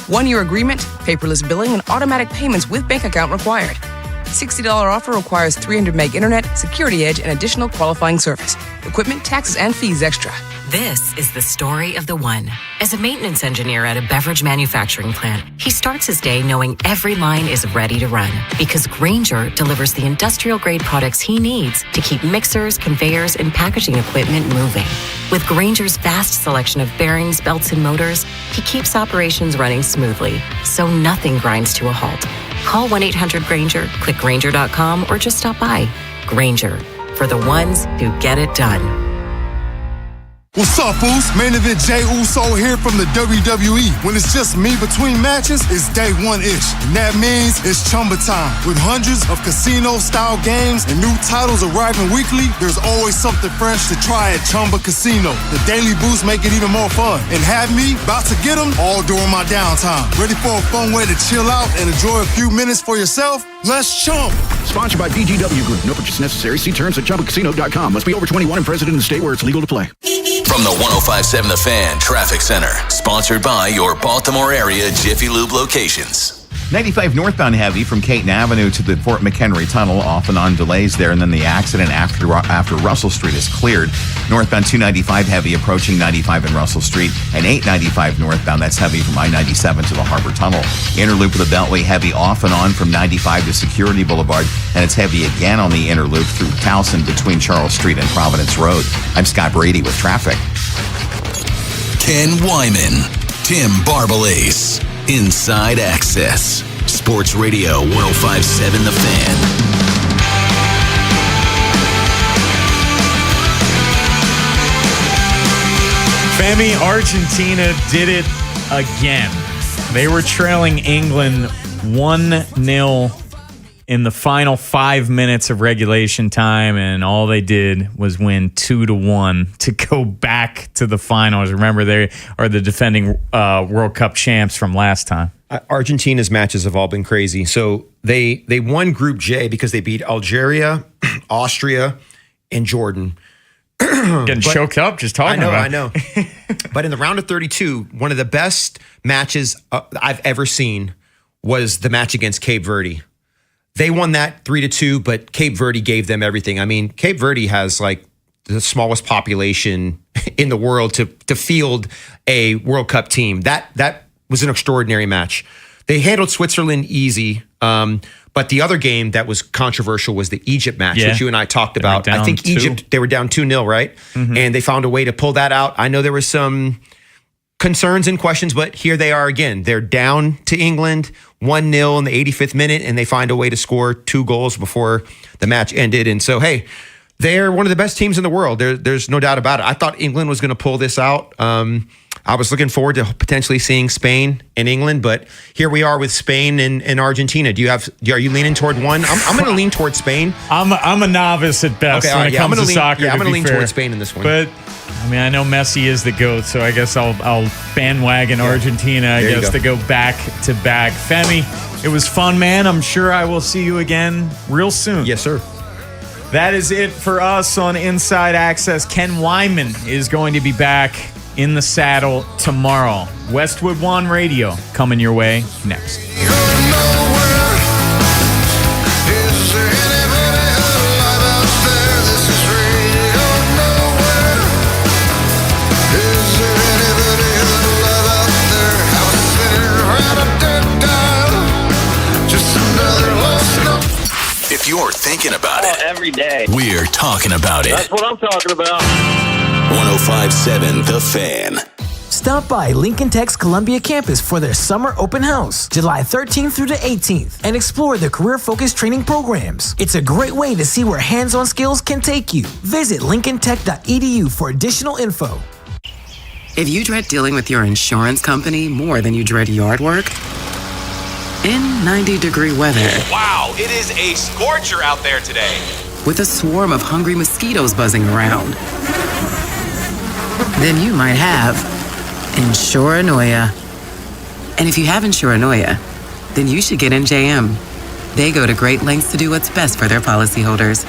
1-year agreement, paperless billing, and automatic payments with bank account required. $60 offer requires 300 meg internet, security edge, and additional qualifying service. Equipment, taxes, and fees extra. This is the story of the one. As a maintenance engineer at a beverage manufacturing plant, he starts his day knowing every line is ready to run because Grainger delivers the industrial-grade products he needs to keep mixers, conveyors, and packaging equipment moving. With Grainger's vast selection of bearings, belts, and motors, he keeps operations running smoothly, so nothing grinds to a halt. Call 1-800-GRAINGER, click Grainger.com, or just stop by. Grainger, for the ones who get it done. What's up, Boost? Main event Jey Uso here from the WWE. When it's just me between matches, it's day one-ish. And that means it's Chumba time. With hundreds of casino-style games and new titles arriving weekly, there's always something fresh to try at Chumba Casino. The Daily Boost make it even more fun. And have me about to get them all during my downtime. Ready for a fun way to chill out and enjoy a few minutes for yourself? Let's chump. Sponsored by DGW Group. No purchase necessary. See terms at ChumbaCasino.com. Must be over 21 and present in the state where it's legal to play. From the 105.7 The Fan Traffic Center. Sponsored by your Baltimore area Jiffy Lube locations. 95 northbound heavy from Caton Avenue to the Fort McHenry Tunnel, off and on delays there, and then the accident after Russell Street is cleared. Northbound 295 heavy approaching 95 and Russell Street, and 895 northbound, that's heavy from I-97 to the Harbor Tunnel. Inner loop of the Beltway heavy off and on from 95 to Security Boulevard, and it's heavy again on the inner loop through Towson between Charles Street and Providence Road. I'm Scott Brady with traffic. Ken Wyman, Tim Barbalace, Inside Access, Sports Radio 105.7 The Fan. Femi, Argentina did it again. They were trailing England 1-0 in the final 5 minutes of regulation time, and all they did was win 2-1 to go back to the finals. Remember, they are the defending World Cup champs from last time. Argentina's matches have all been crazy. So they won Group J because they beat Algeria, Austria, and Jordan. Getting choked up just talking about it. I know. But in the round of 32, one of the best matches I've ever seen was the match against Cape Verde. They won that 3-2, but Cape Verde gave them everything. I mean, Cape Verde has like the smallest population in the world to field a World Cup team. That was an extraordinary match. They handled Switzerland easy. But the other game that was controversial was the Egypt match, which you and I talked about. I think Egypt, they were down 2-0, right? Mm-hmm. And they found a way to pull that out. I know there was some concerns and questions, but here they are again. They're down to England, 1-0 in the 85th minute, and they find a way to score 2 goals before the match ended. And so, hey, they're one of the best teams in the world. There's no doubt about it. I thought England was going to pull this out. I was looking forward to potentially seeing Spain and England, but here we are with Spain and Argentina. Are you leaning toward one? I'm going to lean toward Spain. I'm a novice at best when it comes to soccer. Yeah, I'm going to lean toward Spain in this one. But I mean, I know Messi is the GOAT, so I guess I'll bandwagon Argentina, to go back to back. Femi, it was fun, man. I'm sure I will see you again real soon. Yes, sir. That is it for us on Inside Access. Ken Wyman is going to be back in the saddle tomorrow. Westwood One Radio coming your way next. If you're thinking about it every day, we're talking about it. That's what I'm talking about. 105.7 The Fan. Stop by Lincoln Tech's Columbia campus for their summer open house, July 13th through the 18th, and explore the career-focused training programs. It's a great way to see where hands-on skills can take you. Visit lincolntech.edu for additional info. If you dread dealing with your insurance company more than you dread yard work, in 90-degree weather. Wow, it is a scorcher out there today. With a swarm of hungry mosquitoes buzzing around, then you might have Insuranoia. And if you have Insuranoia, then you should get NJM. They go to great lengths to do what's best for their policyholders.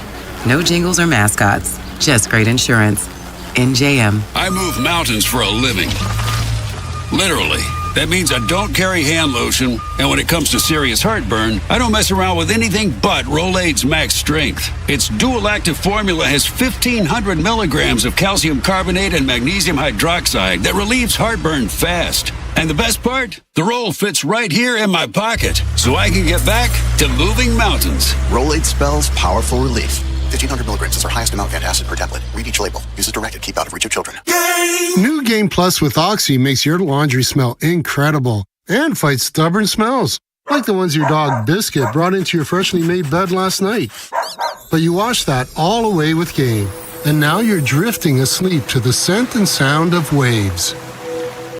No jingles or mascots, just great insurance. NJM. I move mountains for a living. Literally. That means I don't carry hand lotion, and when it comes to serious heartburn, I don't mess around with anything but Rolaids Max Strength. Its dual-active formula has 1,500 milligrams of calcium carbonate and magnesium hydroxide that relieves heartburn fast. And the best part? The roll fits right here in my pocket, so I can get back to moving mountains. Rolaids spells powerful relief. 1,500 milligrams is our highest amount of antacid per tablet. Read each label. Use as directed. Keep out of reach of children. New Game Plus with Oxy makes your laundry smell incredible and fights stubborn smells, like the ones your dog Biscuit brought into your freshly made bed last night. But you washed that all away with Game, and now you're drifting asleep to the scent and sound of waves.